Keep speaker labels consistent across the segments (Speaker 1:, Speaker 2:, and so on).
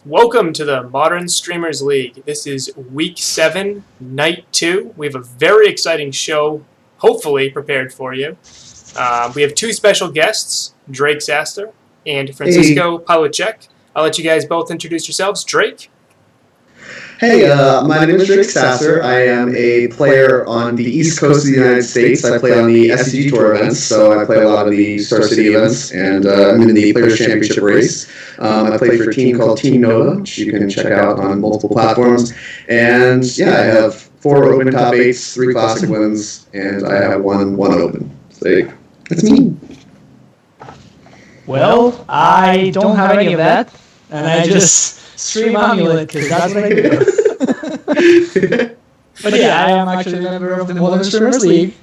Speaker 1: Welcome to the Modern Streamers League. This is Week 7, Night 2. We have a very exciting show, hopefully, prepared for you. We have two special guests, Drake Sasser and Francisco Pawluszek. I'll let you guys both introduce yourselves. Drake?
Speaker 2: Hey, my name is Drake Sasser. I am a player on the East Coast of the United States. I play on the SCG Tour events, so I play a lot of the Star City events, and I'm in the Players' Championship race. I play for a team called Team Nova, which you can check out on multiple platforms. And yeah, I have 4 open top 8s, 3 classic wins, and I have one open. So that's me.
Speaker 3: Well, I don't have any of that, and I just stream Amulet because that's what I do. But yeah, I am actually a member of the Modern Streamers League.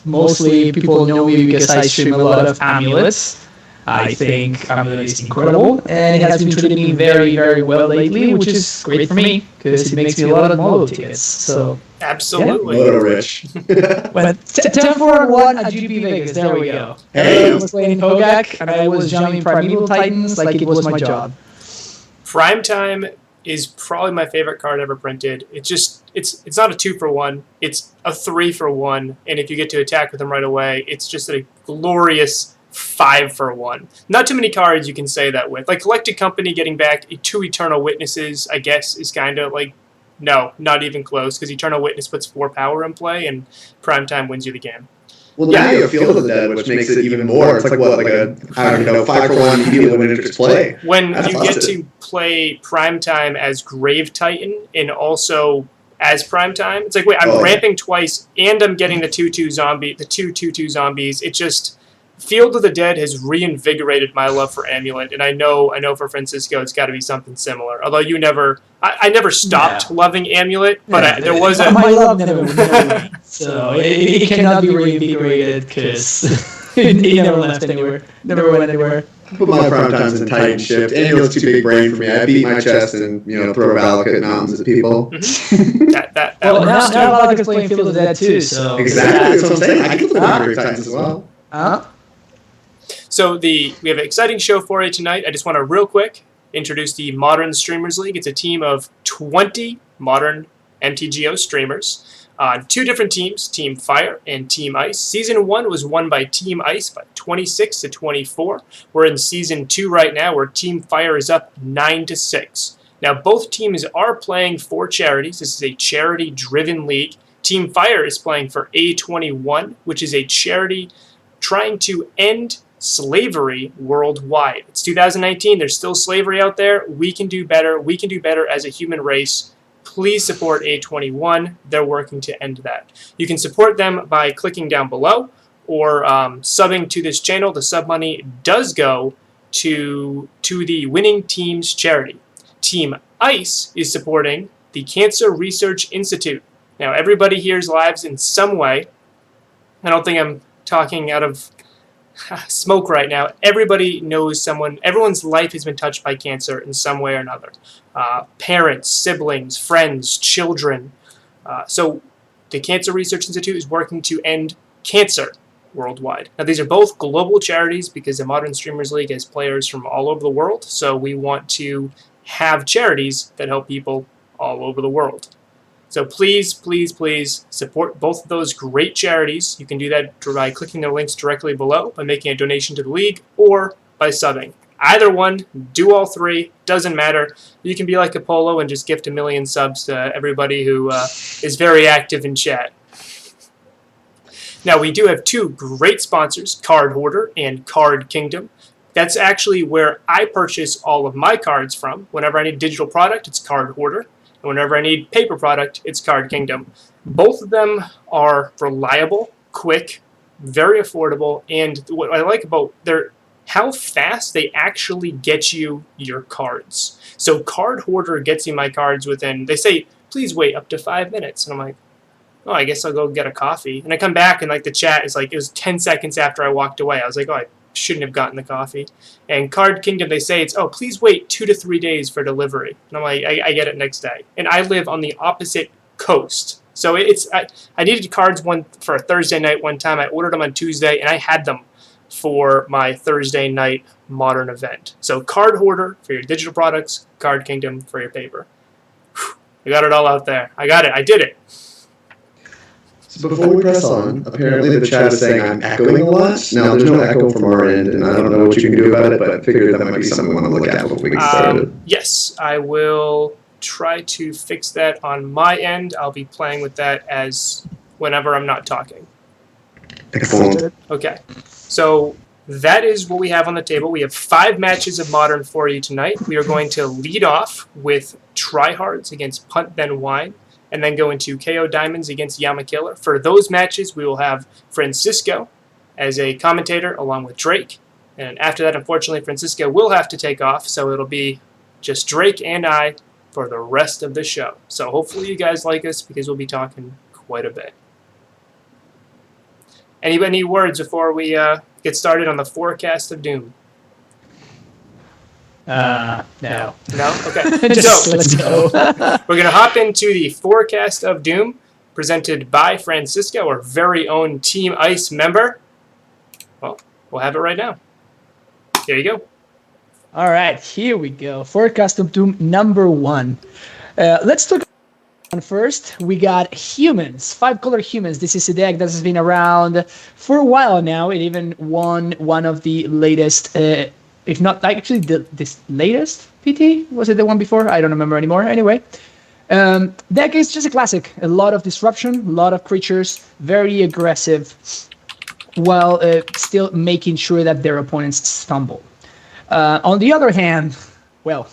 Speaker 3: Mostly people know me because I stream a lot of Amulets. I think Amulet is incredible, and it has been treating me very, very well lately, which is great for me because it makes me a lot of Moto tickets. So
Speaker 1: absolutely,
Speaker 2: Moto rich.
Speaker 3: But 10-4-1 at GP Vegas. There we go. I was playing Hogak, and I was jamming Primeval Titans like it was my job.
Speaker 1: Primetime is probably my favorite card ever printed. It's not a 2-for-1, it's a 3-for-1, and if you get to attack with them right away, it's just a glorious 5-for-1. Not too many cards you can say that with. Like Collected Company getting back 2 Eternal Witnesses, I guess, is kind of like, no, not even close, because Eternal Witness puts 4 power in play, and Primetime wins you the game.
Speaker 2: Well, now you have Field of the Dead, which makes it even more. It's like, what, like a, I don't know, 5-for-1 immediately when it play.
Speaker 1: When you get to play Primetime as Grave Titan and also as Primetime. It's like, wait, I'm ramping twice, and I'm getting the 2/2 zombie, the 2/2/2 zombies. It just, Field of the Dead has reinvigorated my love for Amulet, and I know for Francisco it's got to be something similar. Although you never, I never stopped loving Amulet, but there was
Speaker 3: my love never waned, so it cannot be reinvigorated because it never left anywhere, never went anywhere.
Speaker 2: Put my prime times in Titan Shift. Amulet's too big brain for me. I beat my chest and throw Valakut mountains at people.
Speaker 3: Well, now Valakut's playing Field of the Dead too, so
Speaker 2: exactly that's what I'm saying. I can play Hungry Titans as well.
Speaker 1: So we have an exciting show for you tonight. I just want to real quick introduce the Modern Streamers League. It's a team of 20 modern MTGO streamers on 2 different teams, Team Fire and Team Ice. Season 1 was won by Team Ice by 26-24. We're in Season 2 right now, where Team Fire is up 9-6. Now, both teams are playing for charities. This is a charity-driven league. Team Fire is playing for A21, which is a charity trying to end slavery worldwide. It's 2019. There's still slavery out there. We can do better. We can do better as a human race. Please support A21. They're working to end that. You can support them by clicking down below or subbing to this channel. The sub money does go to the winning team's charity. Team Ice is supporting the Cancer Research Institute. Now, everybody here's lives in some way. I don't think I'm talking out of smoke right now. Everybody knows someone. Everyone's life has been touched by cancer in some way or another. Parents, siblings, friends, children. So the Cancer Research Institute is working to end cancer worldwide. Now, these are both global charities because the Modern Streamers League has players from all over the world. So we want to have charities that help people all over the world. So please, please, please support both of those great charities. You can do that by clicking the links directly below, by making a donation to the league, or by subbing. Either one, do all 3, doesn't matter. You can be like Apollo and just gift 1 million subs to everybody who is very active in chat. Now, we do have 2 great sponsors, Card Hoarder and Card Kingdom. That's actually where I purchase all of my cards from. Whenever I need a digital product, it's Card Hoarder. And whenever I need paper product, it's Card Kingdom. Both of them are reliable, quick, very affordable, and what I like about how fast they actually get you your cards. So Card Hoarder gets you my cards within, they say, please wait up to 5 minutes. And I'm like, oh, I guess I'll go get a coffee. And I come back and like the chat is like, it was 10 seconds after I walked away. I was like, oh, I shouldn't have gotten the coffee. And Card Kingdom, they say it's, oh, please wait 2 to 3 days for delivery. And I'm like, I get it next day. And I live on the opposite coast. So I needed cards for a Thursday night one time. I ordered them on Tuesday, and I had them for my Thursday night Modern event. So Card Hoarder for your digital products, Card Kingdom for your paper. Whew, I got it all out there. I got it. I did it.
Speaker 2: So before we press on, apparently the chat is saying I'm echoing a lot. Now, there's no echo from our end, and I don't know what you can do about it, but I figured that might be something we want to look at before we get started.
Speaker 1: Yes, I will try to fix that on my end. I'll be playing with that as whenever I'm not talking.
Speaker 2: Excellent.
Speaker 1: Okay, so that is what we have on the table. We have 5 matches of Modern for you tonight. We are going to lead off with Tryhards against PuntThenWhine, and then go into KoDiamonds against YamaKiller. For those matches, we will have Francisco as a commentator along with Drake. And after that, unfortunately, Francisco will have to take off, so it'll be just Drake and I for the rest of the show. So hopefully you guys like us because we'll be talking quite a bit. Any words before we get started on the forecast of doom?
Speaker 3: No.
Speaker 1: No? Okay.
Speaker 3: Let's go.
Speaker 1: We're going to hop into the forecast of doom presented by Francisco, our very own Team Ice member. Well, we'll have it right now. Here you go.
Speaker 3: All right, here we go. Forecast of doom number 1. Let's talk about first. We got humans, 5-color humans. This is a deck that has been around for a while now. It even won one of the latest if not actually this latest PT. Was it the one before? I don't remember anymore. Anyway, deck is just a classic. A lot of disruption, a lot of creatures, very aggressive, while still making sure that their opponents stumble. On the other hand, well,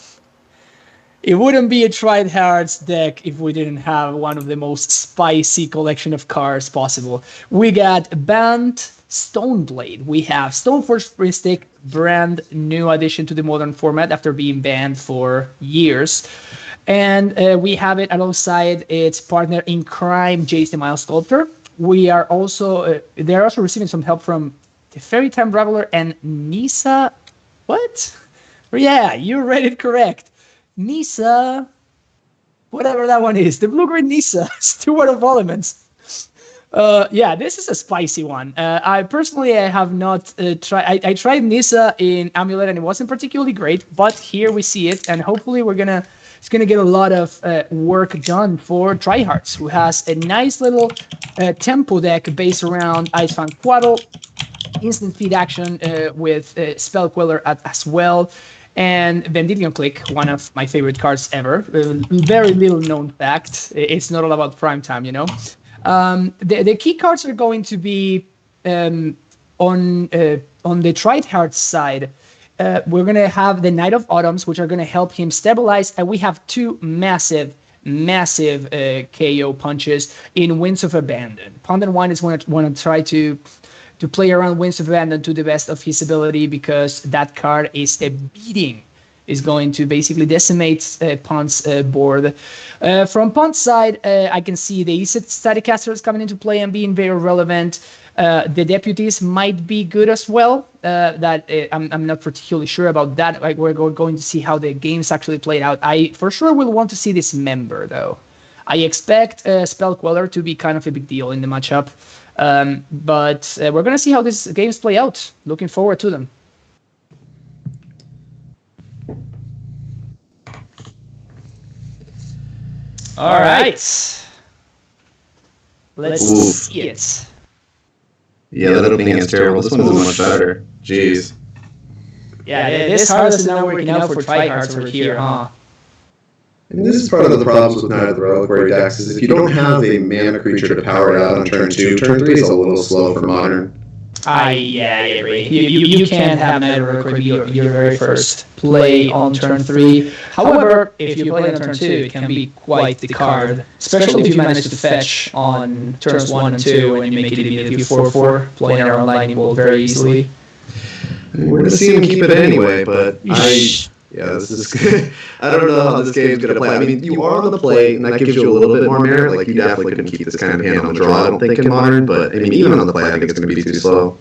Speaker 3: It wouldn't be a Tryhards deck if we didn't have one of the most spicy collection of cards possible. We got Bant, Stoneblade. We have Stoneforge Pristic, brand new addition to the Modern format after being banned for years. And we have it alongside its partner in crime, Jace the Mile Sculptor. We are also, they're also receiving some help from the Fairy Time Traveler and Nisa. What? Yeah, you read it correct. Nisa, whatever that one is, the blue-green Nisa, Steward of Elements. Yeah, this is a spicy one. I personally have not tried. I tried Nisa in Amulet and it wasn't particularly great, but here we see it, and hopefully it's gonna get a lot of work done for Tryhards, who has a nice little tempo deck based around Icefang Quaddle, instant feed action with Spell Queller as well. And Vendilion Click, one of my favorite cards ever. Very little known fact. It's not all about prime time, you know. The key cards are going to be on the Tryhard side. We're going to have the Knight of Autumns, which are going to help him stabilize. And we have two massive KO punches in Winds of Abandon. PuntThenWhine is going to try to play around Winds of Abandon to the best of his ability, because that card is a beating. Is going to basically decimate Punt's board. From Punt's side, I can see the Izzet Staticasters coming into play and being very relevant. The Deputies might be good as well. I'm not particularly sure about that. Like, we're going to see how the games actually played out. I for sure will want to see this member, though. I expect Spell Queller to be kind of a big deal in the matchup. But we're going to see how these games play out. Looking forward to them. All right. Let's see it.
Speaker 2: Yeah, that opening is terrible. This one is much better. Jeez.
Speaker 3: Yeah, this hardest is not working out for Tryhards over here, huh?
Speaker 2: And this is part of the problems with Knight of the Reliquary decks, is if you don't have a mana creature to power it out on turn 2, turn 3 is a little slow for Modern.
Speaker 3: I agree. You can't have Knight of the Reliquary be your very first play on turn 3. However, if you play on turn 2, it can be quite the card, especially if you manage to fetch on turns 1 and 2 and you make it immediately 4/4, playing around Lightning Bolt very easily.
Speaker 2: We're going to see him keep it anyway, but yeah, this is good. I don't know how this game's going to play. I mean, you are on the plate, and that gives you a little bit more merit. Like, you definitely couldn't keep this kind of hand on the draw, I don't think, in Modern. But, I mean, even on the play, I think it's going to be too slow.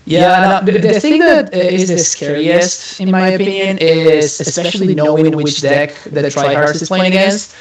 Speaker 3: Yeah, the thing that is the scariest, in my opinion, is especially knowing which deck that Tryhards is playing against.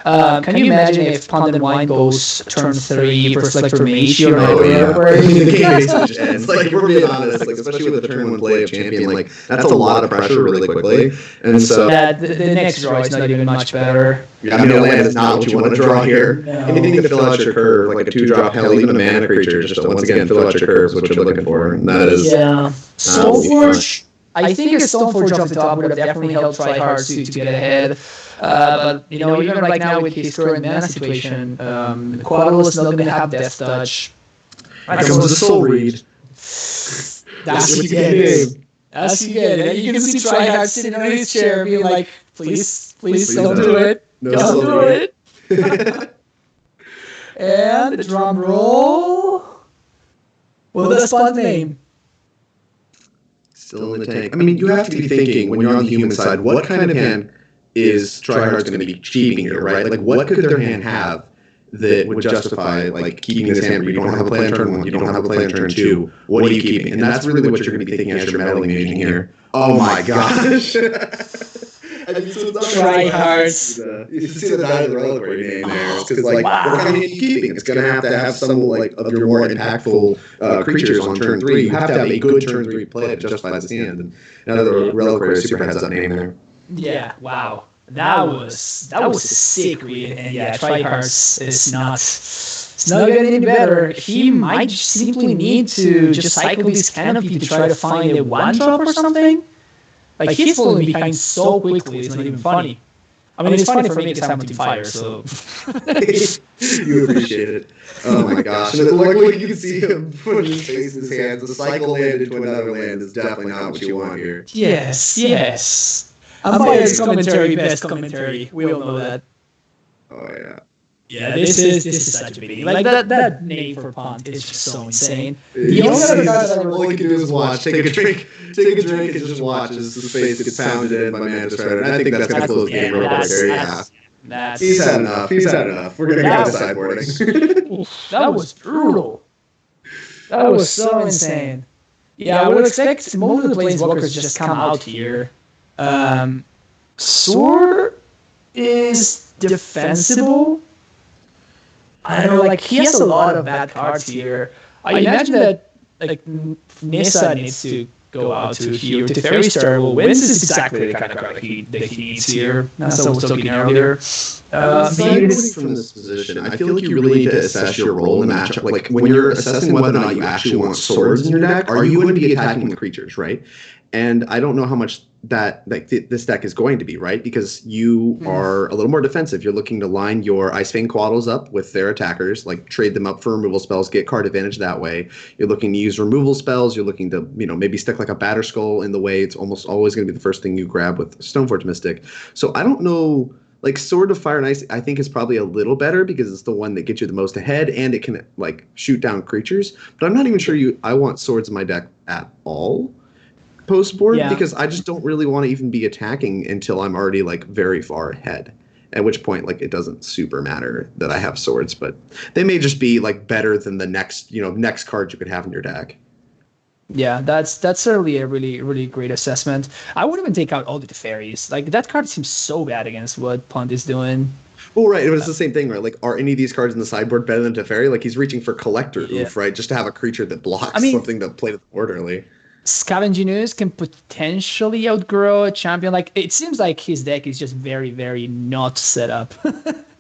Speaker 3: Can you imagine if PuntThenWhine goes turn 3 for Selector Mage?
Speaker 2: Oh, yeah. The game basically just ends. Like, if we're being honest, like, especially with the turn 1 play of Champion, like, that's a lot of pressure really quickly. And so...
Speaker 3: the next draw is not even much better.
Speaker 2: Yeah, I mean, the land is not what you want to draw here. No. Anything to fill out your curve, like a 2-drop, hell, even a mana creature, just to, once again, fill out your curves, what you're looking for. And that is...
Speaker 3: Yeah. Stoneforge... I think a Stoneforge off the top would have definitely helped Tryhards to get ahead. But, you know, even right now with his current mana situation, Quaddle is not going to have Death Touch.
Speaker 2: That comes with Soul Read.
Speaker 3: That's what you get. That's what you get. You can see Tryhards sitting on his chair being like, please don't do it. Don't do it. And the drum roll. Well, that's fun name.
Speaker 2: Still in the tank. I mean, you have to be thinking, when you're on the human side, what kind of hand is Tryhard's going to be cheating here, right? Like, what could their hand have that would justify, like, keeping this hand where you don't have a play on turn 1, you don't have a play on turn 2, what are you keeping? And that's really what you're going to be thinking as you're meddling maging here. Oh my gosh! I mean, so
Speaker 3: Tryhards.
Speaker 2: You see the Knight of the Reliquary name there. Because, like, what kind of hand are you keeping? It's going to have some, like, of your more impactful creatures on turn 3. You have to have a good turn 3 play to justify this hand. And now the Reliquary super heads up name there.
Speaker 3: Yeah, wow. That was a sick read. And yeah, Tryhards is not getting any better. He might simply need to just cycle this canopy to try to find a 1-drop or something. Like, he's falling behind so quickly, it's not even funny. I mean, it's funny for me because I'm on Team Fire, so...
Speaker 2: You appreciate it. Oh my gosh. And like you can see him put his face in his hands. The cycle land into another land is definitely not what you want here.
Speaker 3: Yes. Unbiased commentary, best commentary. We all know that.
Speaker 2: Oh yeah.
Speaker 3: Yeah, this is such a big thing. Like that name for Punt is just so insane.
Speaker 2: The only other guy that all you can do is watch, take a drink, and just watch as his face gets pounded in by Mantis Rider. And I think that's gonna close the game real quick here. Yeah. He's had enough. We're gonna go to sideboarding.
Speaker 3: That was brutal. That was so insane. Yeah, I would expect most of the planeswalkers just come out here. Sword is defensible. I don't know, like, he has a lot of bad cards here. I imagine that, like, Nissa needs to go out to here. Teferi's terrible. Winds is exactly the kind of card that he needs here. That's what I was talking earlier.
Speaker 2: From this position, I feel like you really need to assess your role in the matchup. Like, when you're assessing whether or not you actually want swords in your deck, are you going to be attacking the creatures, right? And I don't know how much that this deck is going to be, right? Because you are a little more defensive. You're looking to line your Icebane Quaddles up with their attackers, like trade them up for removal spells, get card advantage that way. You're looking to use removal spells. You're looking to, maybe stick like a Batterskull in the way. It's almost always going to be the first thing you grab with Stoneforge Mystic. So I don't know. Like, Sword of Fire and Ice, I think, is probably a little better because it's the one that gets you the most ahead, and it can, like, shoot down creatures. But I'm not even sure I want swords in my deck at all post-board, because I just don't really want to even be attacking until I'm already, like, very far ahead. At which point, like, it doesn't super matter that I have swords, but they may just be, like, better than the next card you could have in your deck.
Speaker 3: Yeah, that's certainly a really, really great assessment. I would even take out all the Teferis. Like, that card seems so bad against what Punt is doing.
Speaker 2: Well, right, it was the same thing, right? Like, are any of these cards in the sideboard better than Teferi? Like, he's reaching for Collector Oof, right? Just to have a creature that blocks something that played at the board early.
Speaker 3: Scavenging Ooze can potentially outgrow a champion. Like, it seems like his deck is just very, very not set up.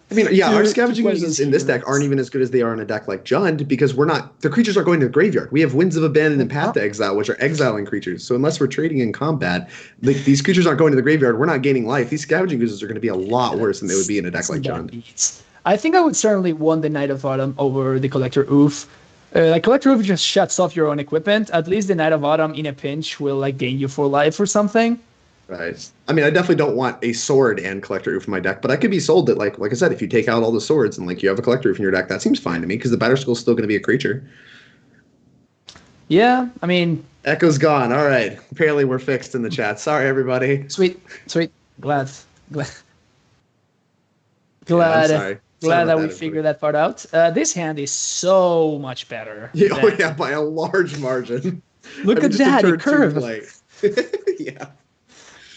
Speaker 2: I mean, yeah, our Scavenging Oozes in this deck aren't even as good as they are in a deck like Jund, because the creatures are going to the graveyard. We have Winds of Abandon and Path to Exile, which are exiling creatures. So unless we're trading in combat, these creatures aren't going to the graveyard. We're not gaining life. These Scavenging Oozes are going to be a lot worse than they would be in a deck like Jund.
Speaker 3: I think I would certainly want the Knight of Autumn over the Collector Oof. Like, Collector Oof just shuts off your own equipment. At least the Knight of Autumn in a pinch will, like, gain you 4 life or something.
Speaker 2: Right. I mean, I definitely don't want a sword and Collector Oof in my deck, but I could be sold that, like I said, if you take out all the swords and, like, you have a Collector Oof in your deck, that seems fine to me, because the Batterskull is still going to be a creature.
Speaker 3: Yeah, I mean...
Speaker 2: Echo's gone. All right. Apparently we're fixed in the chat. Sorry, everybody.
Speaker 3: Sweet. Glad that we figured that part out. This hand is so much better.
Speaker 2: Yeah, by a large margin.
Speaker 3: Look at that, it curved.
Speaker 2: Yeah.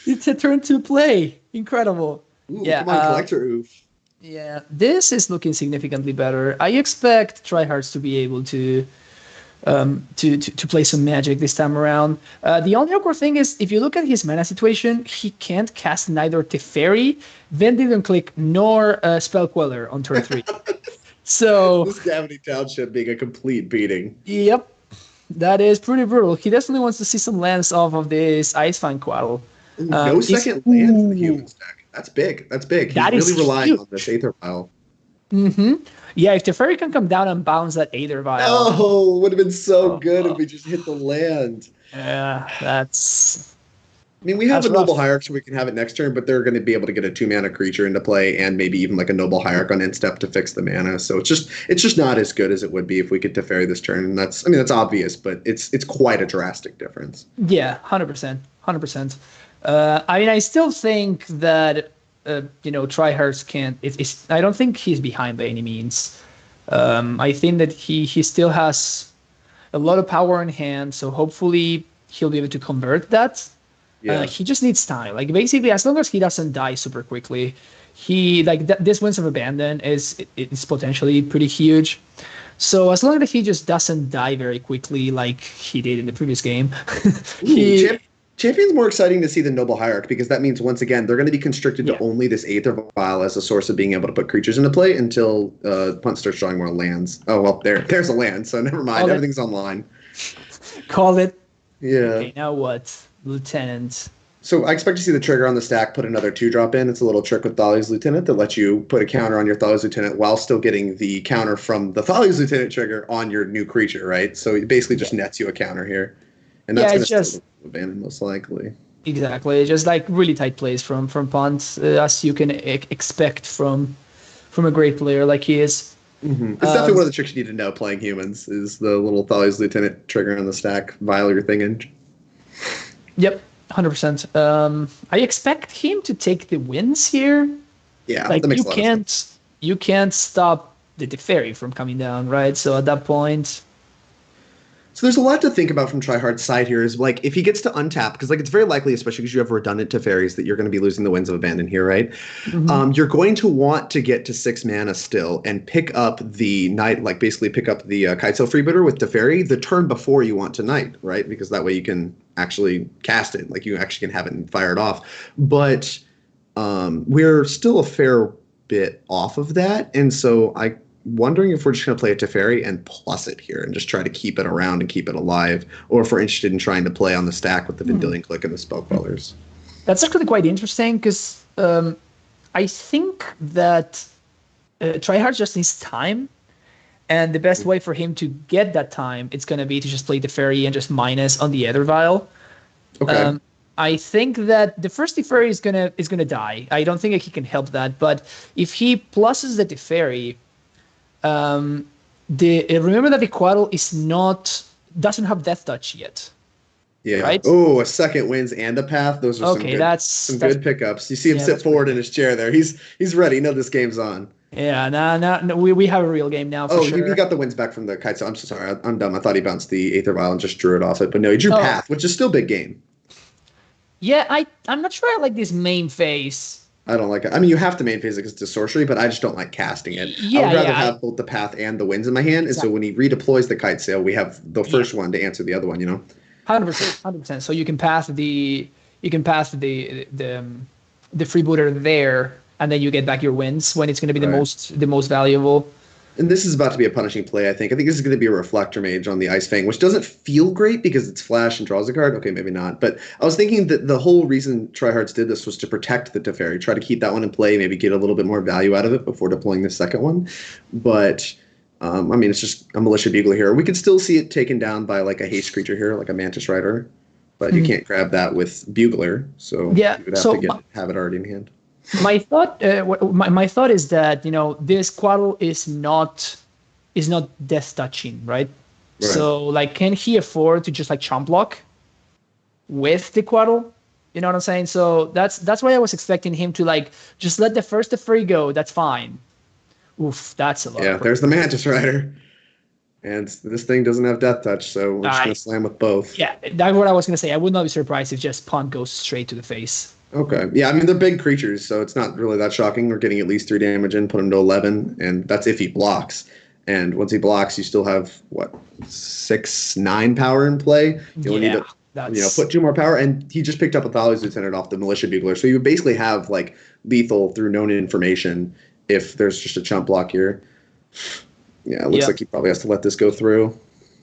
Speaker 3: It's a turn 2 play. Incredible.
Speaker 2: Ooh, come on, Collector Oof.
Speaker 3: Yeah, this is looking significantly better. I expect Tryhards to be able to play some Magic this time around. The only awkward thing is, if you look at his mana situation, he can't cast neither Teferi, then didn't click, nor Spell Queller on turn 3. So
Speaker 2: this Gavity Township being a complete beating.
Speaker 3: Yep. That is pretty brutal. He definitely wants to see some lands off of this Icebane Quaddle.
Speaker 2: No second land in the Humans deck. That's big. He's really relying on this Aether Vial.
Speaker 3: Mm-hmm. Yeah, if Teferi can come down and bounce that Aether Vial.
Speaker 2: Oh, it would have been so good if we just hit the land.
Speaker 3: Yeah, that's...
Speaker 2: I mean, we have a Noble Hierarch, so we can have it next turn, but they're going to be able to get a 2-mana creature into play, and maybe even like a Noble Hierarch on end step to fix the mana. So it's just not as good as it would be if we could Teferi this turn. And that's obvious, but it's quite a drastic difference.
Speaker 3: Yeah, 100%. I mean, I still think that Tryhards can't. I don't think he's behind by any means. I think that he still has a lot of power in hand, so hopefully he'll be able to convert that. Yeah. He just needs time. Like, basically, as long as he doesn't die super quickly, this Winds of Abandon is potentially pretty huge. So as long as he just doesn't die very quickly, like he did in the previous game,
Speaker 2: Champion's more exciting to see than Noble Hierarch, because that means, once again, they're going to be constricted to only this Aether Vial as a source of being able to put creatures into play until Punt starts drawing more lands. Oh, well, there's a land, so never mind. Everything's online.
Speaker 3: Call it.
Speaker 2: Yeah.
Speaker 3: Okay, now what? Lieutenant.
Speaker 2: So I expect to see the trigger on the stack put another 2-drop in. It's a little trick with Thalia's Lieutenant that lets you put a counter on your Thalia's Lieutenant while still getting the counter from the Thalia's Lieutenant trigger on your new creature, right? So it basically just nets you a counter here. And that's going to abandon most likely.
Speaker 3: Exactly, just like really tight plays from Punt, as you can expect from a great player like he is.
Speaker 2: Mm-hmm. It's definitely one of the tricks you need to know playing humans is the little Thales Lieutenant trigger on the stack, vial your thing in.
Speaker 3: Yep, 100%. I expect him to take the wins here.
Speaker 2: Yeah,
Speaker 3: Like
Speaker 2: that makes a lot of sense.
Speaker 3: you can't stop the Teferi from coming down, right? So at that point,
Speaker 2: So there's a lot to think about from Tryhard's side here. Is like if he gets to untap, because like it's very likely, especially because you have redundant Teferis, that you're going to be losing the Winds of Abandon here, right? You're going to want to get to 6 mana still and pick up the Knight, like basically pick up the Kitesail Freebooter with Teferi the turn before you want to Knight, right? Because that way you can actually cast it, like you actually can have it and fire it off. But we're still a fair bit off of that, and so I'm wondering if we're just going to play a Teferi and plus it here and just try to keep it around and keep it alive, or if we're interested in trying to play on the stack with the Vendilion Click and the Spell Quellers.
Speaker 3: that's actually quite interesting because I think that Tryhard just needs time, and the best way for him to get that time it's going to be to just play Teferi and just minus on the other vial.
Speaker 2: Okay.
Speaker 3: I think that the first Teferi is gonna die. I don't think he can help that. But if he pluses the Teferi, remember that the Quaddle doesn't have Death Touch yet.
Speaker 2: Yeah.
Speaker 3: Right?
Speaker 2: Oh, a second Winds and a Path. Those are some good pickups. You see him sit forward in his chair there. He's ready. You know this game's on.
Speaker 3: Yeah, no, we have a real game now. For sure.
Speaker 2: He got the Winds back from the Kitesail. I'm so sorry. I'm dumb. I thought he bounced the Aether Vial and just drew it off it. But no, he drew Path, which is still big game.
Speaker 3: Yeah, I'm not sure I like this main phase.
Speaker 2: I don't like it. I mean, you have to main phase it because it's a sorcery, but I just don't like casting it. I would rather have both the Path and the Winds in my hand. And so when he redeploys the Kitesail, we have the first one to answer the other one, you know?
Speaker 3: 100%. So you can pass the freebooter there, and then you get back your Winds when it's going to be the most valuable.
Speaker 2: And this is about to be a punishing play, I think. I think this is going to be a Reflector Mage on the Ice Fang, which doesn't feel great because it's flash and draws a card. Okay, maybe not. But I was thinking that the whole reason Tryhards did this was to protect the Teferi, try to keep that one in play, maybe get a little bit more value out of it before deploying the second one. But, I mean, it's just a Militia Bugler here. We could still see it taken down by like a haste creature here, like a Mantis Rider. But you can't grab that with Bugler, so you would have to have it already in hand.
Speaker 3: My thought is that this Quaddle is not death touching, right? So like, can he afford to just like chump block with the Quaddle? You know what I'm saying? So that's why I was expecting him to like just let the first Teferi go. That's fine. Oof, that's a lot.
Speaker 2: Yeah, there's the Mantis Rider. And this thing doesn't have Death Touch, so we're just going to slam with both.
Speaker 3: Yeah, that's what I was going to say. I would not be surprised if just Punt goes straight to the face.
Speaker 2: Okay. Yeah, I mean, they're big creatures, so it's not really that shocking. We're getting at least 3 damage in, put him to 11, and that's if he blocks. And once he blocks, you still have, 9 power in play? You only need to put 2 more power, and he just picked up a Thales Lieutenant off the Militia Bugler. So you basically have, like, lethal through known information if there's just a chump block here. Yeah, it looks like he probably has to let this go through,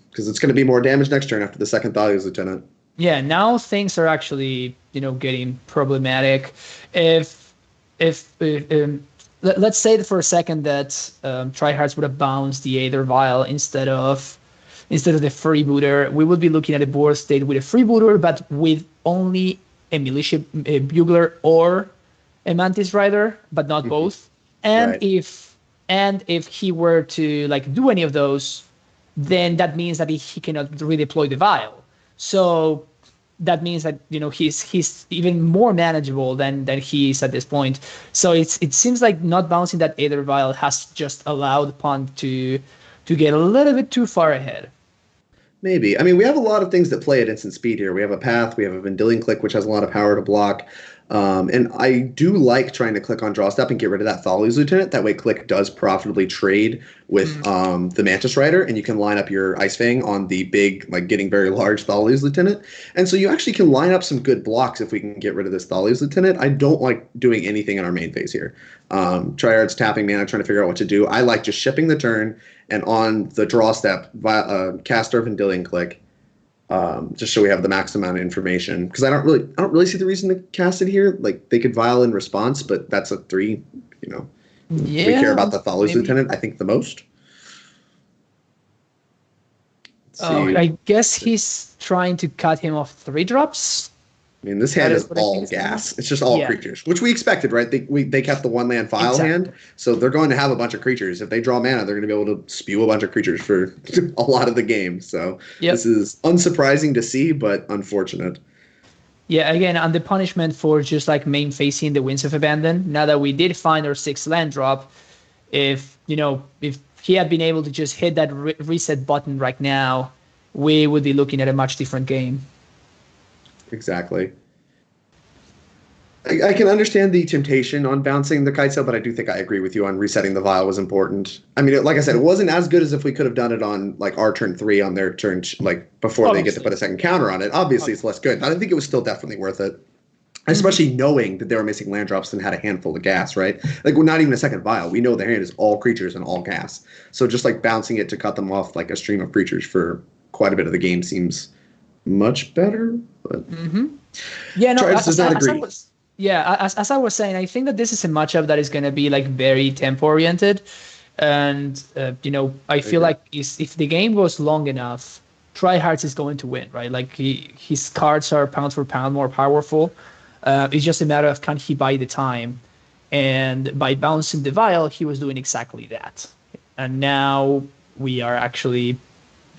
Speaker 2: because it's going to be more damage next turn after the second Thales Lieutenant.
Speaker 3: Yeah, now things are actually, getting problematic. If let's say for a second that Tryhards would have bounced the Aether Vial instead of the Freebooter, we would be looking at a board state with a Freebooter, but with only a Militia Bugler or a Mantis Rider, but not both. And if he were to like do any of those, then that means that he cannot redeploy the vial. So that means that he's even more manageable than he is at this point. So it seems like not bouncing that Aether Vial has just allowed Punt to get a little bit too far ahead.
Speaker 2: Maybe. I mean, we have a lot of things that play at instant speed here. We have a Path, we have a Vendilion Click, which has a lot of power to block. And I do like trying to click on Draw Step and get rid of that Thales Lieutenant. That way Click does profitably trade with the Mantis Rider, and you can line up your Ice Fang on the big, like getting very large Thales Lieutenant. And so you actually can line up some good blocks if we can get rid of this Thales Lieutenant. I don't like doing anything in our main phase here. Tryhard's tapping mana, trying to figure out what to do. I like just shipping the turn, and on the Draw Step, cast our Vendilion Click. Just so we have the max amount of information, because I don't really see the reason to cast it here. Like, they could vial in response, but that's a 3. We care about the Thales Lieutenant, I think, the most.
Speaker 3: I guess he's trying to cut him off 3 drops.
Speaker 2: I mean, this hand is all gas. It's just all creatures, which we expected, right? They kept the 1-land file hand, so they're going to have a bunch of creatures. If they draw mana, they're going to be able to spew a bunch of creatures for a lot of the game. So this is unsurprising to see, but unfortunate.
Speaker 3: Yeah, again, on the punishment for just like main facing the Winds of Abandon, now that we did find our 6th land drop, if he had been able to just hit that reset button right now, we would be looking at a much different game.
Speaker 2: Exactly. I can understand the temptation on bouncing the Kitesail, but I do think I agree with you on resetting the vial was important. I mean, like I said, it wasn't as good as if we could have done it on like our turn 3 on their turn, like before they get to put a second counter on it. Obviously, it's less good. I think it was still definitely worth it, especially knowing that they were missing land drops and had a handful of gas, right? Like, we're not even a second vial. We know their hand is all creatures and all gas. So just like bouncing it to cut them off like a stream of creatures for quite a bit of the game seems much better. But
Speaker 3: yeah, no,
Speaker 2: does not agree.
Speaker 3: As I was saying, I think that this is a matchup that is going to be like very tempo oriented, and I feel like if the game goes long enough, Tryhards is going to win, right? Like his cards are pound for pound more powerful. It's just a matter of can he buy the time, and by bouncing the vial, he was doing exactly that, and now we are actually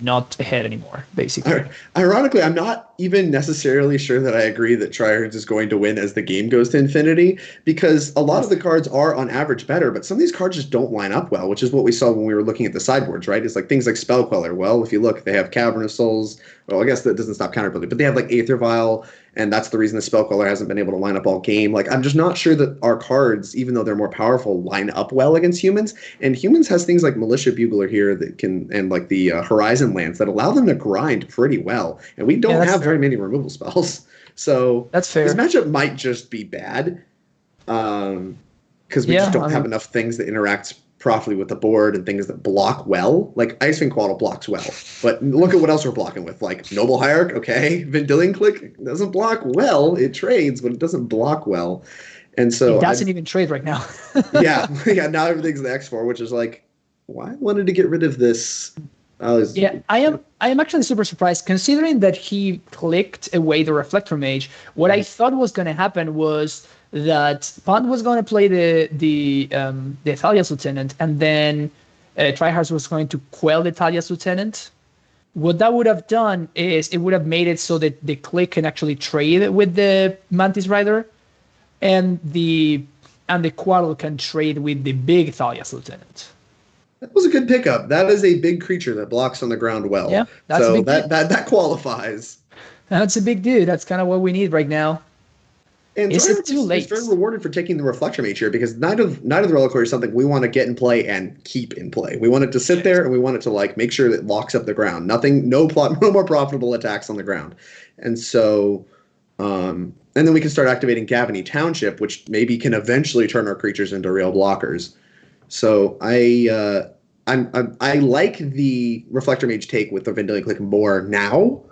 Speaker 3: not ahead anymore, basically.
Speaker 2: Ironically, I'm not even necessarily sure that I agree that Tryhards is going to win as the game goes to infinity, because a lot of the cards are on average better, but some of these cards just don't line up well, which is what we saw when we were looking at the sideboards, right? It's like things like Spell Queller. Well, if you look, they have Cavern of Souls. Well, I guess that doesn't stop counterplay, but they have like Aether Vial, and that's the reason the Spell Queller hasn't been able to line up all game. Like, I'm just not sure that our cards, even though they're more powerful, line up well against humans. And humans has things like Militia Bugler here that can, and like the Horizon lands that allow them to grind pretty well. And we don't have very many removal spells. So
Speaker 3: that's fair.
Speaker 2: This matchup might just be bad because we just don't have enough things that interact properly with the board and things that block well. Like Icewind Quaddle blocks well, but look at what else we're blocking with. Like Noble Hierarch, okay, Vendilion Click doesn't block well. It trades, but it doesn't block well, and so
Speaker 3: it doesn't even trade right now.
Speaker 2: yeah. Now everything's the X4, which is like, why I wanted to get rid of this.
Speaker 3: I am actually super surprised considering that he clicked away the Reflector Mage. What I thought was going to happen was that Bant was going to play the Thalia's Lieutenant, and then Tryhards was going to quell the Thalia's Lieutenant. What that would have done is it would have made it so that the click can actually trade with the Mantis Rider, and the Quaddle can trade with the big Thalia's Lieutenant.
Speaker 2: That was a good pickup. That is a big creature that blocks on the ground well.
Speaker 3: Yeah, that's
Speaker 2: so
Speaker 3: a big
Speaker 2: that qualifies.
Speaker 3: That's a big dude. That's kind of what we need right now.
Speaker 2: And
Speaker 3: is it too late?
Speaker 2: It's very rewarded for taking the Reflector Mage here, because Knight of the Reliquary is something we want to get in play and keep in play. We want it to sit there, and we want it to like make sure that it locks up the ground. No more profitable attacks on the ground. And so, and then we can start activating Gavany Township, which maybe can eventually turn our creatures into real blockers. So I like the Reflector Mage take with the Vendilion Click more now.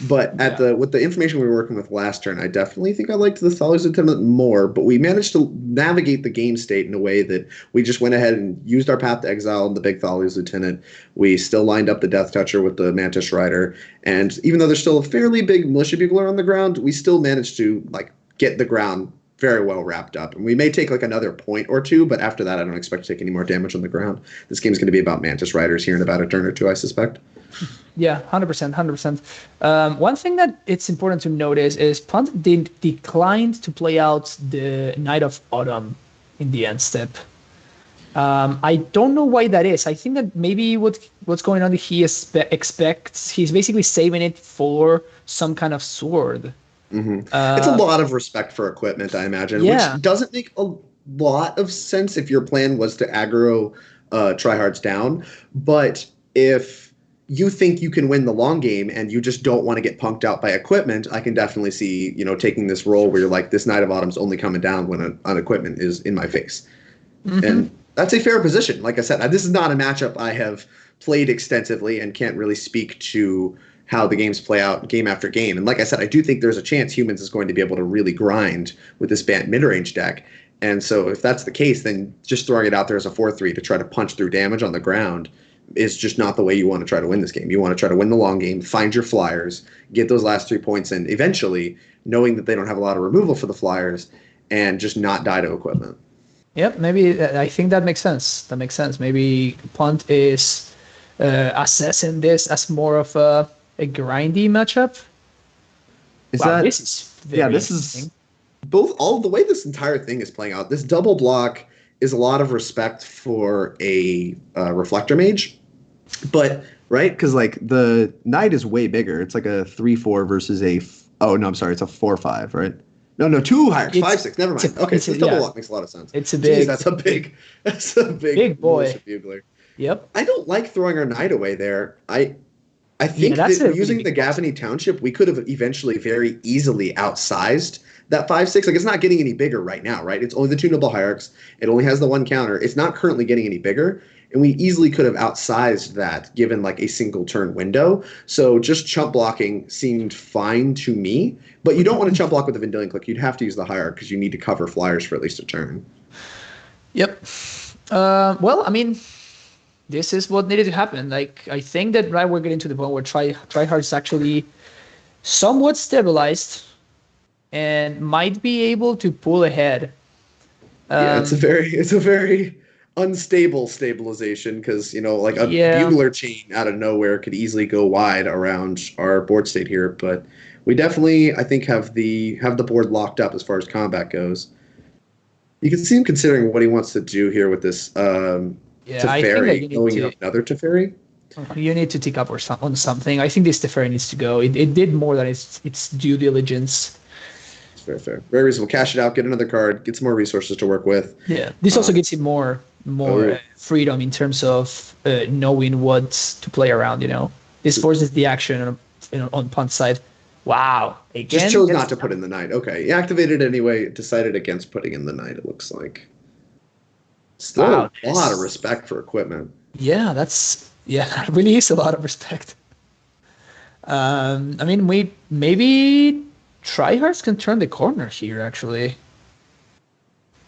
Speaker 2: But with the information we were working with last turn, I definitely think I liked the Thalia's Lieutenant more. But we managed to navigate the game state in a way that we just went ahead and used our Path to Exile and the big Thalia's Lieutenant. We still lined up the Death Toucher with the Mantis Rider, and even though there's still a fairly big Militia Bugler on the ground, we still managed to like get the ground very well wrapped up. And we may take like another point or two, but after that, I don't expect to take any more damage on the ground. This game's going to be about Mantis Riders here in about a turn or two, I suspect.
Speaker 3: Yeah, 100%. One thing that it's important to notice is Punt declined to play out the Knight of Autumn in the end step. I don't know why that is. I think that maybe what's going on, he expects, he's basically saving it for some kind of sword.
Speaker 2: Mm-hmm. It's a lot of respect for equipment, I imagine, which doesn't make a lot of sense if your plan was to aggro Tryhards down. But if you think you can win the long game and you just don't want to get punked out by equipment, I can definitely see, taking this role where you're like, this Knight of Autumn's only coming down when an equipment is in my face. Mm-hmm. And that's a fair position. Like I said, this is not a matchup I have played extensively and can't really speak to how the games play out game after game. And like I said, I do think there's a chance Humans is going to be able to really grind with this Bant midrange deck. And so if that's the case, then just throwing it out there as a 4-3 to try to punch through damage on the ground is just not the way you want to try to win this game. You want to try to win the long game, find your flyers, get those last 3 points in, eventually knowing that they don't have a lot of removal for the flyers, and just not die to equipment.
Speaker 3: Yep, maybe I think that makes sense. That makes sense. Maybe Punt is assessing this as more of a grindy matchup. This is very
Speaker 2: this
Speaker 3: interesting.
Speaker 2: is all the way this entire thing is playing out. This double block is a lot of respect for a reflector mage, but right, because like the knight is way bigger. It's like a 3/4 versus it's a 4/5, right? No, 2 higher, 5/6. Never mind. Okay, so double block makes a lot of sense.
Speaker 3: It's a big.
Speaker 2: Jeez, that's a big
Speaker 3: boy.
Speaker 2: Bugler.
Speaker 3: Yep.
Speaker 2: I don't like throwing our knight away there. I think that using the Gavany Township, we could have eventually very easily outsized that 5/6. Like, it's not getting any bigger right now, right? It's only the 2 noble hierarchs. It only has the 1 counter. It's not currently getting any bigger. And we easily could have outsized that given like a single turn window. So just chump blocking seemed fine to me. But you don't want to chump block with the Vendilion Click. You'd have to use the hierarch because you need to cover flyers for at least a turn.
Speaker 3: Yep. Well, I mean, this is what needed to happen. Like, I think that right we're getting to the point where tryhard is actually somewhat stabilized and might be able to pull ahead.
Speaker 2: It's a very unstable stabilization because, like a bugler chain out of nowhere could easily go wide around our board state here. But we definitely, I think, have the board locked up as far as combat goes. You can see him considering what he wants to do here with this Teferi, going another Teferi.
Speaker 3: You need to tick up on something. I think this Teferi needs to go. It did more than its due diligence.
Speaker 2: Fair. Very reasonable. Cash it out, get another card, get some more resources to work with.
Speaker 3: Yeah. This also gets him more freedom in terms of knowing what to play around, This forces the action on Punt's side. Wow. Again,
Speaker 2: just chose not to put in the knight. Okay. He activated anyway, decided against putting in the knight, it looks like. Still a lot of respect for equipment.
Speaker 3: Yeah, that really is a lot of respect. I mean, maybe tryhards can turn the corner here, actually.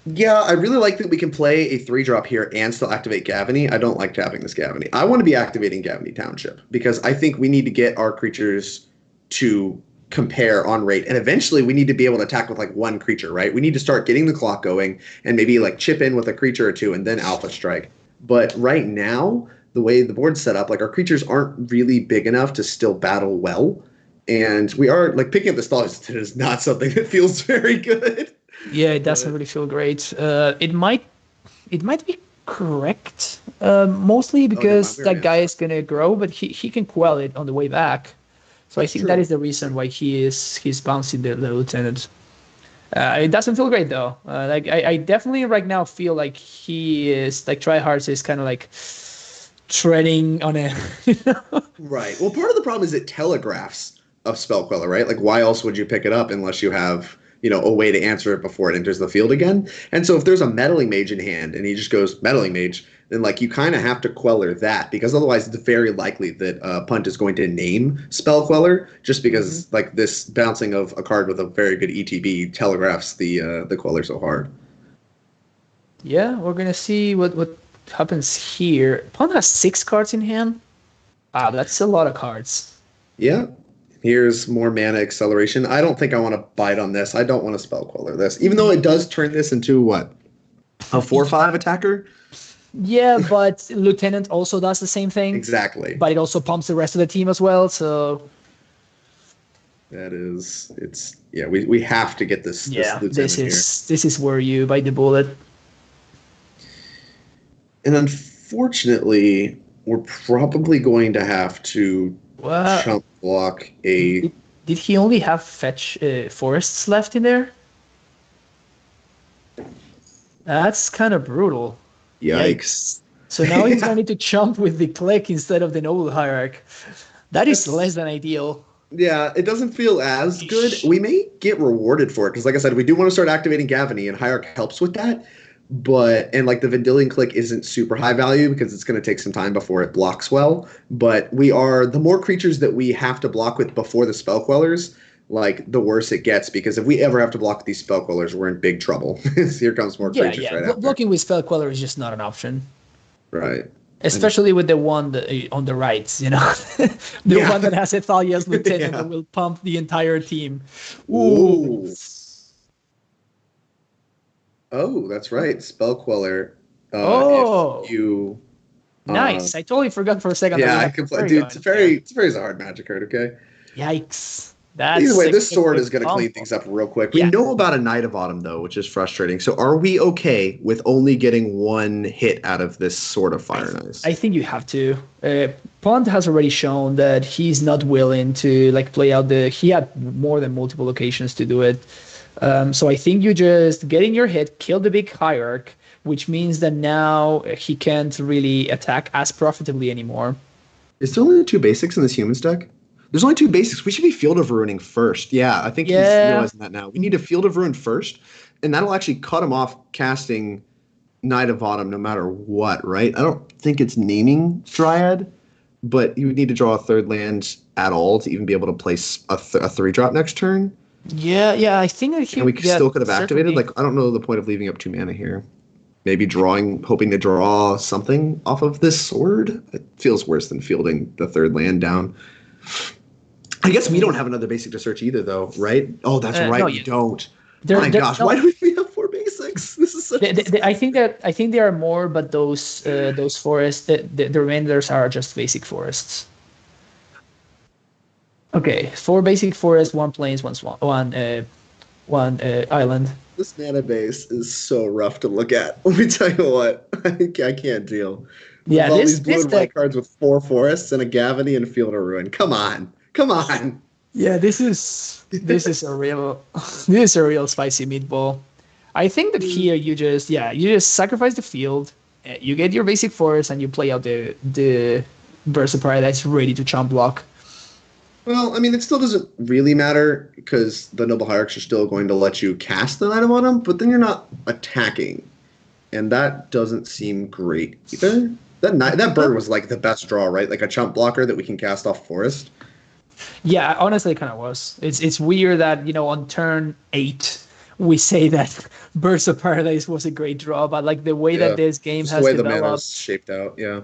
Speaker 2: Yeah, I really like that we can play a 3-drop here and still activate Gavany. I don't like tapping this Gavany. I want to be activating Gavany Township because I think we need to get our creatures to compare on rate, and eventually we need to be able to attack with like 1 creature, right? We need to start getting the clock going and maybe like chip in with a creature or 2 and then alpha strike. But right now, the way the board's set up, like our creatures aren't really big enough to still battle well. And we are like picking up the stalls is not something that feels very good.
Speaker 3: Yeah, it doesn't really feel great. It might be correct, mostly because that guy is gonna grow, but he can quell it on the way back. So I think that is the reason why he's bouncing the lieutenant. It doesn't feel great though. I definitely right now feel like he is like tryhards is kind of like treading on a.
Speaker 2: Right. Well, part of the problem is it telegraphs a spell queller, right? Like, why else would you pick it up unless you have a way to answer it before it enters the field again? And so if there's a meddling mage in hand and he just goes meddling mage, then like you kind of have to queller that because otherwise it's very likely that Punt is going to name spell queller just because like this bouncing of a card with a very good ETB telegraphs the queller so hard.
Speaker 3: Yeah, we're gonna see what happens here. Punt has 6 cards in hand. Wow, that's a lot of cards.
Speaker 2: Yeah. Here's more mana acceleration. I don't think I want to bite on this. I don't want to spell queller this, even though it does turn this into what? A 4/5 attacker?
Speaker 3: Yeah, but Lieutenant also does the same thing.
Speaker 2: Exactly.
Speaker 3: But it also pumps the rest of the team as well, so
Speaker 2: we have to get this Lieutenant
Speaker 3: this is where you bite the bullet.
Speaker 2: And unfortunately, we're probably going to have to chump block a.
Speaker 3: Did he only have fetch forests left in there? That's kind of brutal.
Speaker 2: Yikes.
Speaker 3: So now he's going to need to chump with the click instead of the noble hierarch. That's less than ideal.
Speaker 2: Yeah, it doesn't feel as good. We may get rewarded for it because, like I said, we do want to start activating Gavany, and hierarch helps with that. And like the Vendilion click isn't super high value because it's going to take some time before it blocks well. But the more creatures that we have to block with before the spell quellers, like the worse it gets, because if we ever have to block these spell quellers, we're in big trouble. Here comes more creatures right after.
Speaker 3: Blocking with spell queller is just not an option.
Speaker 2: Right.
Speaker 3: Especially with the one on the right, the one that has Ethalia's lieutenant that will pump the entire team. Ooh.
Speaker 2: Oh, that's right. Spell Queller.
Speaker 3: If
Speaker 2: you.
Speaker 3: Nice. I totally forgot for a second.
Speaker 2: Yeah, I can play. Dude, Teferi's a hard Magic card. Okay.
Speaker 3: Yikes.
Speaker 2: Either way, this sword is going to clean things up real quick. We know about a Knight of Autumn, though, which is frustrating. So are we okay with only getting one hit out of this Sword of Fire and Ice?
Speaker 3: I think you have to. Punt has already shown that he's not willing to play out he had more than multiple occasions to do it. So I think you just get in your hit, kill the big Hierarch, which means that now he can't really attack as profitably anymore.
Speaker 2: Is there only 2 basics in this Humans deck? There's only 2 basics. We should be Field of Ruining first. Yeah, I think he's realizing that now. We need to Field of Ruin first, and that'll actually cut him off casting Knight of Autumn no matter what, right? I don't think it's naming Dryad, but you would need to draw a 3rd land at all to even be able to place a 3-drop next turn.
Speaker 3: Yeah, I think that
Speaker 2: we still could have activated. I don't know the point of leaving up 2 mana here. Maybe hoping to draw something off of this sword. It feels worse than fielding the 3rd land down. I guess we don't have another basic to search either, though, right? Oh, that's right, we don't. My gosh, why do we have 4 basics? This is so.
Speaker 3: I think there are more, but those forests, the remainders are just basic forests. Okay, 4 basic forests, 1 plains, 1 swamp, 1 island.
Speaker 2: This mana base is so rough to look at. Let me tell you what, I can't deal.
Speaker 3: Yeah,
Speaker 2: all these blue and white cards with 4 forests and a Gavany and Field of Ruin. Come on.
Speaker 3: Yeah, this is a real spicy meatball. I think that here you just sacrifice the field, you get your basic forest, and you play out the Burst of Paradise ready to chump block.
Speaker 2: Well, I mean, it still doesn't really matter because the Noble Hierarchs are still going to let you cast the Knight of Autumn, but then you're not attacking, and that doesn't seem great either. That bird was the best draw, right? Like a chump blocker that we can cast off forest.
Speaker 3: Yeah, honestly, it kind of was. It's weird that on turn 8 we say that Burst of Paradise was a great draw, but the way that this game has developed, the way the mana's
Speaker 2: shaped out, yeah.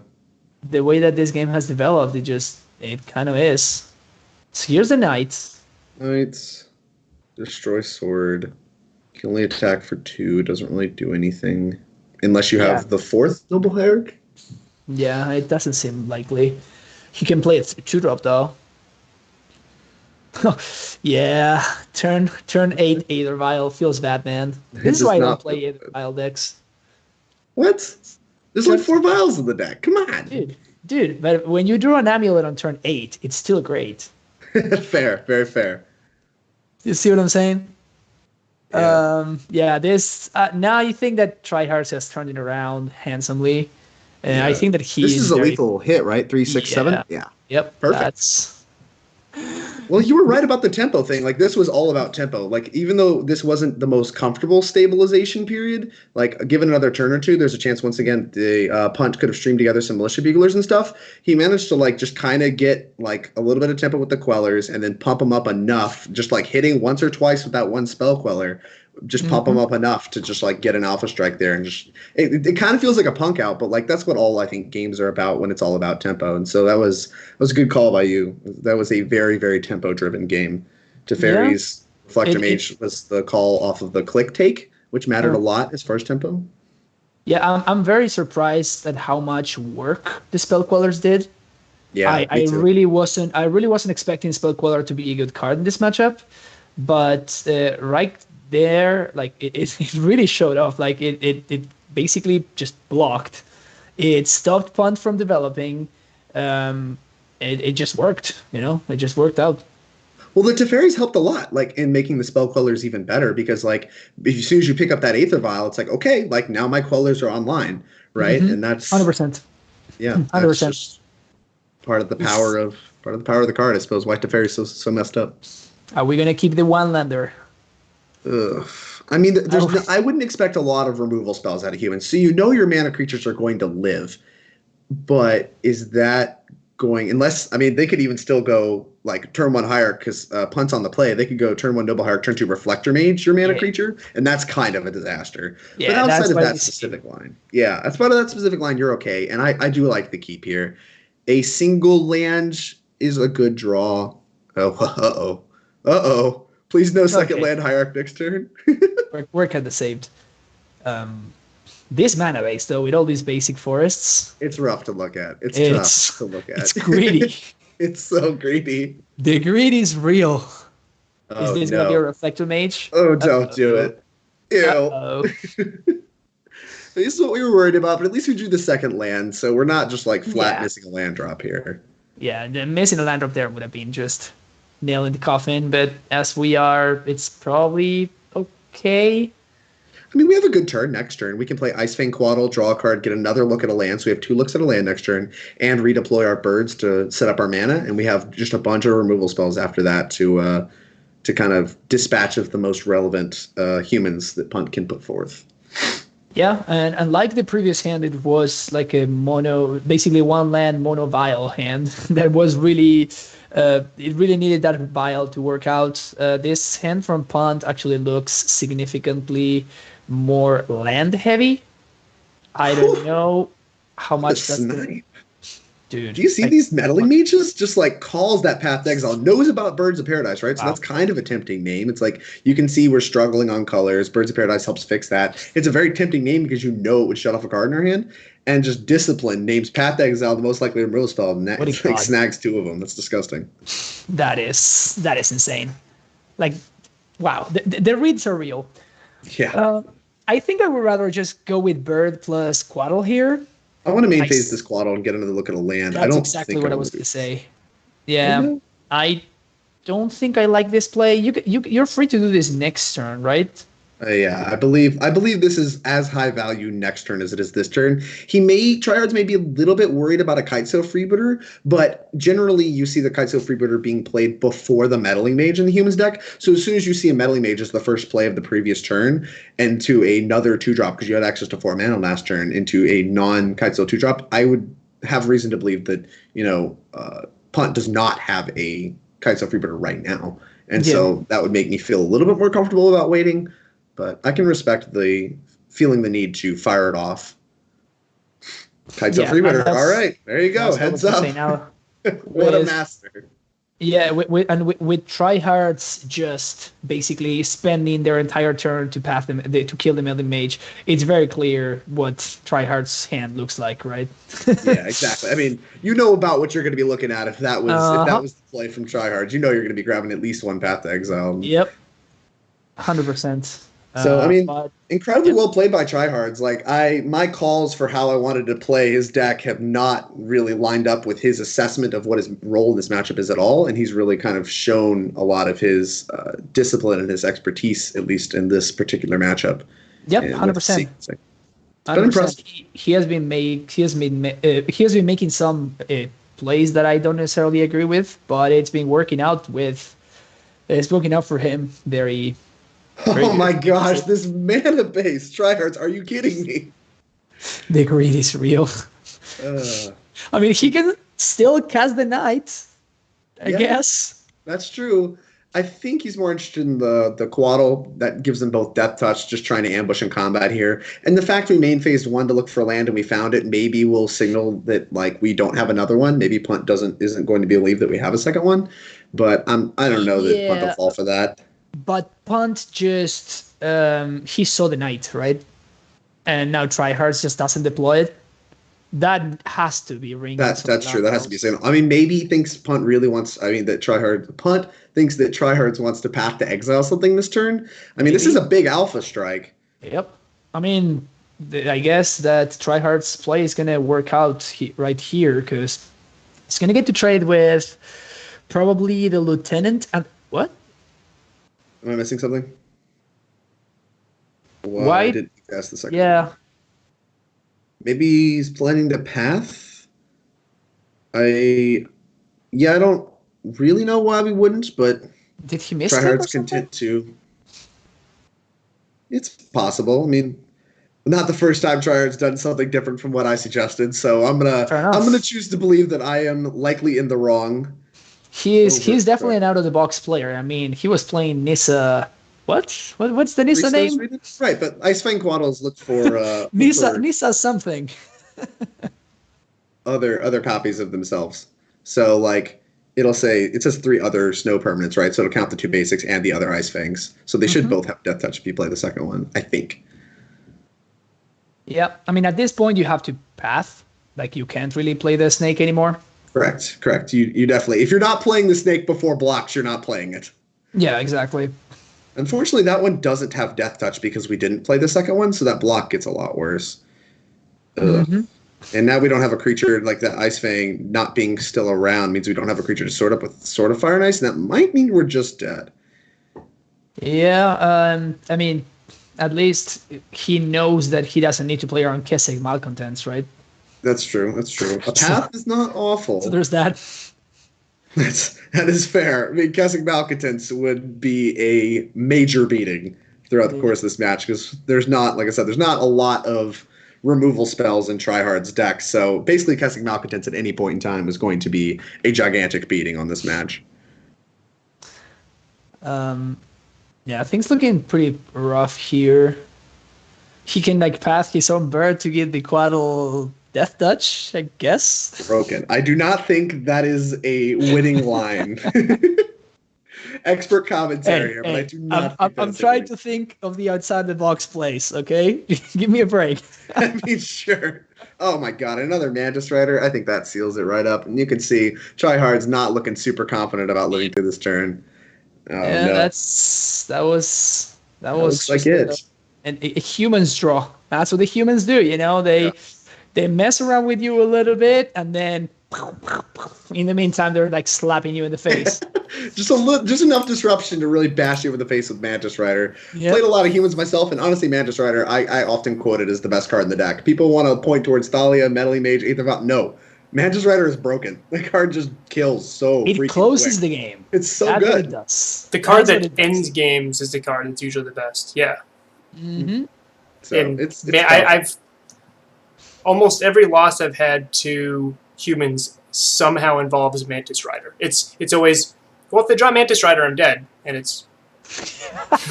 Speaker 3: The way that this game has developed, it kind of is. So here's the Knights.
Speaker 2: Knights, destroy sword. You can only attack for 2. Doesn't really do anything unless you have the 4th Noble Hierarch.
Speaker 3: Yeah, it doesn't seem likely. He can play a 2-drop though. Yeah, turn 8 Aether Vial feels bad, man. This is why I don't play Aether Vial decks.
Speaker 2: What? There's 4 vials in the deck. Come on,
Speaker 3: dude. But when you draw an amulet on turn 8, it's still great.
Speaker 2: Fair, very fair.
Speaker 3: You see what I'm saying?
Speaker 2: Yeah.
Speaker 3: This now you think that Tryhards has turned it around handsomely. And I think that this
Speaker 2: is a lethal hit, right? 3, 6, 7? Yeah.
Speaker 3: Yep.
Speaker 2: Perfect. Well, you were right about the tempo thing. This was all about tempo. Even though this wasn't the most comfortable stabilization period, given another turn or 2, there's a chance once again the Punt could have streamed together some Militia Buglers and stuff. He managed to just kind of get a little bit of tempo with the Quellers and then pump them up enough, just hitting once or twice with that 1 spell Queller. Just pump them up enough to just get an alpha strike there, and just it kind of feels like a punk out, but that's what all I think games are about when it's all about tempo. And so that was a good call by you. That was a very, very tempo driven game. Teferi's Reflector Mage was the call off of the click take, which mattered a lot as far as tempo.
Speaker 3: Yeah, I'm very surprised at how much work the Spell Quellers did.
Speaker 2: Yeah,
Speaker 3: I really wasn't expecting Spell Queller to be a good card in this matchup, but right there, it really showed off. It basically just blocked. It stopped Punt from developing. It just worked. It just worked out.
Speaker 2: Well, the Teferis helped a lot, in making the spell Quellers even better, because as soon as you pick up that Aether Vial, it's okay, now my Quellers are online, right?
Speaker 3: Mm-hmm.
Speaker 2: And that's
Speaker 3: 100%.
Speaker 2: Yeah, 100%. Part of the power of the card, I suppose. Why Teferi's so messed up?
Speaker 3: Are we gonna keep the 1-lander?
Speaker 2: Ugh. I mean, I wouldn't expect a lot of removal spells out of humans. So your mana creatures are going to live, but is that going, unless, I mean, they could even still go like turn 1 hierarch because Punt's on the play. They could go turn 1 noble hierarch, turn 2 reflector mage, your mana creature, and that's kind of a disaster.
Speaker 3: Yeah,
Speaker 2: but outside of that
Speaker 3: see.
Speaker 2: specific line, outside of that specific line, you're okay. And I do like the keep here. A single land is a good draw. Please no second land hierarch next turn.
Speaker 3: We're kind of saved. This mana base, though, with all these basic forests,
Speaker 2: it's rough to look at. It's tough to look at.
Speaker 3: It's greedy.
Speaker 2: It's so greedy.
Speaker 3: The greed is real.
Speaker 2: Oh,
Speaker 3: is this gonna be a reflector mage?
Speaker 2: Oh, don't do it. Ew. This is what we were worried about, but at least we drew the second land, so we're not just like flat missing a land drop here.
Speaker 3: Yeah, the missing a land drop there would have been just nail in the coffin, but as we are, it's probably okay.
Speaker 2: I mean, we have a good turn next turn. We can play Icefang Quaddle, draw a card, get another look at a land, so we have 2 looks at a land next turn, and redeploy our birds to set up our mana, and we have just a bunch of removal spells after that to kind of dispatch of the most relevant humans that Punt can put forth.
Speaker 3: Yeah, and like the previous hand, it was like a basically 1 land mono vial hand that was really, it really needed that vial to work out. This hand from Punt actually looks significantly more land heavy. I don't know how much that's Dude,
Speaker 2: do you see these meddling mages? Just like calls that Path to Exile, knows about Birds of Paradise, right? So that's kind of a tempting name. It's like you can see we're struggling on colors. Birds of Paradise helps fix that. It's a very tempting name because you know it would shut off a card in our hand. And just Discipline names Path to Exile the most likely removal spell, and like snags 2 of them. That's disgusting.
Speaker 3: That is insane. Like, wow, the reads are real.
Speaker 2: Yeah.
Speaker 3: I think I would rather just go with Bird plus Quaddle here.
Speaker 2: I want to main phase this Quaddle and get another look at a land.
Speaker 3: That's exactly what I was going to say. Yeah, I don't think I like this play. You're free to do this next turn, right?
Speaker 2: Yeah, I believe this is as high value next turn as it is this turn. Tryhards may be a little bit worried about a Kitesail Freebooter, but generally you see the Kitesail Freebooter being played before the Meddling Mage in the Humans deck. So as soon as you see a Meddling Mage as the first play of the previous turn, and to another 2-drop, because you had access to 4 mana last turn, into a non-Kitesail 2-drop, I would have reason to believe that, Punt does not have a Kitesail Freebooter right now. And so that would make me feel a little bit more comfortable about waiting. But I can respect the need to fire it off. Kitesail Freebooter. All right, there you go. Heads up. What a master.
Speaker 3: Yeah, with tryhards just basically spending their entire turn to kill the Meddling Mage, it's very clear what tryhard's hand looks like, right?
Speaker 2: Yeah, exactly. I mean, you know about what you're going to be looking at if that was the play from tryhards. You know you're going to be grabbing at least 1 Path to Exile.
Speaker 3: Yep, 100%.
Speaker 2: So I mean, incredibly well played by tryhards. Like my calls for how I wanted to play his deck have not really lined up with his assessment of what his role in this matchup is at all, and he's really kind of shown a lot of his discipline and his expertise, at least in this particular matchup.
Speaker 3: Yep, 100%.
Speaker 2: Been impressed.
Speaker 3: He has been making some plays that I don't necessarily agree with, but it's been working out for him very.
Speaker 2: Oh my gosh, this mana base tryhards, are you kidding me?
Speaker 3: The greed is real. I mean, he can still cast the Knight, I guess.
Speaker 2: That's true. I think he's more interested in the Quaddle that gives them both Death Touch, just trying to ambush in combat here. And the fact we main phased 1 to look for land and we found it maybe will signal that like we don't have another one. Maybe Punt isn't going to believe that we have a second one. But I don't know that Punt will fall for that.
Speaker 3: But Punt just he saw the Knight, right? And now tryhards just doesn't deploy it. That has to be ringing.
Speaker 2: That's true. That has to be a signal. I mean, maybe he thinks Punt really wants. I mean, Punt thinks that tryhards wants to Path to Exile something this turn. I mean, this is a big alpha strike.
Speaker 3: Yep. I mean, I guess that tryhards play is gonna work out right here because it's gonna get to trade with probably the Lieutenant and what?
Speaker 2: Am I missing something?
Speaker 3: Why
Speaker 2: did you ask the second?
Speaker 3: Yeah.
Speaker 2: Maybe he's planning to Path. I don't really know why we wouldn't, but
Speaker 3: did he miss
Speaker 2: tryhard's content to. It's possible. I mean, not the first time Tryhard's done something different from what I suggested. So I'm gonna choose to believe that I am likely in the wrong.
Speaker 3: He's definitely an out of the box player. I mean, he was playing Nissa. What's the Nissa name?
Speaker 2: Right, but Ice Fang Quaddles looked for
Speaker 3: Nissa something.
Speaker 2: other copies of themselves. So like it says 3 other snow permanents, right? So it'll count the 2 basics and the other Ice Fangs. So they should both have Death Touch if you play the second one, I think.
Speaker 3: Yeah, I mean at this point you have to path. Like you can't really play the snake anymore.
Speaker 2: Correct. You definitely, if you're not playing the snake before blocks, you're not playing it.
Speaker 3: Yeah, exactly.
Speaker 2: Unfortunately, that one doesn't have Death Touch because we didn't play the second one, so that block gets a lot worse. And now we don't have a creature like that Ice Fang not being still around means we don't have a creature to sort up with Sword of Fire and Ice, and that might mean we're just dead.
Speaker 3: Yeah, I mean, at least he knows that he doesn't need to play around Kessig Malcontents, right?
Speaker 2: That's true. A path is not awful.
Speaker 3: So there's that.
Speaker 2: That is fair. I mean, Kessig Malcontents would be a major beating throughout the course of this match because there's not, like I said, there's not a lot of removal spells in Tryhard's deck. So basically, Kessig Malcontents at any point in time is going to be a gigantic beating on this match.
Speaker 3: Yeah, things looking pretty rough here. He can like path his own bird to get the Quaddle Death Touch, I guess.
Speaker 2: Broken. I do not think that is a winning line. Expert commentary here, but I do not.
Speaker 3: I'm trying to think of the outside the box place. Okay, give me a break.
Speaker 2: I mean, sure. Oh my God, another Mantis Rider. I think that seals it right up, and you can see Tryhard's not looking super confident about living through this turn. Oh,
Speaker 3: yeah,
Speaker 2: no.
Speaker 3: that was
Speaker 2: like it.
Speaker 3: A human's draw. That's what the humans do. You know, they mess around with you a little bit, and then in the meantime, they're like slapping you in the face.
Speaker 2: just enough disruption to really bash you over the face with Mantis Rider. Yep. Played a lot of humans myself, and honestly, Mantis Rider, I often quote it as the best card in the deck. People want to point towards Thalia, Meddling Mage, Aether Vial. No. Mantis Rider is broken. The card just kills so freaking quick.
Speaker 3: It closes the game.
Speaker 2: It's so
Speaker 3: That's
Speaker 2: good.
Speaker 3: What it does.
Speaker 1: The card that ends games is the card that's usually the best. Yeah.
Speaker 3: Mm-hmm.
Speaker 2: So
Speaker 1: and
Speaker 2: it's
Speaker 1: I've almost every loss I've had to humans somehow involves Mantis Rider. It's always, well, if they draw Mantis Rider, I'm dead, and it's.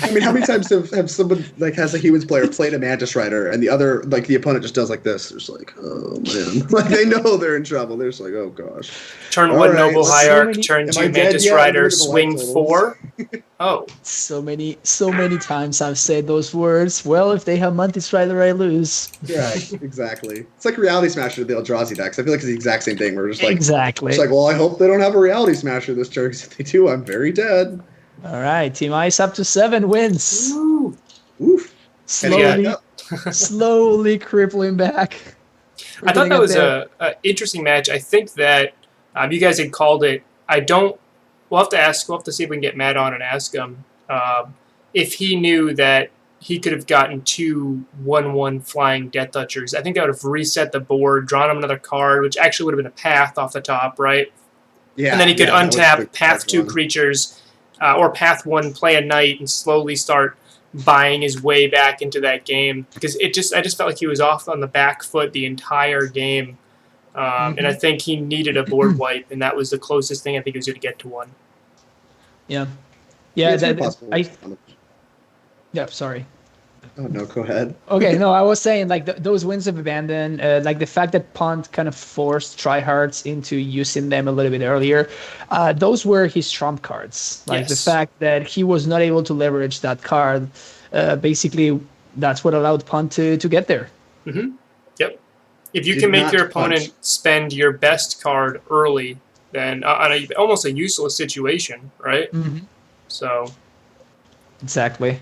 Speaker 2: I mean, how many times have someone like has a humans player played a Mantis Rider and the other like the opponent just does like this? They're just like, oh man, like they know they're in trouble. They're just like, oh gosh.
Speaker 1: Turn 1 Noble Hierarch, turn 2 Mantis Rider, swing 4. Oh,
Speaker 3: so many times I've said those words. Well, if they have Mantis Rider, I lose.
Speaker 2: Right, exactly. It's like Reality Smasher with the Eldrazi decks. I feel like it's the exact same thing. We're just like,
Speaker 3: exactly.
Speaker 2: It's like, well, I hope they don't have a Reality Smasher this turn because if they do, I'm very dead.
Speaker 3: All right, Team Ice up to 7 wins.
Speaker 2: Woo. Oof.
Speaker 3: Slowly crippling back.
Speaker 1: I thought that was an interesting match. I think that you guys had called it. We'll have to ask. We'll have to see if we can get Matt on and ask him if he knew that he could have gotten 2 1/1 flying Death Touchers. I think that would have reset the board, drawn him another card, which actually would have been a path off the top, right? Yeah. And then he could untap, path 2 creatures. Or path 1, play a knight, and slowly start buying his way back into that game. Because I just felt like he was off on the back foot the entire game. And I think he needed a board wipe, and that was the closest thing I think he was going to get to one.
Speaker 3: Yeah. Sorry.
Speaker 2: Oh, no, go ahead.
Speaker 3: Okay, no, I was saying, like, those wins of Abandon, like the fact that Punt kind of forced Tryhards into using them a little bit earlier, those were his trump cards. Like, the fact that he was not able to leverage that card, basically, that's what allowed Punt to get there.
Speaker 1: Mm-hmm. Yep. If you can make your opponent spend your best card early, then on almost a useless situation, right?
Speaker 3: Mm-hmm.
Speaker 1: So.
Speaker 3: Exactly.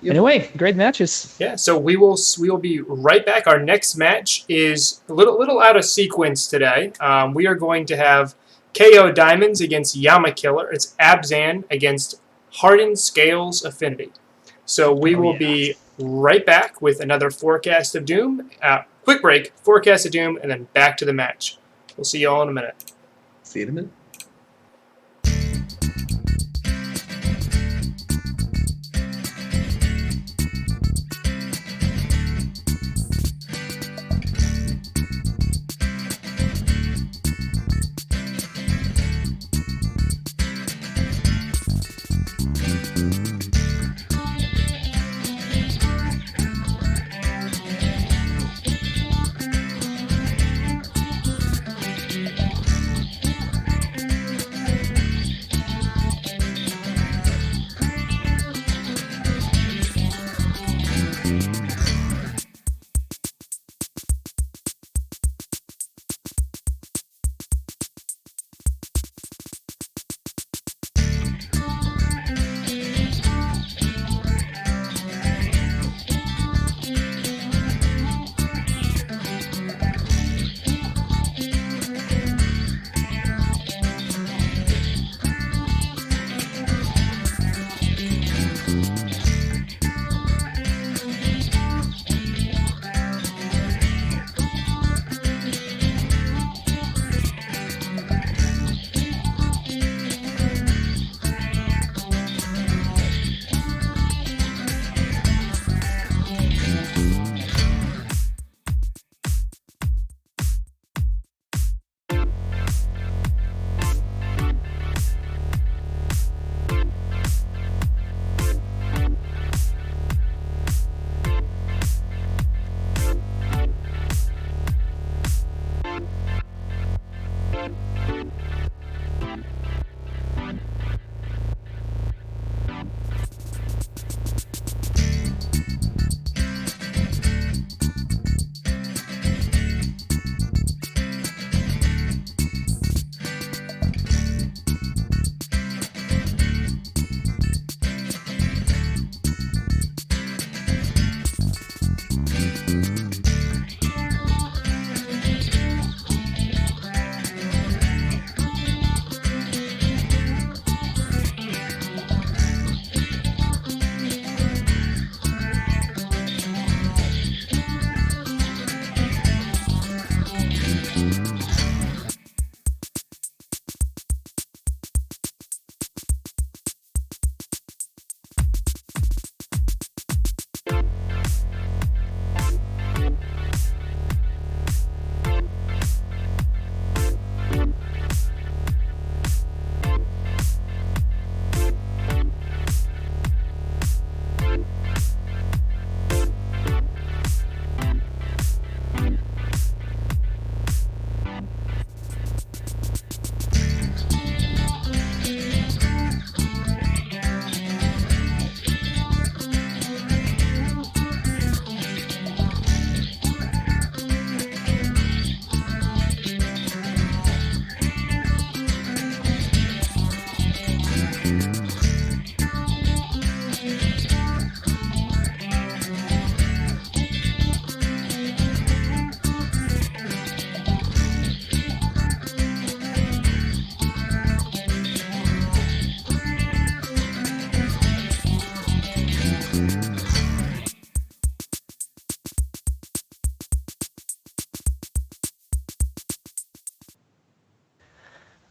Speaker 3: Yep. Anyway, great matches.
Speaker 1: Yeah, so we will be right back. Our next match is a little out of sequence today. We are going to have KoDiamonds against YamaKiller. It's Abzan against Hardened Scales Affinity. So we will be right back with another Forecast of Doom. Quick break, Forecast of Doom, and then back to the match. We'll see you all in a minute.
Speaker 2: See you in a minute.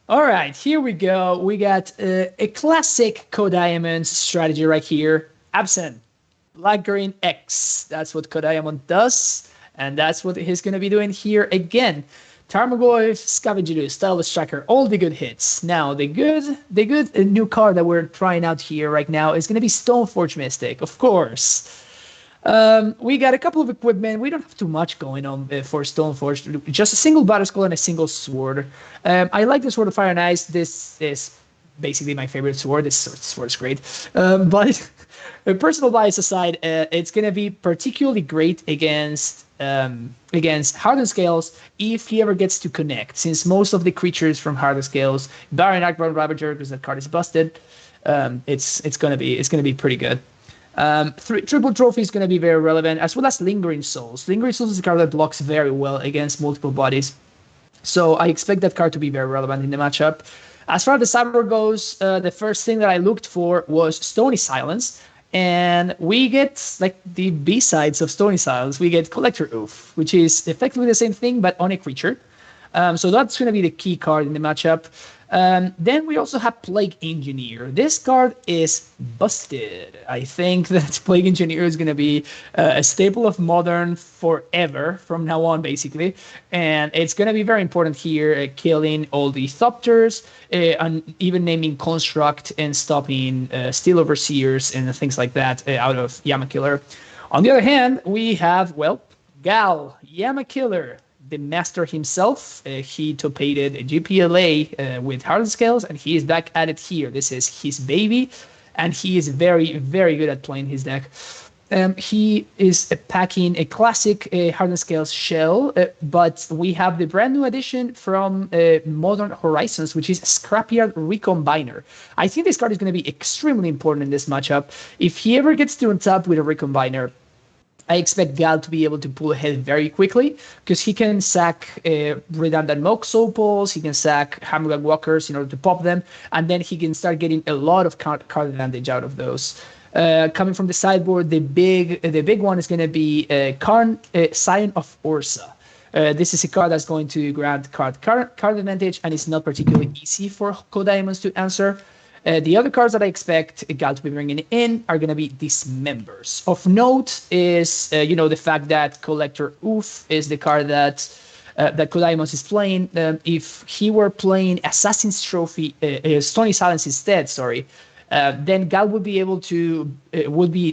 Speaker 3: All right, here we go. We got a classic KoDiamonds strategy right here. Abzan, Black Green X. That's what KoDiamond does, and that's what he's going to be doing here again. Tarmogoyf, Scavenger, Stylish Tracker, all the good hits. Now, the good new card that we're trying out here right now is going to be Stoneforge Mystic, of course. We got a couple of equipment. We don't have too much going on for Stoneforge. Just a single Battle Skull and a single sword. I like the Sword of Fire and Ice. This is basically my favorite sword. This sword is great. But personal bias aside, it's going to be particularly great against Hardened Scales if he ever gets to connect. Since most of the creatures from Hardened Scales, Baron, Akbar, Ravager, because that card is busted, it's gonna be pretty good. Triple Trophy is going to be very relevant, as well as Lingering Souls. Lingering Souls is a card that blocks very well against multiple bodies, so I expect that card to be very relevant in the matchup. As far as the Cyber goes, the first thing that I looked for was Stony Silence, and we get like the B-sides of Stony Silence. We get Collector Oof, which is effectively the same thing, but on a creature. So that's going to be the key card in the matchup. Then we also have Plague Engineer. This card is busted. I think that Plague Engineer is going to be a staple of Modern forever from now on, basically. And it's going to be very important here, killing all the Thopters, and even naming Construct and stopping Steel Overseers and things like that out of YamaKiller. On the other hand, we have, well, Gal, YamaKiller, the master himself. He topated a GPLA with Hardened Scales, and he is back at it here. This is his baby, and he is very, very good at playing his deck. He is packing a classic Hardened Scales shell, but we have the brand new addition from Modern Horizons, which is Scrapyard Recombiner. I think this card is going to be extremely important in this matchup. If he ever gets to untap with a Recombiner, I expect Gal to be able to pull ahead very quickly, because he can sack redundant Mox Opals, he can sack Hammergang Walkers in order to pop them, and then he can start getting a lot of card advantage out of those. Coming from the sideboard, the big one is going to be Scion of Urza. This is a card that's going to grant card advantage, and it's not particularly easy for KoDiamonds to answer. The other cards that I expect Gal to be bringing in are going to be Dismembers. Of note is, the fact that Collector Oof is the card that KoDiamonds is playing. If he were playing Assassin's Trophy, Stony Silence instead, then Gal would be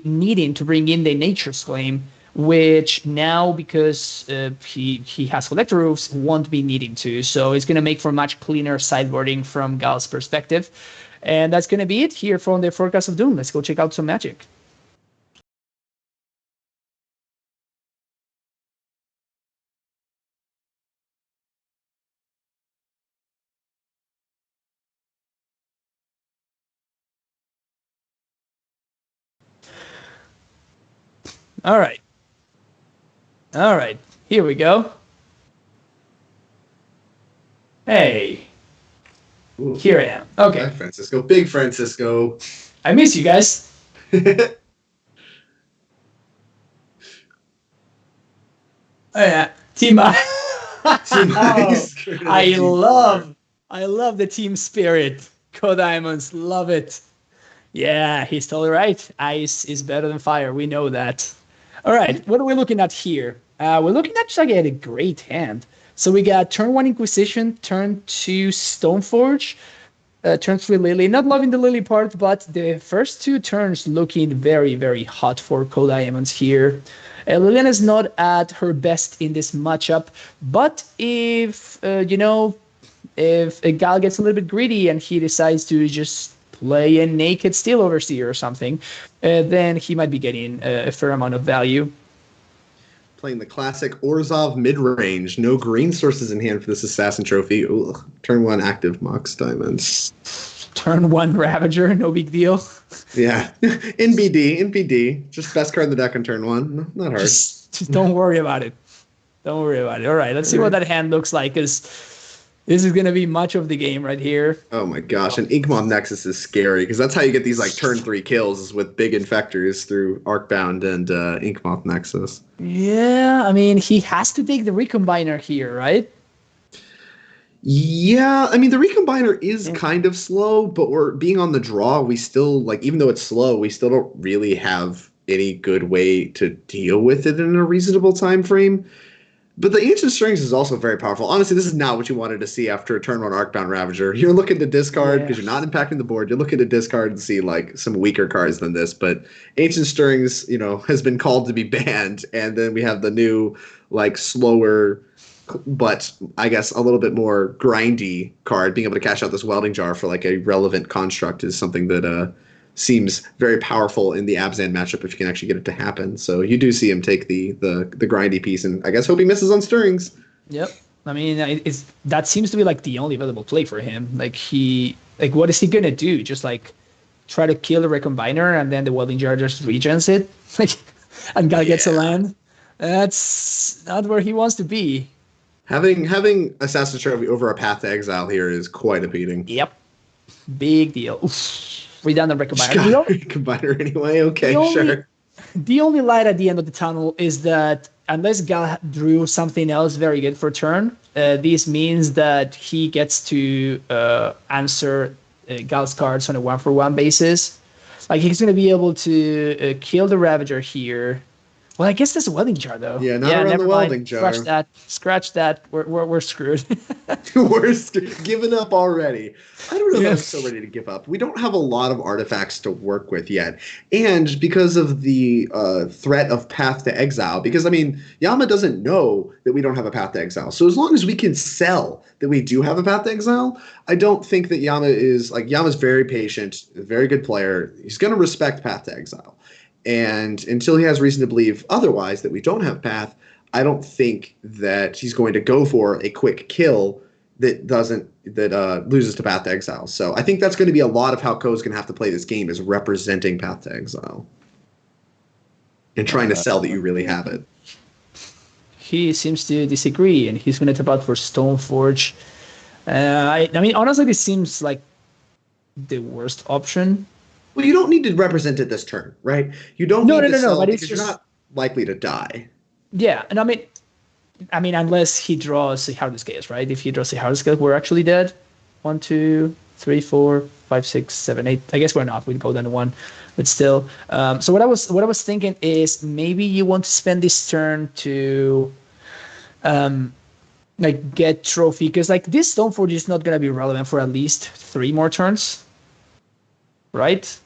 Speaker 3: needing to bring in the Nature's Claim, which now, because he has Collector Roofs, won't be needing to. So it's going to make for much cleaner sideboarding from Gal's perspective. And that's going to be it here from the Forecast of Doom. Let's go check out some Magic. All right. Here we go. Hey.
Speaker 2: Ooh.
Speaker 3: Here I am. Okay.
Speaker 2: Hi, Francisco. Big Francisco.
Speaker 3: I miss you guys. Oh yeah. Team
Speaker 2: Ice.
Speaker 3: I love the team spirit. KoDiamonds, love it. Yeah, he's totally right. Ice is better than fire. We know that. All right, what are we looking at here? We're looking at just like a great hand. So we got turn 1 Inquisition, turn 2 Stoneforge, turn 3 Lily. Not loving the Lily part, but the first 2 turns looking very, very hot for KoDiamonds here. Liliana is not at her best in this matchup, but if Gal gets a little bit greedy and he decides to just play a naked Steel Overseer or something, then he might be getting a fair amount of value.
Speaker 2: Playing the classic Orzhov Midrange. No green sources in hand for this Assassin Trophy. Ooh, turn 1 active Mox Diamonds.
Speaker 3: Turn 1 Ravager, no big deal.
Speaker 2: Yeah, NBD. Just best card in the deck on turn 1. Not hard.
Speaker 3: Just don't worry about it. Don't worry about it. All right, let's see what that hand looks like, because this is going to be much of the game right here.
Speaker 2: Oh my gosh, and Inkmoth Nexus is scary, because that's how you get these like turn 3 kills, is with big Infectors through Arcbound and Inkmoth Nexus.
Speaker 3: Yeah, I mean, he has to take the Recombiner here, right?
Speaker 2: Yeah, I mean the recombiner is kind of slow, but we're being on the draw. We still like, even though it's slow, we still don't really have any good way to deal with it in a reasonable time frame. But the Ancient Strings is also very powerful. Honestly, this is not what you wanted to see after a turn 1 Arcbound Ravager. You're looking to discard because you're not impacting the board. You're looking to discard and see like some weaker cards than this. But Ancient Strings, has been called to be banned, and then we have the new like slower, but I guess a little bit more grindy card. Being able to cash out this Welding Jar for like a relevant construct is something that seems very powerful in the Abzan matchup if you can actually get it to happen. So you do see him take the grindy piece, and I guess hope he misses on Stirrings.
Speaker 3: Yep. I mean, that seems to be like the only available play for him. Like what is he gonna do? Just like try to kill the Recombiner and then the Welding Jar just regens it, and guy gets a land. That's not where he wants to be.
Speaker 2: Having Assassin's Trophy over a Path to Exile here is quite a beating.
Speaker 3: Yep. Big deal. Redundant Recombiner.
Speaker 2: Recombiner anyway. Okay, sure.
Speaker 3: The only light at the end of the tunnel is that unless Gal drew something else very good for turn, this means that he gets to answer Gal's cards on a 1-for-1 basis. Like he's going to be able to kill the Ravager here. Well, I guess there's a Welding Jar though.
Speaker 2: Yeah, around the Welding Jar.
Speaker 3: Scratch that. We're screwed.
Speaker 2: We're giving up already. I don't know if I'm so ready to give up. We don't have a lot of artifacts to work with yet, and because of the threat of Path to Exile, because I mean Yama doesn't know that we don't have a Path to Exile. So as long as we can sell that we do have a Path to Exile, I don't think that Yama's very patient, a very good player. He's going to respect Path to Exile. And until he has reason to believe otherwise, that we don't have Path, I don't think that he's going to go for a quick kill that loses to Path to Exile. So I think that's going to be a lot of how Ko's going to have to play this game, is representing Path to Exile and trying to sell that you really have it.
Speaker 3: He seems to disagree, and he's going to tap out for Stoneforge. I mean, honestly, this seems like the worst option.
Speaker 2: Well, you don't need to represent it this turn, right? You don't need to sell because you're not likely to die.
Speaker 3: Yeah, and I mean, unless he draws a Hardened Scales, right? If he draws a Hardened Scales, we're actually dead. 1, 2, 3, 4, 5, 6, 7, 8. I guess we're not. We go down to 1, but still. So what I was thinking is maybe you want to spend this turn to, get trophy, because like this Stoneforge is not gonna be relevant for at least 3 more turns. Right?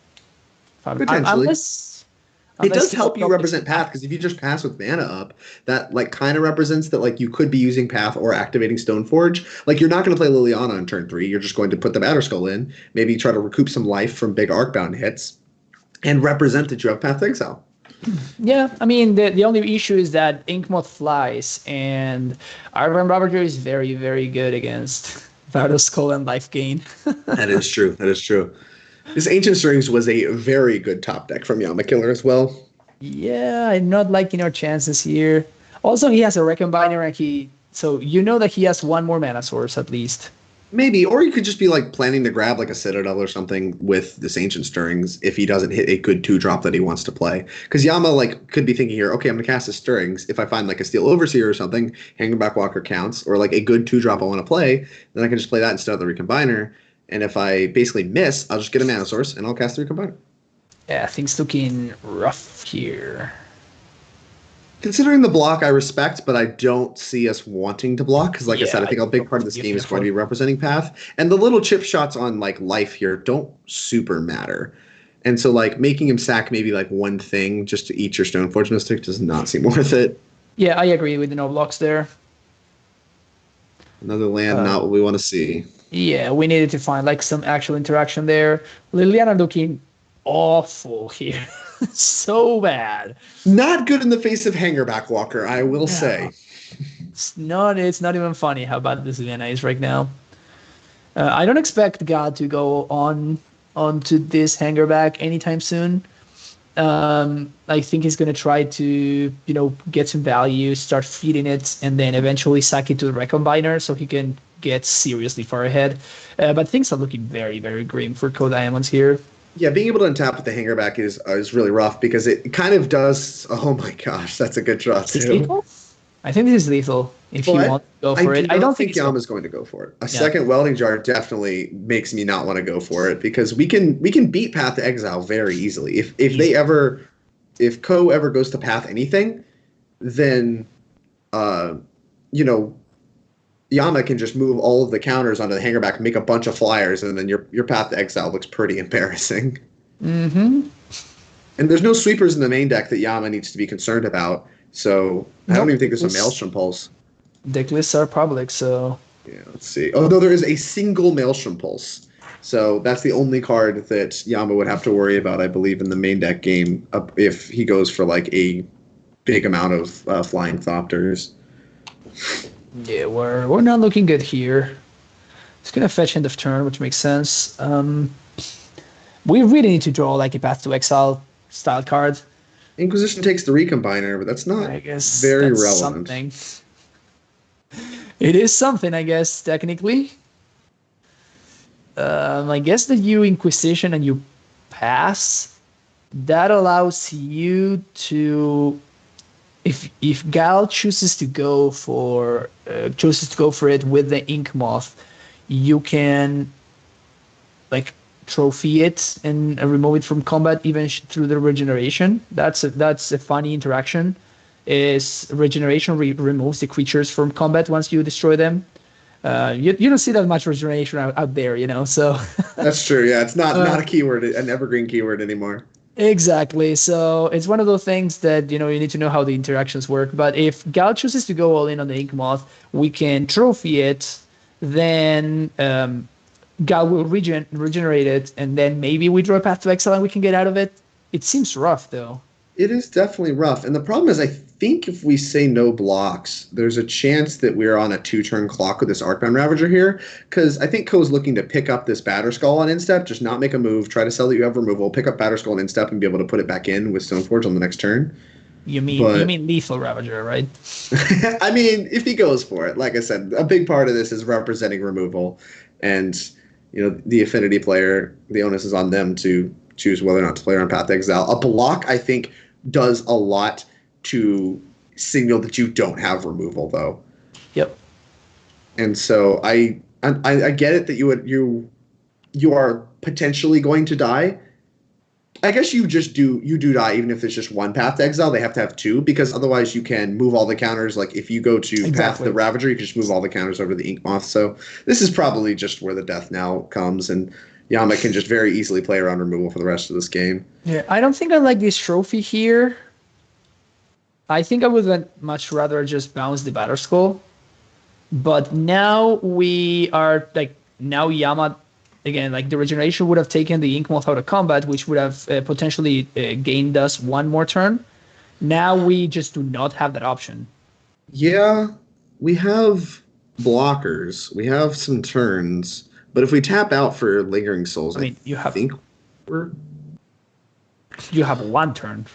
Speaker 2: Potentially. It does help you represent Path, because if you just pass with mana up, that like kind of represents that like you could be using Path or activating Stoneforge. Like you're not going to play Liliana on turn 3. You're just going to put the Batterskull in, maybe try to recoup some life from big Arcbound hits, and represent that you have Path to Exile.
Speaker 3: Yeah, I mean the only issue is that Inkmoth flies, and Iron Ravager is very, very good against Batterskull and life gain.
Speaker 2: That is true. This Ancient Strings was a very good top deck from YamaKiller as well.
Speaker 3: Yeah, I'm not liking our chances here. Also, he has a Recombiner, so you know that he has 1 more mana source at least.
Speaker 2: Maybe, or you could just be like planning to grab like a Citadel or something with this Ancient Stirrings if he doesn't hit a good 2-drop that he wants to play. Because Yama like could be thinking here, okay, I'm gonna cast the Stirrings. If I find like a Steel Overseer or something, Hangerback Walker counts, or like a good 2-drop I want to play, then I can just play that instead of the Recombiner. And if I basically miss, I'll just get a mana source and I'll cast the Recombiner.
Speaker 3: Yeah, things looking rough here.
Speaker 2: Considering the block, I respect, but I don't see us wanting to block because, like I said, I think a big part of this game is going to be representing Path. And the little chip shots on like life here don't super matter. And so, like making him sack maybe like 1 thing just to eat your Stoneforge Mystic does not seem worth it.
Speaker 3: Yeah, I agree with the no blocks there.
Speaker 2: Another land, not what we want to see.
Speaker 3: Yeah, we needed to find like some actual interaction there. Liliana looking awful here. So bad.
Speaker 2: Not good in the face of Hangerback Walker, I will say.
Speaker 3: It's not even funny how bad this Liliana is right now. I don't expect God to go onto this Hangerback anytime soon. I think he's going to try to, get some value, start feeding it, and then eventually sack it to the Recombiner so he can get seriously far ahead. But things are looking very, very grim for KoDiamonds here.
Speaker 2: Yeah, being able to untap with the Hangerback is really rough because it kind of does. Oh my gosh, that's a good draw too.
Speaker 3: I think this is lethal if you want to go for it. I don't think
Speaker 2: Yama's going to go for it. A second welding jar definitely makes me not want to go for it because we can beat Path to Exile very easily. If Ko ever goes to Path anything, then Yama can just move all of the counters onto the hanger back, make a bunch of flyers, and then your Path to Exile looks pretty embarrassing.
Speaker 3: Mm-hmm.
Speaker 2: And there's no sweepers in the main deck that Yama needs to be concerned about. So I don't even think there's a Maelstrom Pulse.
Speaker 3: Deck lists are public, so...
Speaker 2: Yeah, let's see. Oh, no, there is a single Maelstrom Pulse. So that's the only card that Yama would have to worry about, I believe, in the main deck game if he goes for like a big amount of Flying Thopters.
Speaker 3: Yeah, we're not looking good here. It's going to fetch end of turn, which makes sense. We really need to draw like a Path to Exile style card.
Speaker 2: Inquisition takes the Recombiner, but that's not very relevant.
Speaker 3: Something. It is something, I guess, technically. I guess that you Inquisition and you pass. That allows you to, if Gal chooses to go for it with the Ink Moth, you can like trophy it and remove it from combat even through the regeneration. That's a funny interaction. Is regeneration removes the creatures from combat once you destroy them. You don't see that much regeneration out there, so
Speaker 2: that's true. Yeah, it's not a keyword, an evergreen keyword anymore.
Speaker 3: Exactly. So it's one of those things that you need to know how the interactions work. But if Gal chooses to go all in on the Ink Moth, we can trophy it. Then Gal will regenerate it, and then maybe we draw a Path to Exile and we can get out of it. It seems rough, though.
Speaker 2: It is definitely rough. And the problem is, I think if we say no blocks, there's a chance that we're on a 2-turn clock with this Arcbound Ravager here, because I think Ko's looking to pick up this Batterskull on instep, just not make a move, try to sell that you have removal, pick up Batterskull on instep, and be able to put it back in with Stoneforge on the next turn.
Speaker 3: You mean lethal Ravager, right?
Speaker 2: I mean, if he goes for it, like I said, a big part of this is representing removal, and the affinity player, the onus is on them to choose whether or not to play on Path to Exile. A block, I think, does a lot to signal that you don't have removal, though.
Speaker 3: Yep.
Speaker 2: And so I get it that you are potentially going to die. I guess you do die even if it's just one Path to Exile. They have to have two, because otherwise you can move all the counters. Like if you go to Path to the Ravager, you can just move all the counters over to the Ink Moth. So this is probably just where the death now comes, and Yama can just very easily play around removal for the rest of this game.
Speaker 3: Yeah, I don't think I like this trophy here. I think I would much rather just bounce the Batterskull. But now we are now Yama, again, the regeneration would have taken the Ink Moth out of combat, which would have potentially gained us one more turn. Now we just do not have that option.
Speaker 2: Yeah, we have blockers. We have some turns. But if we tap out for Lingering Souls, you have one turn.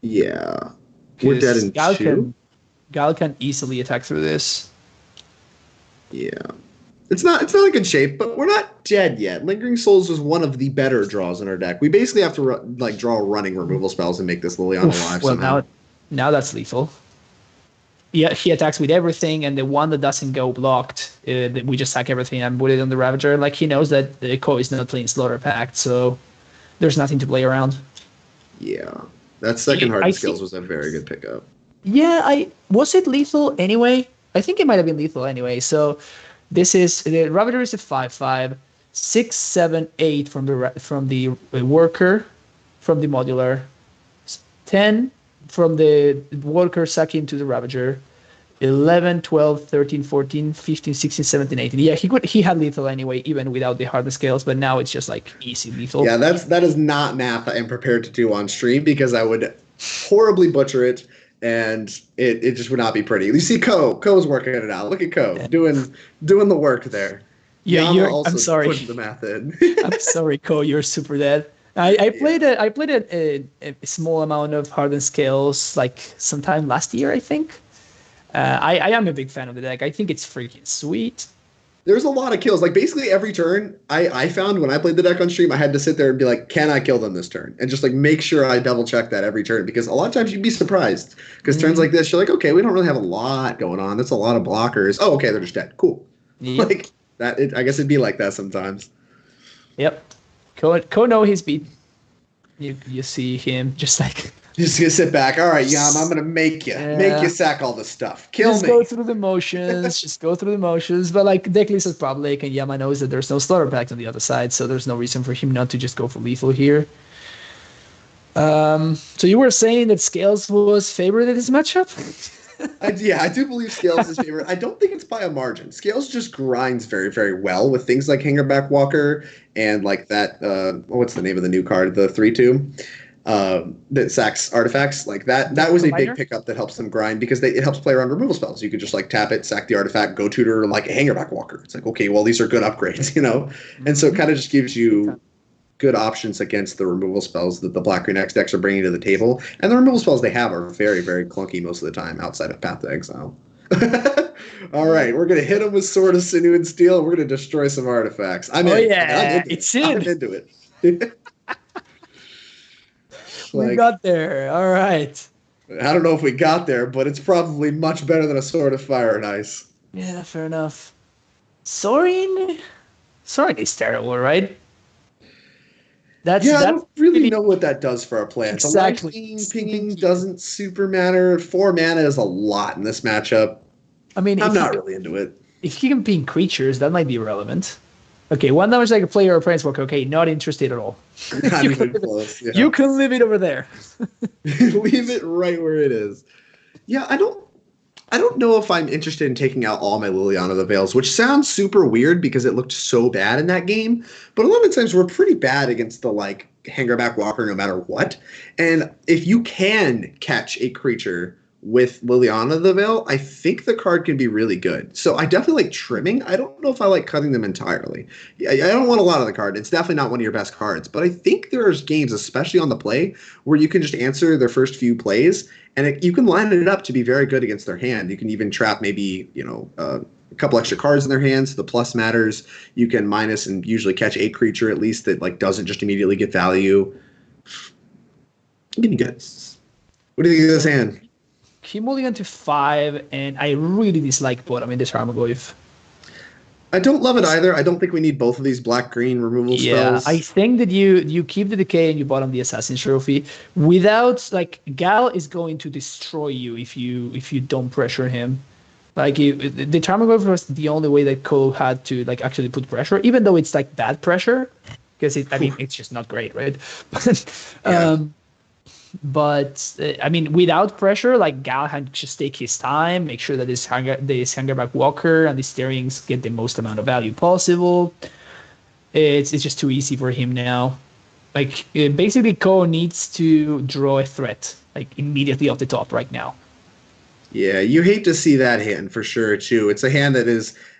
Speaker 2: Yeah. We're dead in two.
Speaker 3: Gal can easily attack through this.
Speaker 2: Yeah. It's not a good shape, but we're not dead yet. Lingering Souls was one of the better draws in our deck. We basically have to draw running removal spells and make this Liliana alive.
Speaker 3: Well, now that's lethal. Yeah, he attacks with everything, and the one that doesn't go blocked, we just sack everything and put it on the Ravager. He knows that the Ko is not playing Slaughter Pact, so there's nothing to play around.
Speaker 2: Yeah, that second Hardened skills was a very good pickup.
Speaker 3: Yeah, was it lethal anyway? I think it might have been lethal anyway. So this is the Ravager is a 5/5, 6, 7, 8 from the worker, from the modular, 10. From the worker suck into the Ravager, 11, 12, 13, 14, 15, 16, 17, 18. Yeah, he had lethal anyway, even without the hardness scales, but now it's just easy lethal.
Speaker 2: Yeah, that is not math I'm prepared to do on stream, because I would horribly butcher it, and it just would not be pretty. You see Ko's working it out. Look at Ko doing the work there.
Speaker 3: Yeah, I'm sorry.
Speaker 2: Putting the math in.
Speaker 3: I'm sorry, Ko, you're super dead. I played a small amount of Hardened Scales sometime last year, I think. I am a big fan of the deck. I think it's freaking sweet.
Speaker 2: There's a lot of kills. Like basically every turn, I found when I played the deck on stream, I had to sit there and be like, can I kill them this turn? And just like make sure I double check that every turn because a lot of times you'd be surprised. Because turns like this, you're like, okay, we don't really have a lot going on. That's a lot of blockers. Oh, okay, they're just dead. Cool.
Speaker 3: Yep.
Speaker 2: Like that. I guess it'd be like that sometimes.
Speaker 3: Yep. Ko know his beat. You see him just like.
Speaker 2: Just gonna sit back. All right, Yam, I'm gonna make you sack all this stuff. Kill
Speaker 3: just
Speaker 2: me.
Speaker 3: Go through the motions. Just go through the motions. But like deck list is public, and Yama knows that there's no slaughter pact on the other side, so there's no reason for him not to just go for lethal here. So you were saying that Scales was favored in this matchup?
Speaker 2: I do believe Scales is favorite. I don't think it's by a margin. Scales just grinds very, very well with things like Hangerback Walker and like that. What's the name of the new card? The 3/2. That sacks artifacts like that. That was a big pickup that helps them grind because it helps play around removal spells. You could just like tap it, sack the artifact, go tutor like a Hangerback Walker. It's like, okay, well, these are good upgrades, you know? And so it kind of just gives you good options against the removal spells that the Black-Green X decks are bringing to the table. And the removal spells they have are very, very clunky most of the time outside of Path to Exile. All right, we're going to hit them with Sword of Sinew and Steel, and we're going to destroy some artifacts. I'm into it.
Speaker 3: We got there. All right.
Speaker 2: I don't know if we got there, but it's probably much better than a Sword of Fire and Ice.
Speaker 3: Yeah, fair enough. Sorin is terrible, right?
Speaker 2: I don't really know what that does for our plan.
Speaker 3: Exactly.
Speaker 2: Pinging doesn't super matter. 4 mana is a lot in this matchup.
Speaker 3: I mean,
Speaker 2: I'm not really into it.
Speaker 3: If you can ping creatures, that might be relevant. Okay, 1 damage like a player or Prince Walk. Okay, not interested at all.
Speaker 2: Not even close. Yeah.
Speaker 3: You can leave it over there.
Speaker 2: Leave it right where it is. Yeah, I don't know if I'm interested in taking out all my Liliana the Veils, which sounds super weird because it looked so bad in that game. But a lot of times we're pretty bad against the like Hangerback Walker no matter what. And if you can catch a creature with Liliana the Veil, I think the card can be really good. So I definitely like trimming. I don't know if I like cutting them entirely. I don't want a lot of the card. It's definitely not one of your best cards. But I think there's games, especially on the play, where you can just answer their first few plays, and you can line it up to be very good against their hand. You can even trap maybe, a couple extra cards in their hands. So the plus matters. You can minus and usually catch a creature at least that like doesn't just immediately get value. What do you think of this hand?
Speaker 3: He mulligan to 5, and I really dislike bottom in this Tarmogoyf.
Speaker 2: I don't love it either. I don't think we need both of these black-green removal spells.
Speaker 3: I think that you keep the decay and you bottom the Assassin's Trophy. Without, like, Gal is going to destroy you if you don't pressure him. Like, the Tarmogoyf was the only way that Ko had to, like, actually put pressure, even though it's, like, bad pressure. Because, it's just not great, right? But without pressure, like Gal can just take his time, make sure that this Hangerback Walker and the Steerings get the most amount of value possible. It's just too easy for him now. Like basically, Ko needs to draw a threat like immediately off the top right now.
Speaker 2: Yeah, you hate to see that hand for sure too. It's a hand that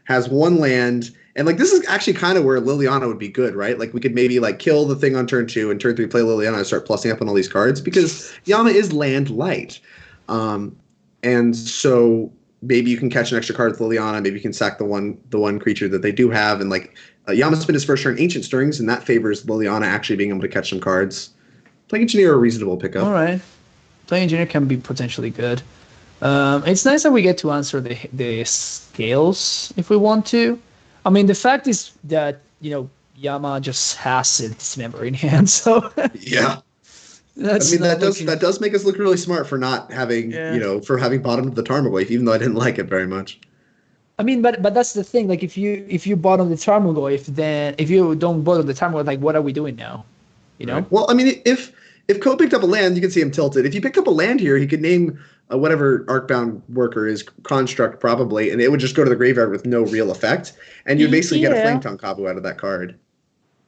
Speaker 2: has 1 land. And like this is actually kind of where Liliana would be good, right? Like we could maybe like kill the thing on turn 2 and turn 3 play Liliana and start plussing up on all these cards because Yama is land light. And so maybe you can catch an extra card with Liliana, maybe you can sack the one creature that they do have, and like Yama spent his first turn Ancient Stirrings, and that favors Liliana actually being able to catch some cards. Playing Engineer a reasonable pickup.
Speaker 3: All right. Playing Engineer can be potentially good. It's nice that we get to answer the Scales if we want to. I mean, the fact is that, Yama just has a Dismember in hand, so...
Speaker 2: Yeah. That does make us look really smart for not having, for having bottomed the Tarmogoyf, even though I didn't like it very much.
Speaker 3: I mean, but that's the thing. Like, if you bottom the Tarmogoyf, then if you don't bottom the Tarmogoyf, like, what are we doing now? You know?
Speaker 2: Right. Well, I mean, if Ko picked up a land, you can see him tilted. If you picked up a land here, he could name whatever Arcbound Worker is, Construct probably, and it would just go to the graveyard with no real effect, and you'd basically get a Flame Tongue Kabu out of that card.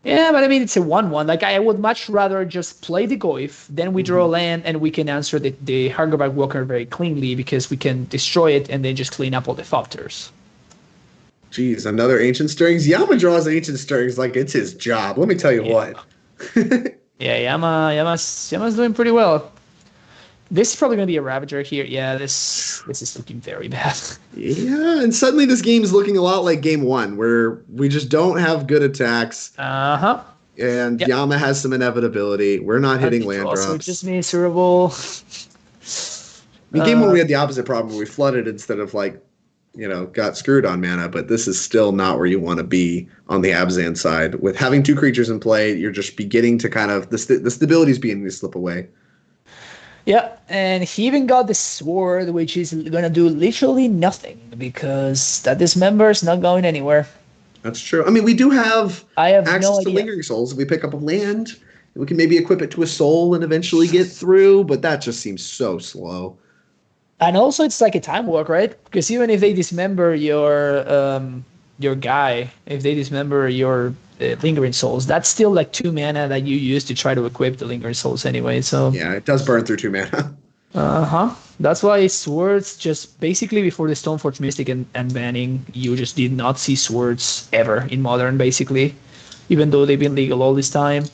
Speaker 3: Yeah, but I mean, it's a 1/1. Like, I would much rather just play the Goyf, then we draw a land, and we can answer the Hangerback Walker very cleanly because we can destroy it and then just clean up all the Thopters.
Speaker 2: Jeez, another Ancient Stirrings? Yama draws Ancient Stirrings like it's his job. Let me tell you what.
Speaker 3: Yeah, Yama's doing pretty well. This is probably going to be a Ravager here. Yeah, this is looking very bad.
Speaker 2: Yeah, and suddenly this game is looking a lot like game 1, where we just don't have good attacks.
Speaker 3: Uh-huh.
Speaker 2: And Yama has some inevitability. We're not hitting land drops.
Speaker 3: Also just miserable.
Speaker 2: In game 1, we had the opposite problem where we flooded instead of got screwed on mana, but this is still not where you want to be on the Abzan side. With having 2 creatures in play, you're just beginning to kind of, the stability is beginning to slip away.
Speaker 3: Yeah, and he even got the sword, which is going to do literally nothing, because that dismember is not going anywhere.
Speaker 2: That's true. I mean, we do have access
Speaker 3: no
Speaker 2: to
Speaker 3: idea.
Speaker 2: Lingering Souls. If we pick up a land, we can maybe equip it to a soul and eventually get through, but that just seems so slow.
Speaker 3: And also, it's like a time walk, right? Because even if they dismember your guy, if they dismember your Lingering Souls, that's still like 2 mana that you use to try to equip the Lingering Souls anyway. So
Speaker 2: yeah, it does burn through 2 mana.
Speaker 3: That's why swords, just basically before the Stoneforge Mystic and banning, you just did not see swords ever in Modern, basically, even though they've been legal all this time.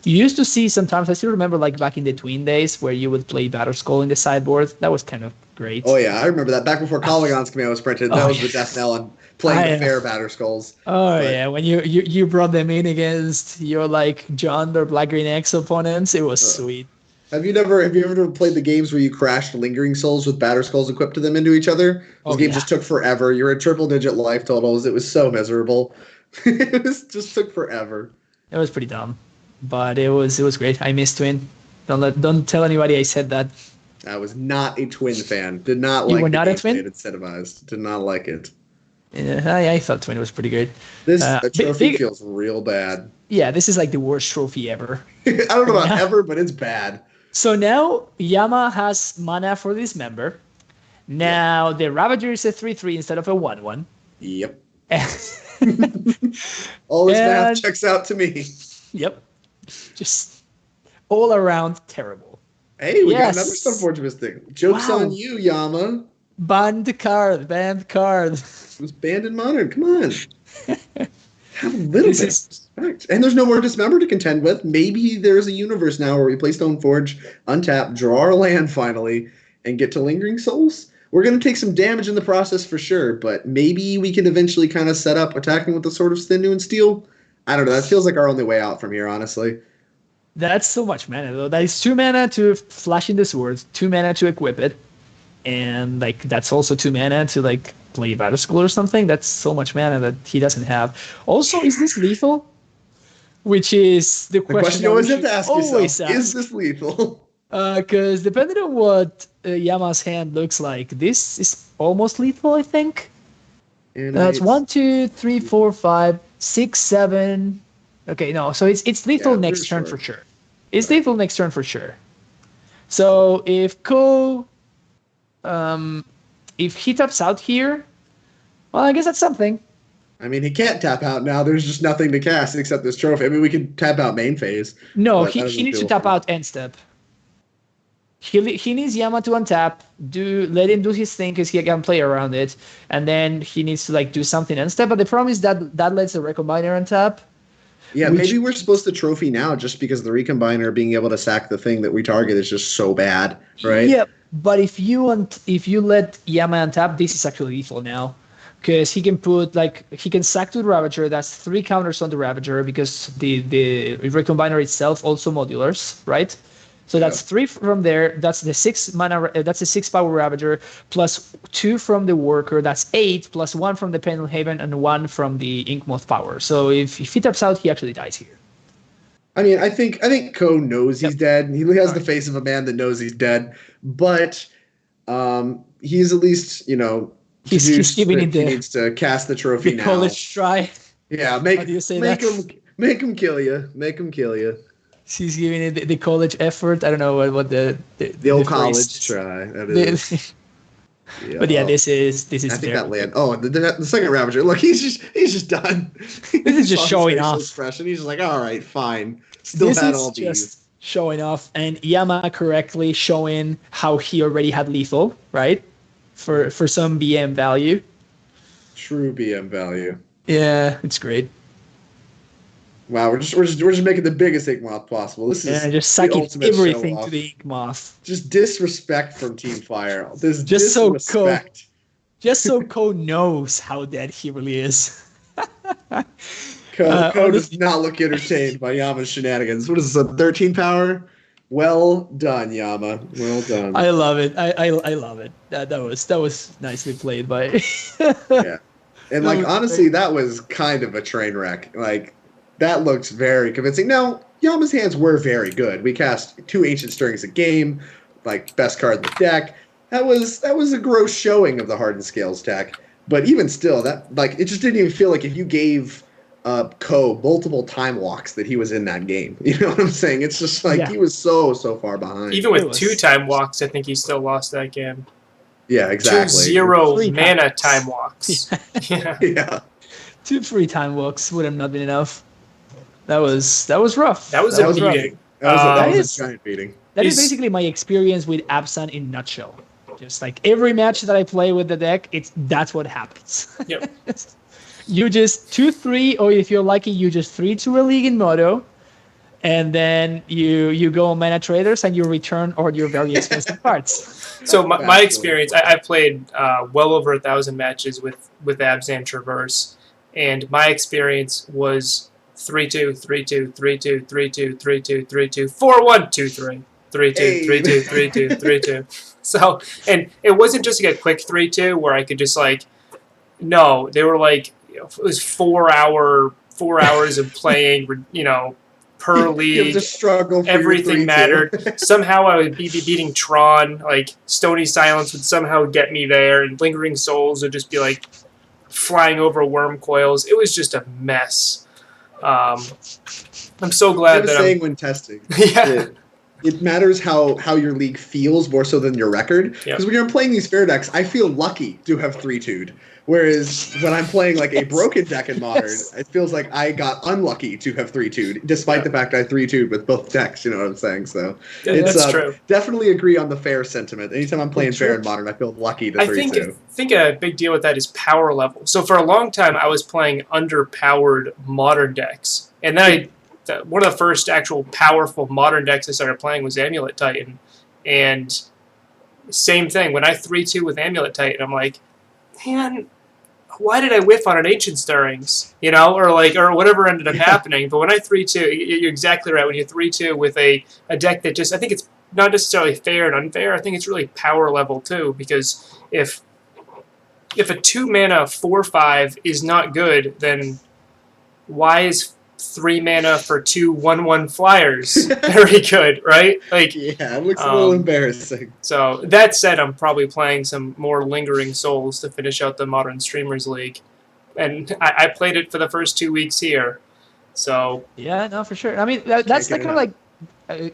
Speaker 3: You used to see sometimes, I still remember like back in the Tween days, where you would play Batterskull in the sideboard. That was kind of great.
Speaker 2: Oh yeah, I remember that. Back before KoDiamonds command was printed, that was the death knell on playing the fair Batterskulls.
Speaker 3: Yeah, when you brought them in against your like John or Black Green X opponents, it was sweet.
Speaker 2: Have you ever played the games where you crashed Lingering Souls with Batterskulls equipped to them into each other? Those games just took forever. You're at triple-digit life totals. It was so miserable. It just took forever.
Speaker 3: It was pretty dumb, but it was great. I miss Twin. Don't tell anybody I said that.
Speaker 2: I was not a Twin fan. Did not like.
Speaker 3: You were not a Twin?
Speaker 2: Incentivized. Did not like it.
Speaker 3: Yeah, I thought Twin was pretty good.
Speaker 2: This trophy feels real bad.
Speaker 3: Yeah, this is like the worst trophy ever.
Speaker 2: I don't know about ever, but it's bad.
Speaker 3: So now Yama has mana for this member. Now the Ravager is a 3/3 instead of a 1/1.
Speaker 2: Yep. All this math checks out to me.
Speaker 3: Yep. Just all around terrible.
Speaker 2: Hey, we got another Stoneforge Mystic. Joke's on you, Yama.
Speaker 3: Banned card.
Speaker 2: It was banned in Modern. Come on. Have a little bit of respect. And there's no more Dismember to contend with. Maybe there's a universe now where we play Stoneforge, untap, draw our land finally, and get to Lingering Souls. We're going to take some damage in the process for sure, but maybe we can eventually kind of set up attacking with the Sword of Sinew and Steel. I don't know. That feels like our only way out from here, honestly.
Speaker 3: That's so much mana, though. That is 2 mana to flash in the swords, 2 mana to equip it, and like that's also 2 mana to like play Batterskull or something. That's so much mana that he doesn't have. Also, is this lethal? Which is the question
Speaker 2: you always have to ask yourself. Is this lethal?
Speaker 3: Because depending on what Yama's hand looks like, this is almost lethal, I think. It's 1, 2, 3, 4, 5, 6, 7. Okay, no, so it's lethal next turn for sure. It's lethal next turn for sure. So if if he taps out here, well, I guess that's something.
Speaker 2: I mean, he can't tap out now. There's just nothing to cast except this trophy. I mean, we can tap out main phase.
Speaker 3: No, he needs to tap out end step. He needs Yama to untap, let him do his thing because he can play around it, and then he needs to like do something end step. But the problem is that lets the Recombiner untap.
Speaker 2: Yeah, maybe we're supposed to trophy now just because the Recombiner being able to sack the thing that we target is just so bad, right?
Speaker 3: Yeah, but if you let Yama untap, this is actually lethal now. Because he can sack to the Ravager. That's 3 counters on the Ravager because the Recombiner itself also modulars, right? So that's 3 from there. That's the 6 mana. That's a 6 power Ravager plus 2 from the Worker. That's 8 plus 1 from the Pendelhaven and 1 from the Inkmoth power. So if he taps out, he actually dies here.
Speaker 2: I mean, I think Ko knows he's dead. He has the face of a man that knows he's dead, but he's at least
Speaker 3: He's giving it
Speaker 2: he needs to cast the trophy now.
Speaker 3: College try.
Speaker 2: Yeah, make him kill you. Make him kill you.
Speaker 3: She's giving it the college effort. I don't know what the
Speaker 2: old college try. That is.
Speaker 3: Yeah. But yeah, this is. I
Speaker 2: think that land. Oh, the second Ravager. Look, he's just done.
Speaker 3: This is just showing off.
Speaker 2: Expression. He's just like, all right, fine. Still
Speaker 3: this
Speaker 2: had
Speaker 3: is
Speaker 2: all
Speaker 3: just
Speaker 2: these.
Speaker 3: Showing off, and Yama correctly showing how he already had lethal, right? For some BM value.
Speaker 2: True BM value.
Speaker 3: Yeah, it's great.
Speaker 2: Wow, we're just making the biggest ink moth possible. This is
Speaker 3: Just
Speaker 2: the
Speaker 3: sucking
Speaker 2: ultimate
Speaker 3: everything
Speaker 2: show-off.
Speaker 3: to the ink moth.
Speaker 2: Just disrespect from Team Fire. This
Speaker 3: Just so
Speaker 2: disrespect.
Speaker 3: Just so Ko knows how dead he really is.
Speaker 2: Ko does not look entertained by Yama's shenanigans. What is this, a 13 power? Well done, Yama. Well done.
Speaker 3: I love it. I love it. That was nicely played by.
Speaker 2: Yeah. And like honestly, that was kind of a train wreck. Like that looks very convincing. Now, Yama's hands were very good. We cast 2 Ancient Stirrings a game, like best card in the deck. That was a gross showing of the Hardened Scales deck. But even still, that like it just didn't even feel like if you gave Ko multiple time walks that he was in that game. You know what I'm saying? It's just like he was so far behind.
Speaker 1: Even with 2 time walks, I think he still lost that game.
Speaker 2: Yeah, exactly.
Speaker 1: 2-0 mana time walks.
Speaker 2: Yeah.
Speaker 3: 2 free time walks would have not been enough. That was rough.
Speaker 1: That was a beating.
Speaker 2: That was a giant beating.
Speaker 3: That is basically my experience with Abzan in a nutshell. Just like every match that I play with the deck, that's what happens.
Speaker 1: Yep.
Speaker 3: You just 2-3, or if you're lucky, you just 3-2 a league in Moto, and then you go on Mana Traders and you return all your very expensive cards.
Speaker 1: So my experience, I played well over 1,000 matches with Abzan Traverse, and my experience was 3-2, 3-2, 3-2, 3-2, 3-2, 3-2, 4-1, 2-3, 3-2, 3-2, 3-2, 3-2. So, and it wasn't just like a quick 3-2 where I could just like, no, they were like, it was 4 hours of playing, per league.
Speaker 2: It was a struggle.
Speaker 1: Everything mattered. Somehow I would be beating Tron. Like Stony Silence would somehow get me there, and Lingering Souls would just be like flying over worm coils. It was just a mess. I'm so glad that
Speaker 2: saying when testing.
Speaker 1: Yeah.
Speaker 2: It matters how your league feels more so than your record. Because when you're playing these fair decks, I feel lucky to have 3-2'd. Whereas when I'm playing like a broken deck in Modern, it feels like I got unlucky to have 3-2'd, despite the fact I 3-2'd with both decks, you know what I'm saying? So
Speaker 1: that's true.
Speaker 2: Definitely agree on the fair sentiment. Anytime I'm playing fair in Modern, I feel lucky to 3-2.
Speaker 1: I think a big deal with that is power level. So for a long time, I was playing underpowered Modern decks. And then one of the first actual powerful Modern decks I started playing was Amulet Titan. And same thing, when I 3-2 with Amulet Titan, I'm like, man, why did I whiff on an Ancient Stirrings? Or whatever ended up happening. But when I 3-2, you're exactly right. When you 3-2 with a deck that just, I think it's not necessarily fair and unfair. I think it's really power level too, because if a 2-mana 4/5 is not good, then why is 3 mana for 2 1/1 flyers very good, right? Like,
Speaker 2: yeah, it looks a little embarrassing.
Speaker 1: So that said, I'm probably playing some more Lingering Souls to finish out the Modern Streamers League, and I played it for the first 2 weeks here. So
Speaker 3: yeah, no, for sure. I mean, that's kind of like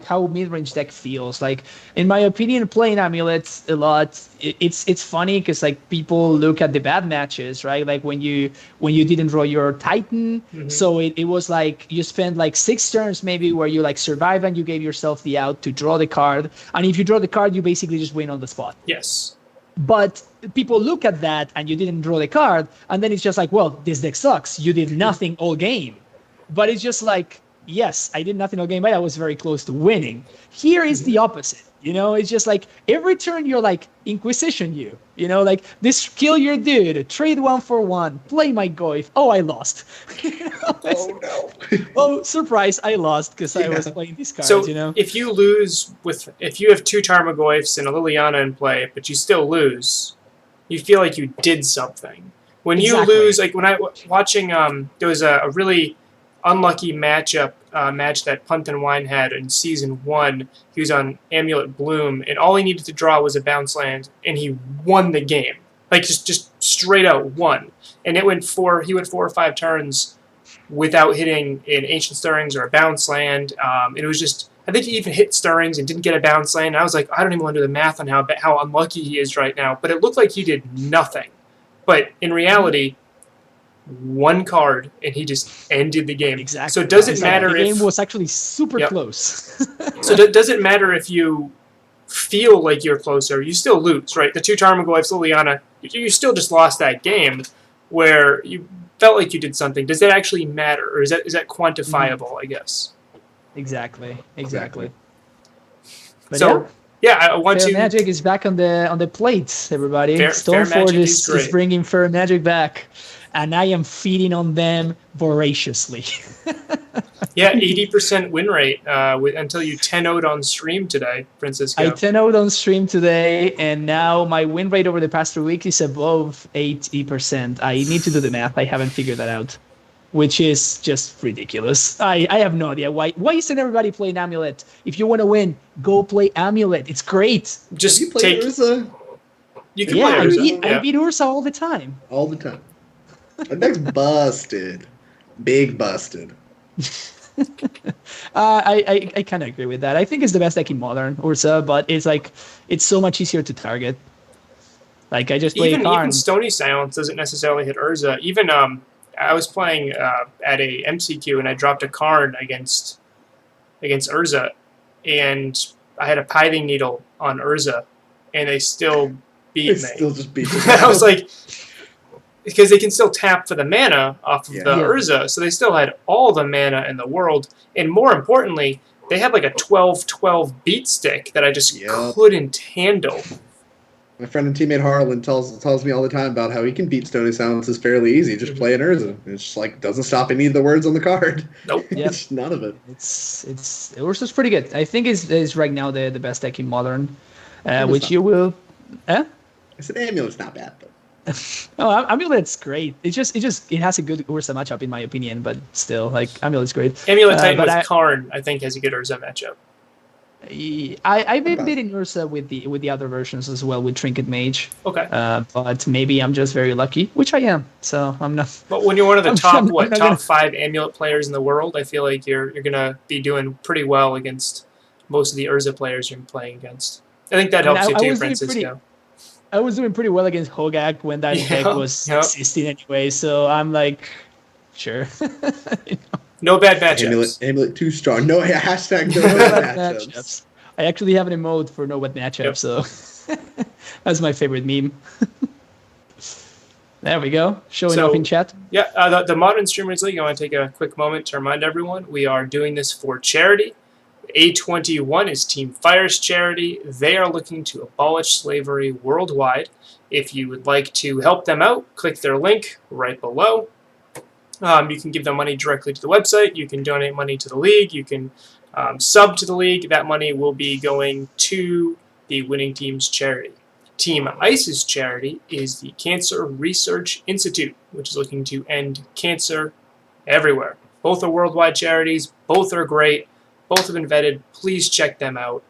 Speaker 3: how midrange deck feels. Like, in my opinion, playing Amulets a lot, it's funny because like people look at the bad matches, right? Like when you didn't draw your Titan, so it was like you spent like 6 turns maybe where you like survive and you gave yourself the out to draw the card, and if you draw the card, you basically just win on the spot.
Speaker 1: Yes.
Speaker 3: But people look at that and you didn't draw the card, and then it's just like, well, this deck sucks. You did nothing all game. But it's just like, yes, I did nothing all game, but I was very close to winning. Here is the opposite. It's just like every turn you're like Inquisition like this, kill your dude, trade 1 for 1, play my Goyf. Oh, I lost.
Speaker 2: Oh no.
Speaker 3: Oh, surprise, I lost because I was playing these cards.
Speaker 1: So if you lose if you have 2 Tarmogoyfs and a Liliana in play, but you still lose, you feel like you did something. When you lose, like when I watching, there was a really unlucky match that PuntThenWhine had in Season 1. He was on Amulet Bloom, and all he needed to draw was a bounce land, and he won the game. Like, just straight out won. And he went 4 or 5 turns without hitting an Ancient Stirrings or a bounce land. And it was just, I think he even hit Stirrings and didn't get a bounce land. And I was like, I don't even want to do the math on how unlucky he is right now. But it looked like he did nothing. But in reality, 1 card, and he just ended the game.
Speaker 3: Exactly.
Speaker 1: So does it matter
Speaker 3: the
Speaker 1: if...
Speaker 3: game was actually super close.
Speaker 1: So does it matter if you feel like you're closer? You still lose, right? The 2 Tarmogoyfs, Liliana, you still just lost that game. where you felt like you did something. Does that actually matter, or is that quantifiable? I guess.
Speaker 3: Exactly. But
Speaker 1: So I want
Speaker 3: Fair
Speaker 1: to.
Speaker 3: Magic is back on the plates, everybody.
Speaker 1: Fair
Speaker 3: Stoneforge
Speaker 1: Magic is
Speaker 3: is
Speaker 1: great.
Speaker 3: bringing Fair Magic back, and I am feeding on them voraciously.
Speaker 1: Yeah, 80% win rate until you 10-0'd on stream today, Francisco.
Speaker 3: I 10-0'd on stream today, and now my win rate over the past 3 weeks is above 80%. I need to do the math. I haven't figured that out, which is just ridiculous. I have no idea why isn't everybody playing Amulet? If you want to win, go play Amulet. It's great.
Speaker 1: Just
Speaker 2: you play Urza?
Speaker 1: You can play Urza.
Speaker 3: I beat Urza all the time.
Speaker 2: All the time. Our deck's busted. Big busted.
Speaker 3: I kind of agree with that. I think it's the best deck in Modern Urza, but it's so much easier to target. Like I just play
Speaker 1: even Stony Silence doesn't necessarily hit Urza. Even I was playing at a MCQ and I dropped a Karn against Urza, and I had a Pithing Needle on Urza, and they still beat me.
Speaker 2: Still just beat me.
Speaker 1: I was like, because they can still tap for the mana off of the Urza, so they still had all the mana in the world, and more importantly, they had like a 12/12 beat stick that I just couldn't handle.
Speaker 2: My friend and teammate Harlan tells me all the time about how he can beat Stony Silences fairly easy. Just play an Urza. It's just like doesn't stop any of the words on the card.
Speaker 1: Nope.
Speaker 2: It's none of it.
Speaker 3: It's Urza's pretty good. I think is right now the best deck in Modern, which you will.
Speaker 2: I said Amulet's not bad, but.
Speaker 3: Oh, Amulet's great. It has a good Urza matchup in my opinion, but still, like Amulet's great.
Speaker 1: Amulet Titan with Karn, I think, has a good Urza matchup.
Speaker 3: I've been beating Urza with the other versions as well with Trinket Mage.
Speaker 1: Okay.
Speaker 3: But maybe I'm just very lucky, which I am. So I'm not.
Speaker 1: But when you're one of the top 5 Amulet players in the world, I feel like you're gonna be doing pretty well against most of the Urza players you're playing against. I think that helps you too, Francisco.
Speaker 3: I was doing pretty well against Hogak when that deck was existing anyway, so I'm like, sure.
Speaker 1: No bad matchups.
Speaker 2: Amulet too strong. No hashtag no bad matchups.
Speaker 3: I actually have an emote for no bad matchups, so that's my favorite meme. There we go. Showing off in chat.
Speaker 1: Yeah, the Modern Streamers League, I want to take a quick moment to remind everyone we are doing this for charity. A21 is Team Fire's charity. They are looking to abolish slavery worldwide. If you would like to help them out, click their link right below. You can give them money directly to the website. You can donate money to the league. You can sub to the league. That money will be going to the winning team's charity. Team Ice's charity is the Cancer Research Institute, which is looking to end cancer everywhere. Both are worldwide charities. Both are great. Both have been vetted. Please check them out.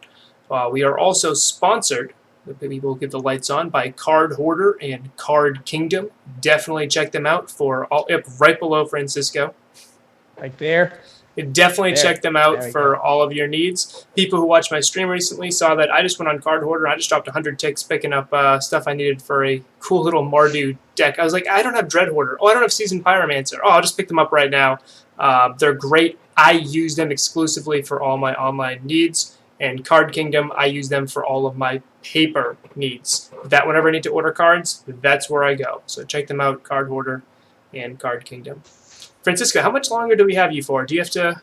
Speaker 1: We are also sponsored, we will get the lights on, by Card Hoarder and Card Kingdom. Definitely check them out for all, right below Francisco.
Speaker 3: Right there.
Speaker 1: Definitely check them out for all of your needs. People who watched my stream recently saw that I just went on Card Hoarder. I just dropped 100 ticks picking up stuff I needed for a cool little Mardu deck. I was like, I don't have Dread Hoarder. Oh, I don't have Seasoned Pyromancer. Oh, I'll just pick them up right now. They're great. I use them exclusively for all my online needs. And Card Kingdom, I use them for all of my paper needs. Whenever I need to order cards, that's where I go. So check them out, Card Hoarder and Card Kingdom. Francisco, how much longer do we have you for? Do you have to...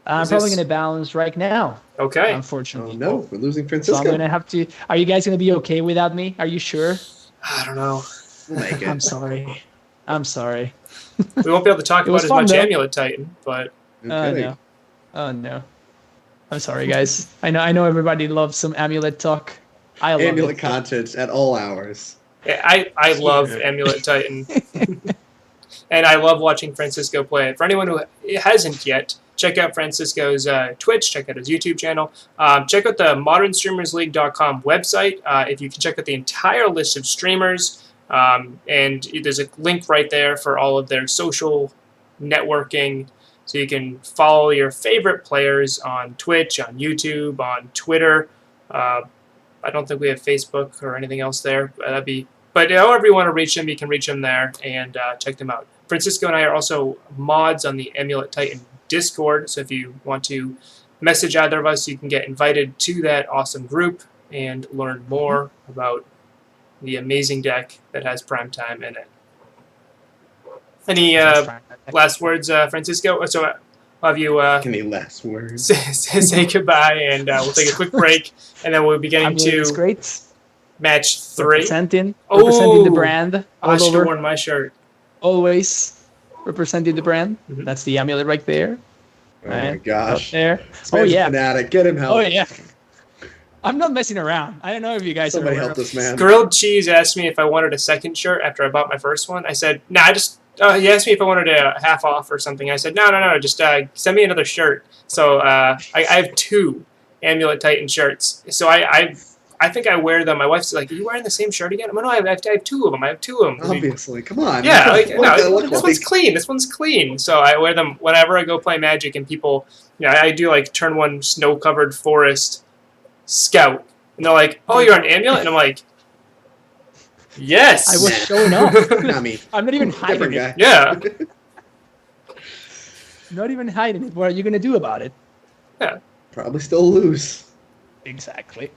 Speaker 3: I'm probably going to balance right now.
Speaker 1: Okay.
Speaker 3: Unfortunately.
Speaker 2: Oh, no, we're losing Francisco.
Speaker 3: So I'm going to have to... Are you guys going to be okay without me? Are you sure?
Speaker 1: I don't know.
Speaker 2: We'll make it.
Speaker 3: I'm sorry. I'm sorry.
Speaker 1: We won't be able to talk about as much Amulet Titan, but...
Speaker 2: Okay.
Speaker 3: Oh, no. I'm sorry, guys. I know everybody loves some Amulet talk. I love
Speaker 2: Amulet
Speaker 3: it.
Speaker 2: content at all hours.
Speaker 1: I love Amulet Titan. And I love watching Francisco play it. For anyone who hasn't yet, check out Francisco's Twitch, check out his YouTube channel. Check out the ModernStreamersLeague.com website. If you can check out the entire list of streamers, and there's a link right there for all of their social networking, so you can follow your favorite players on Twitch, on YouTube, on Twitter. I don't think we have Facebook or anything else there. But however you want to reach them, you can reach them there and check them out. Francisco and I are also mods on the Amulet Titan Discord, so if you want to message either of us, you can get invited to that awesome group and learn more about the amazing deck that has Primetime in it. Any
Speaker 3: Just trying to-
Speaker 1: last words, Francisco? So I'll have you
Speaker 2: Any last words?
Speaker 1: say goodbye, and we'll take a quick break, and then we'll be getting
Speaker 3: Amulet is
Speaker 1: to
Speaker 3: great.
Speaker 1: match 3.
Speaker 3: Representing
Speaker 1: Oh,
Speaker 3: the brand
Speaker 1: I
Speaker 3: all
Speaker 1: should have
Speaker 3: over.
Speaker 1: worn my shirt.
Speaker 3: Always representing the brand.
Speaker 1: Mhm.
Speaker 3: That's the amulet right there.
Speaker 2: Oh
Speaker 3: Right,
Speaker 2: my gosh.
Speaker 3: up there.
Speaker 2: This
Speaker 3: Oh
Speaker 2: man's a
Speaker 3: yeah.
Speaker 2: fanatic. Get him help.
Speaker 3: Oh yeah. I'm not messing around. I don't know if you guys
Speaker 2: Somebody
Speaker 3: are aware
Speaker 2: help
Speaker 3: of
Speaker 2: this man.
Speaker 1: Grilled Cheese asked me if I wanted a second shirt after I bought my first one. I said, nah, I just. He asked me if I wanted a half off or something. I said, no, just send me another shirt. So I have 2 Amulet Titan shirts. So I think I wear them. My wife's like, are you wearing the same shirt again? I'm like, no, I have 2 of them. I have 2 of them.
Speaker 2: Obviously. Come on.
Speaker 1: Yeah, like,
Speaker 2: What does that
Speaker 1: no,
Speaker 2: look
Speaker 1: this
Speaker 2: like?
Speaker 1: one's clean. This one's clean. So I wear them whenever I go play Magic, and people, I do like turn 1 snow-covered forest scout. And they're like, oh, you're an amulet? And I'm like, yes.
Speaker 3: I was showing off.
Speaker 2: Not me.
Speaker 3: I'm not even hiding
Speaker 2: Different
Speaker 3: it.
Speaker 2: guy.
Speaker 1: Yeah.
Speaker 3: Not even hiding it. What are you gonna do about it?
Speaker 1: Yeah.
Speaker 2: Probably still lose.
Speaker 3: Exactly.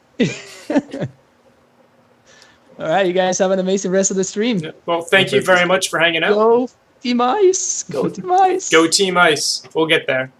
Speaker 3: All right, you guys have an amazing rest of the stream.
Speaker 1: Yeah. Well, thank you very much for hanging out.
Speaker 3: Go Team Ice. Go Team Ice.
Speaker 1: Go Team Ice. We'll get there.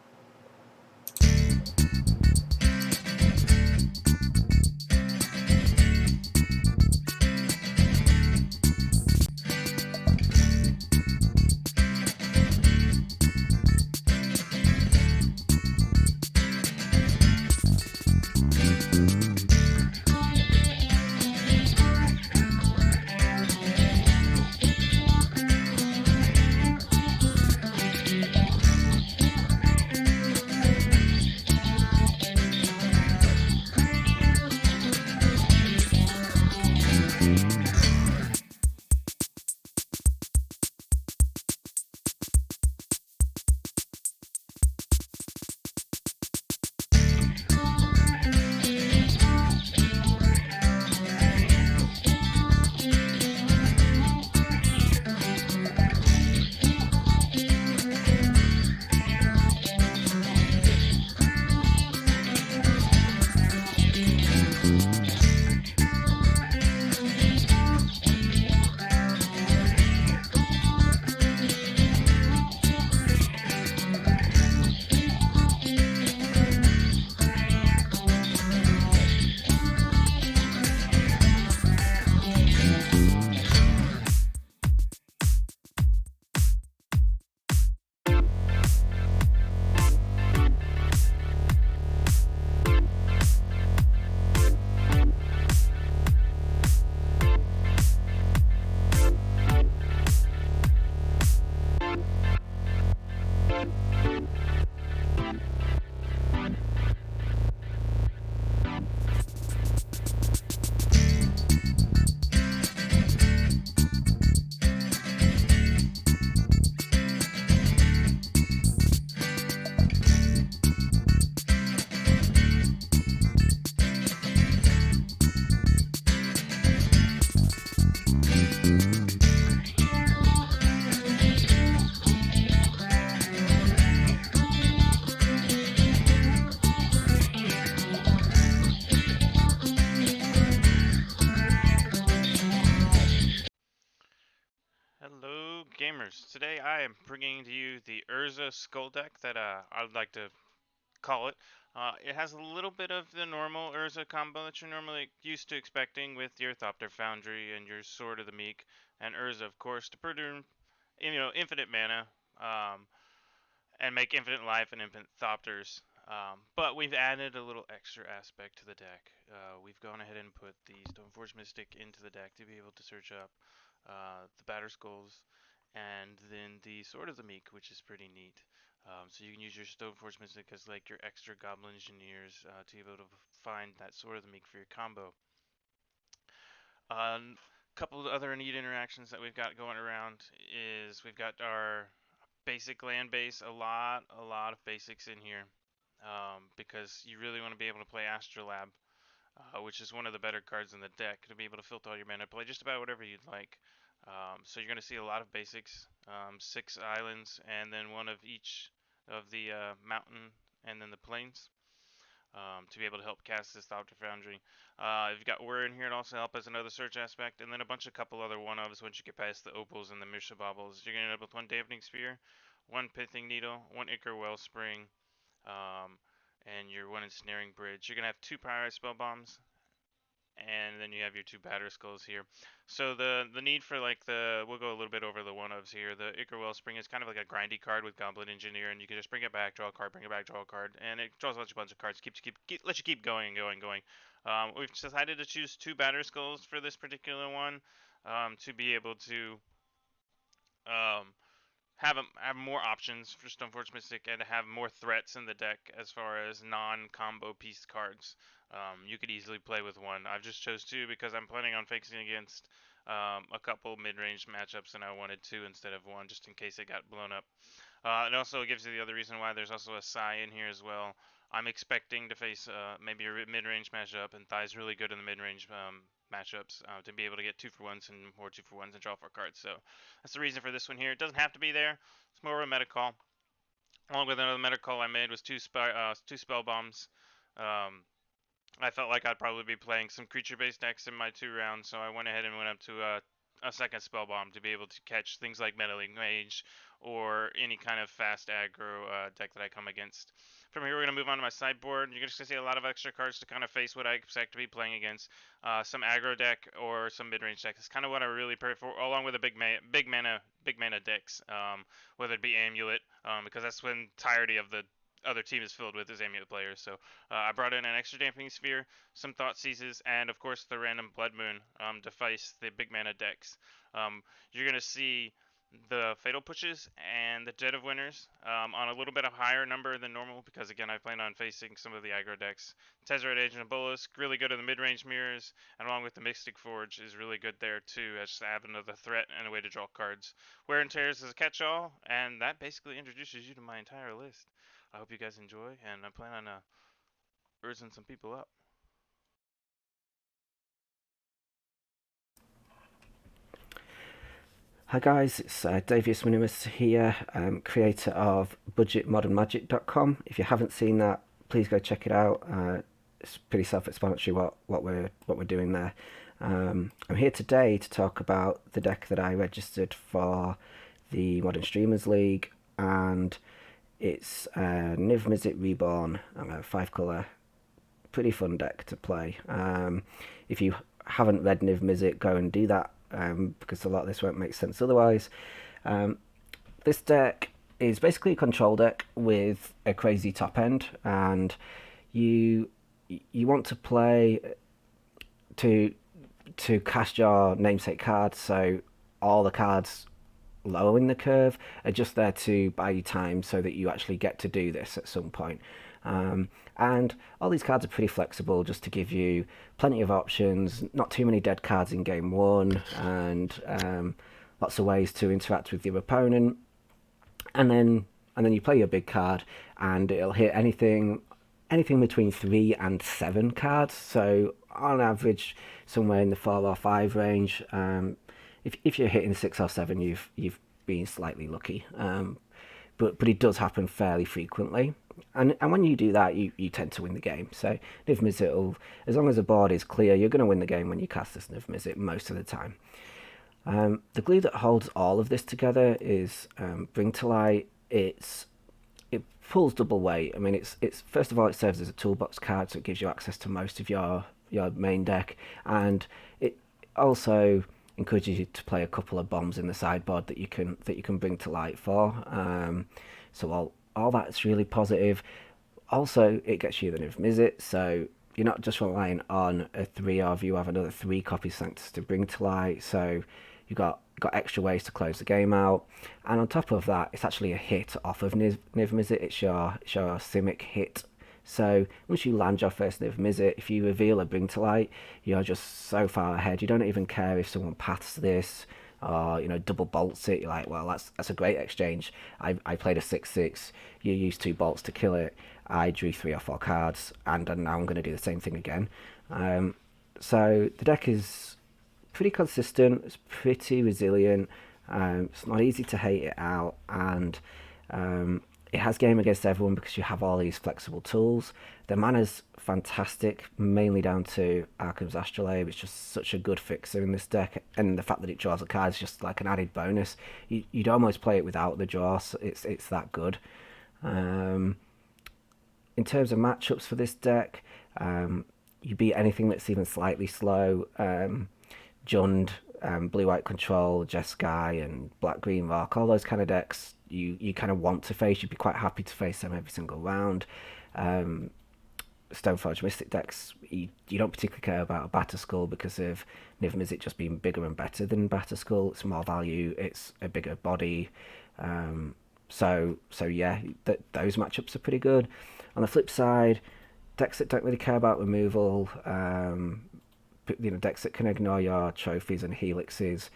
Speaker 4: Hello gamers, today I am bringing to you the Urza Skull deck that I would like to call it. It has a little bit of the normal Urza combo that you're normally used to expecting with your Thopter Foundry and your Sword of the Meek, and Urza of course to produce infinite mana and make infinite life and infinite Thopters. But we've added a little extra aspect to the deck. We've gone ahead and put the Stoneforge Mystic into the deck to be able to search up the Batter Skulls, and then the Sword of the Meek, which is pretty neat. So you can use your Stoneforge Mystic as like your extra Goblin Engineers to be able to find that Sword of the Meek for your combo. A couple of other neat interactions that we've got going around is we've got our basic land base, a lot of basics in here, because you really want to be able to play Astrolab, which is one of the better cards in the deck, to be able to filter all your mana, play just about whatever you'd like. So you're going to see a lot of basics, 6 islands, and then one of each of the mountain and then the plains. to be able to help cast this Thought Foundry. You've got Whir in here to also help as another search aspect, and then a couple other one-ofs once you get past the Opals and the Mirsha Baubles. You're going to end up with 1 Dampening Sphere, 1 Pithing Needle, 1 Ichor Wellspring, and your 1 Ensnaring Bridge. You're going to have 2 Pyrites Spell Bombs, and then you have your 2 Batter Skulls here. So the need for we'll go a little bit over the one-ofs here. The Ichor Wellspring is kind of like a grindy card with Goblin Engineer, and you can just bring it back, draw a card, bring it back, draw a card, and it draws a bunch of cards. Let you keep going and going and going. We've decided to choose 2 Batter Skulls for this particular one, to be able to have more options for Stoneforge Mystic and to have more threats in the deck as far as non-combo piece cards. You could easily play with 1. I've just chose 2 because I'm planning on facing against a couple mid-range matchups, and I wanted 2 instead of 1 just in case it got blown up. It also gives you the other reason why there's also a Psy in here as well. I'm expecting to face maybe a mid-range matchup, and Thai's really good in the mid-range matchups to be able to get 2-for-1s and more 2-for-1s and draw 4 cards. So that's the reason for this one here. It doesn't have to be there. It's more of a meta call. Along with another meta call I made was 2 spell bombs. I felt like I'd probably be playing some creature-based decks in my 2 rounds, so I went ahead and went up to a second spell bomb to be able to catch things like Meddling Mage or any kind of fast aggro deck that I come against. From here, we're going to move on to my sideboard. You're just going to see a lot of extra cards to kind of face what I expect to be playing against. Some aggro deck or some mid-range deck. It's kind of what I really pray for, along with a big mana decks, whether it be Amulet, because that's when entirety of the other team is filled with is Amulet players. So I brought in an extra Dampening Sphere, some Thought Seizes, and of course the random Blood Moon to face the big mana decks. You're going to see the Fatal Pushes and the Dead of Winters on a little bit of higher number than normal because, again, I plan on facing some of the aggro decks. Tezzeret Agent of Bolus, really good in the mid-range mirrors, and along with the Mystic Forge is really good there too, as to have another threat and a way to draw cards. Wear and Tears is a catch-all, and that basically introduces you to my entire list. I hope you guys enjoy, and I plan on Urzing some people up.
Speaker 5: Hi guys, it's Davius Minimus here, creator of budgetmodernmagic.com. If you haven't seen that, please go check it out. It's pretty self-explanatory what we're doing there. I'm here today to talk about the deck that I registered for the Modern Streamers League, and it's Niv Mizzet Reborn, a 5-colour, pretty fun deck to play. If you haven't read Niv Mizzet, go and do that. Because a lot of this won't make sense otherwise. This deck is basically a control deck with a crazy top end, and you want to play to cast your namesake cards, so all the cards lower in the curve are just there to buy you time so that you actually get to do this at some point. And all these cards are pretty flexible, just to give you plenty of options, not too many dead cards in game 1, and lots of ways to interact with your opponent. And then you play your big card, and it'll hit anything between 3 and 7 cards. So on average, somewhere in the 4 or 5 range. If you're hitting 6 or 7, you've been slightly lucky. But it does happen fairly frequently. And when you do that, you tend to win the game. So Niv Mizzet, as long as the board is clear, you're going to win the game when you cast this Niv Mizzet most of the time. The glue that holds all of this together is Bring to Light. It pulls double weight. I mean, it's first of all, it serves as a toolbox card, so it gives you access to most of your main deck, and it also encourages you to play a couple of bombs in the sideboard that you can bring to light for. So all that's really positive. Also, it gets you the Niv Mizzet, so you're not just relying on a 3, or if you have another 3 copies Sanctus to bring to light, so you've got extra ways to close the game out. And on top of that, it's actually a hit off of Niv Mizzet. It's your Simic hit. So once you land your first Niv Mizzet, if you reveal a Bring to Light, you're just so far ahead. You don't even care if someone paths this or double bolts it. You're like, well, that's a great exchange. I played a 6/6. You used 2 bolts to kill it. I drew 3 or 4 cards, and now I'm going to do the same thing again. So the deck is pretty consistent. It's pretty resilient. It's not easy to hate it out, and It has game against everyone because you have all these flexible tools. The mana's fantastic, mainly down to Arkham's Astrolabe. It's just such a good fixer in this deck, and the fact that it draws a card is just like an added bonus. You'd almost play it without the draw, so it's that good. In terms of matchups for this deck, you beat anything that's even slightly slow. Jund, blue-white control, Jeskai, and black-green rock, all those kind of decks you kind of want to face. You'd be quite happy to face them every single round. Stoneforge Mystic decks, you don't particularly care about Batterskull because of Mizzet just being bigger and better than Batterskull. It's more value, it's a bigger body. So yeah, those matchups are pretty good. On the flip side, decks that don't really care about removal, decks that can ignore your trophies and helixes,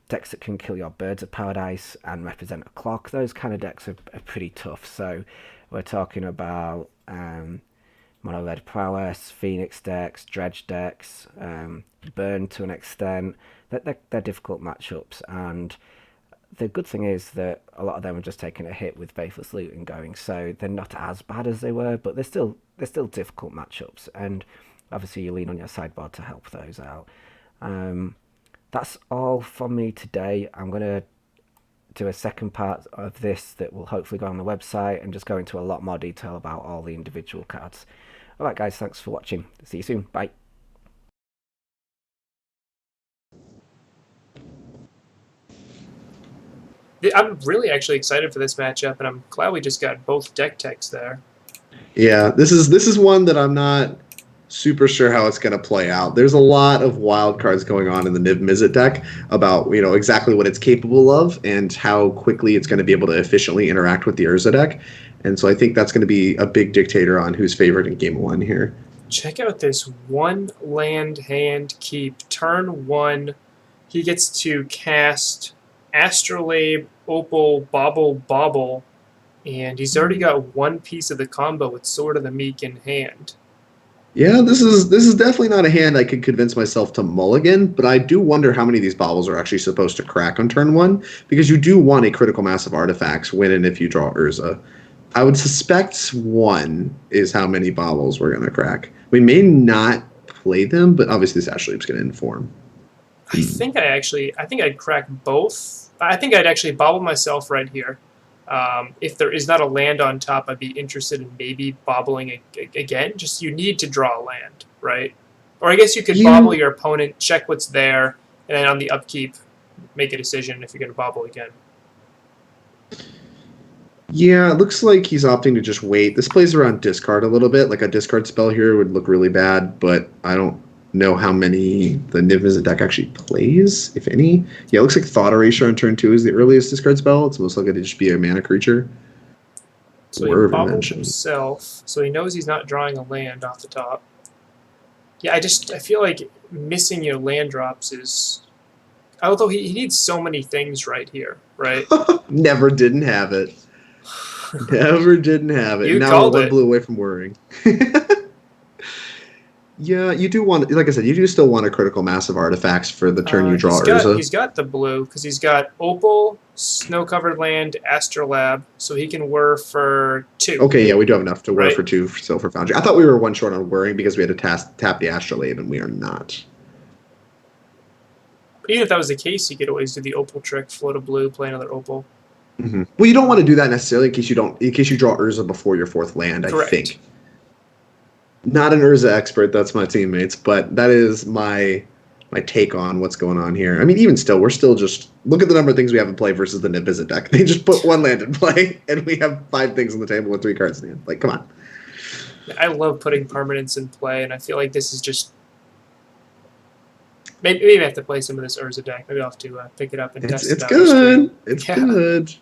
Speaker 5: decks that can kill your Birds of Paradise and represent a clock, those kind of decks are pretty tough. So we're talking about Mono Red Prowess, Phoenix decks, Dredge decks, Burn to an extent. They're difficult matchups, and the good thing is that a lot of them are just taking a hit with Faithless Looting going, so they're not as bad as they were, but they're still difficult matchups, and obviously you lean on your sideboard to help those out. That's all from me today. I'm going to do a second part of this that will hopefully go on the website and just go into a lot more detail about all the individual cards. Alright guys, thanks for watching. See you soon. Bye.
Speaker 1: I'm really actually excited for this matchup, and I'm glad we just got both deck techs there.
Speaker 2: Yeah, this is one that I'm not super sure how it's going to play out. There's a lot of wild cards going on in the Niv Mizzet deck about exactly what it's capable of and how quickly it's going to be able to efficiently interact with the Urza deck. And so I think that's going to be a big dictator on who's favored in game one here.
Speaker 1: Check out this one land hand keep. Turn 1, he gets to cast Astrolabe, Opal, Bobble, and he's already got one piece of the combo with Sword of the Meek in hand.
Speaker 2: Yeah, this is definitely not a hand I could convince myself to mulligan, but I do wonder how many of these baubles are actually supposed to crack on turn 1, because you do want a critical mass of artifacts when and if you draw Urza. I would suspect 1 is how many baubles we're going to crack. We may not play them, but obviously this Astrolabe's going to inform.
Speaker 1: I think I'd crack both. I think I'd actually bobble myself right here. If there is not a land on top, I'd be interested in maybe bobbling again. Just you need to draw a land, right? Or I guess you could bobble your opponent, check what's there, and then on the upkeep, make a decision if you're going to bobble again.
Speaker 2: Yeah, it looks like he's opting to just wait. This plays around discard a little bit. Like a discard spell here would look really bad, but I don't know how many the Niv Mizzet deck actually plays, if any. Yeah, it looks like Thought Erasure on turn 2 is the earliest discard spell. It's most likely to just be a mana creature.
Speaker 1: So he bobbles himself, so he knows he's not drawing a land off the top. Yeah, I feel like missing your land drops is... Although he needs so many things right here, right?
Speaker 2: Never didn't have it. Never didn't have it.
Speaker 1: You
Speaker 2: now
Speaker 1: called
Speaker 2: we're one
Speaker 1: it.
Speaker 2: blue away from worrying. Yeah, you do want, like I said, you do still want a critical mass of artifacts for the turn you draw Urza.
Speaker 1: He's got the blue, because he's got Opal, Snow-Covered Land, Astrolabe, so he can whir for 2.
Speaker 2: Okay, yeah, we do have enough to whir for 2 for Silver Foundry. I thought we were 1 short on whirring because we had to tap the Astrolabe, and we are not.
Speaker 1: But even if that was the case, you could always do the Opal trick, float a blue, play another Opal.
Speaker 2: Mm-hmm. Well, you don't want to do that necessarily in case you draw Urza before your 4th land,
Speaker 1: Correct.
Speaker 2: I think. Not an Urza expert, that's my teammates, but that is my take on what's going on here. I mean, even still, we're still just... Look at the number of things we have in play versus the Niv Mizzet deck. They just put 1 land in play, and we have 5 things on the table with 3 cards in hand. Like, come on.
Speaker 1: I love putting permanents in play, and I feel like this is just... Maybe I have to play some of this Urza deck. Maybe I'll have to pick it up and test it out.
Speaker 2: It's good. It's good.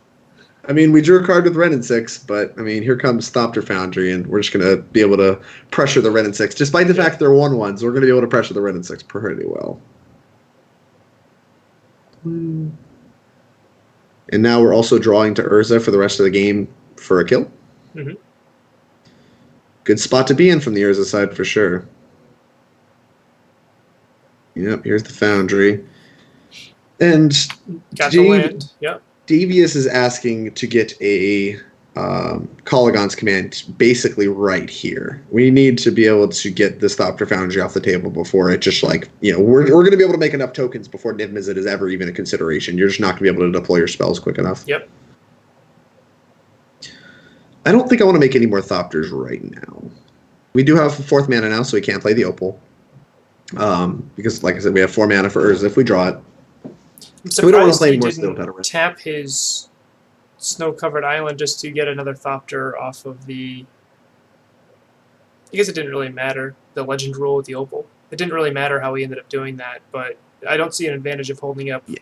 Speaker 2: I mean, we drew a card with Ren and 6, but, I mean, here comes Thopter Foundry, and we're just going to be able to pressure the Ren and 6. Despite the fact they're 1/1s, we're going to be able to pressure the Ren and 6 pretty well. And now we're also drawing to Urza for the rest of the game for a kill.
Speaker 1: Mm-hmm.
Speaker 2: Good spot to be in from the Urza side for sure. Yep, here's the Foundry. And
Speaker 1: got the land, yep.
Speaker 2: Davius is asking to get a Kolaghan's command basically right here. We need to be able to get this Thopter Foundry off the table before it just like, we're going to be able to make enough tokens before Niv Mizzet is ever even a consideration. You're just not going to be able to deploy your spells quick enough.
Speaker 1: Yep.
Speaker 2: I don't think I want to make any more Thopters right now. We do have 4th mana now, so we can't play the Opal. Because, like I said, we have 4 mana for Urza if we draw it.
Speaker 1: I'm
Speaker 2: So we don't want to
Speaker 1: surprised
Speaker 2: play
Speaker 1: he
Speaker 2: any more
Speaker 1: didn't
Speaker 2: Snow Petal.
Speaker 1: tap his snow-covered island just to get another Thopter off of the... I guess it didn't really matter, the Legend rule with the Opal. It didn't really matter how he ended up doing that, but I don't see an advantage of holding up. Yeah.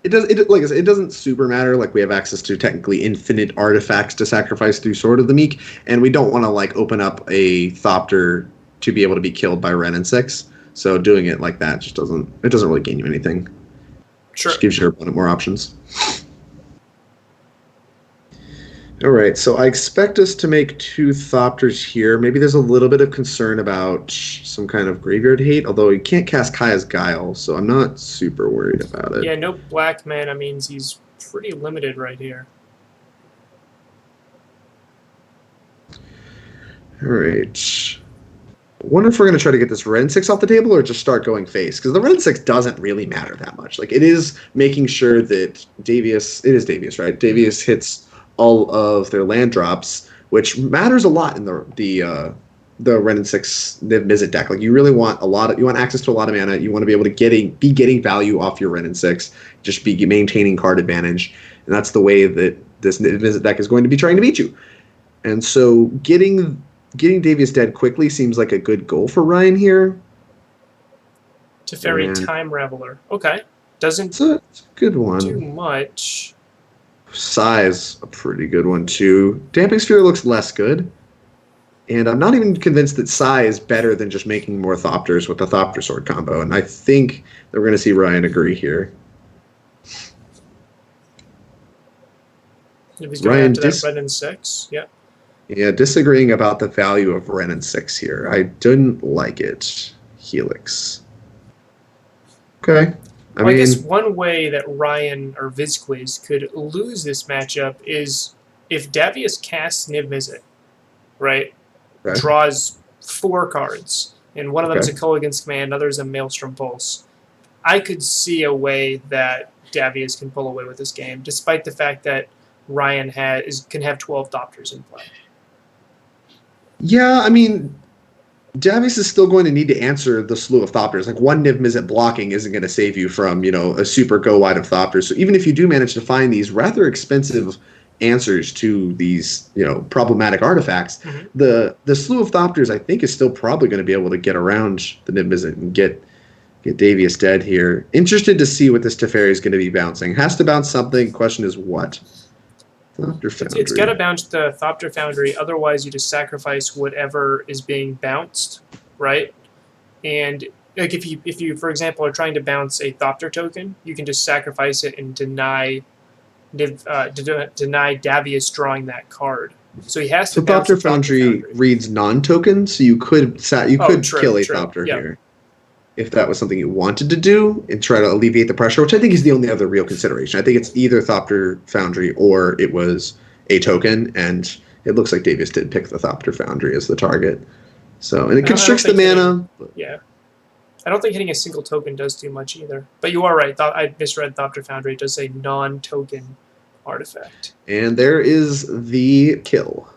Speaker 1: It
Speaker 2: like I said, it doesn't super matter. Like, we have access to technically infinite artifacts to sacrifice through Sword of the Meek, and we don't want to like open up a Thopter to be able to be killed by Wrenn and 6. So doing it like that just doesn't really gain you anything.
Speaker 1: Sure.
Speaker 2: Just gives your opponent more options. All right, so I expect us to make 2 Thopters here. Maybe there's a little bit of concern about some kind of graveyard hate, although he can't cast Kaya's Guile, so I'm not super worried about it.
Speaker 1: Yeah, no black mana means he's pretty limited right here.
Speaker 2: All right. I wonder if we're going to try to get this Wrenn 6 off the table or just start going face, because the Wrenn 6 doesn't really matter that much. Like, it is making sure that Davius, right? Davius hits all of their land drops, which matters a lot in the Wrenn and 6 Niv Mizzet deck. Like, you really want you want access to a lot of mana. You want to be able to be getting value off your Wrenn and 6, just be maintaining card advantage, and that's the way that this Niv Mizzet deck is going to be trying to beat you. And so getting Davius dead quickly seems like a good goal for Ryan here.
Speaker 1: Teferi Time Raveler. Okay. Doesn't
Speaker 2: it's a good one.
Speaker 1: do much.
Speaker 2: Size, a pretty good one too. Damping Sphere looks less good. And I'm not even convinced that Sai is better than just making more Thopters with the Thopter Sword combo. And I think that we're going to see Ryan agree here.
Speaker 1: If he's going after that Wrenn and 6, yeah.
Speaker 2: Yeah, disagreeing about the value of Wrenn and 6 here. I didn't like it. Helix. Okay.
Speaker 1: I guess one way that Ryan or Vizquiz could lose this matchup is if Davius casts Niv Mizzet, right?
Speaker 2: Okay.
Speaker 1: Draws 4 cards, and one of them is a Kolaghan's Command, another is a Maelstrom Pulse. I could see a way that Davius can pull away with this game, despite the fact that Ryan can have 12 Thopters in play.
Speaker 2: Yeah, I mean, Davius is still going to need to answer the slew of Thopters. Like, one Niv Mizzet blocking isn't going to save you from, a super go wide of Thopters. So even if you do manage to find these rather expensive answers to these, problematic artifacts, the slew of Thopters, I think, is still probably going to be able to get around the Niv Mizzet and get Davius dead here. Interested to see what this Teferi is going to be bouncing. Has to bounce something. Question is what?
Speaker 1: It's got to bounce the Thopter Foundry, otherwise you just sacrifice whatever is being bounced, right? And like if you for example are trying to bounce a Thopter token, you can just sacrifice it and deny Davius drawing that card. So he has to.
Speaker 2: The Thopter Foundry reads non-token, so you could kill a Thopter here. If that was something you wanted to do and try to alleviate the pressure, which I think is the only other real consideration. I think it's either Thopter Foundry or it was a token, and it looks like Davius did pick the Thopter Foundry as the target. So, and it constricts the mana.
Speaker 1: I don't think hitting a single token does too much either. But you are right. I misread Thopter Foundry. It does say non-token artifact.
Speaker 2: And there is the kill.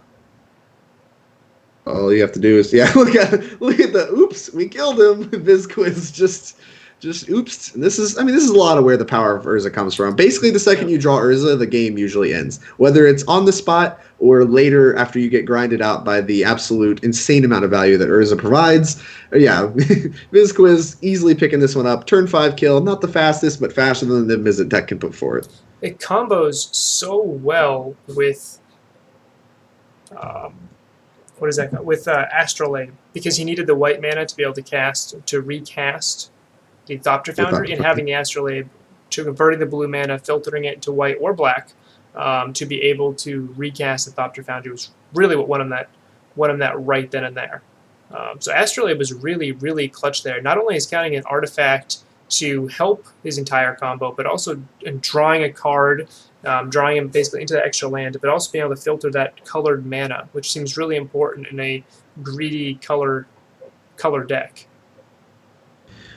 Speaker 2: All you have to do is, look at the oops, we killed him. Vizquiz just oops. And this is a lot of where the power of Urza comes from. Basically, the second you draw Urza, the game usually ends. Whether it's on the spot or later after you get grinded out by the absolute insane amount of value that Urza provides. Vizquiz easily picking this one up. Turn 5 kill, not the fastest, but faster than the Mizzet deck can put forth.
Speaker 1: It combos so well with what is that called? With Astrolabe, because he needed the white mana to be able to recast the Thopter Foundry, and having the Astrolabe to converting the blue mana, filtering it into white or black, to be able to recast the Thopter Foundry was really what won him that right then and there. So Astrolabe was really, really clutch there. Not only is counting an artifact to help his entire combo, but also in drawing a card drawing him basically into that extra land, but also being able to filter that colored mana, which seems really important in a greedy color deck.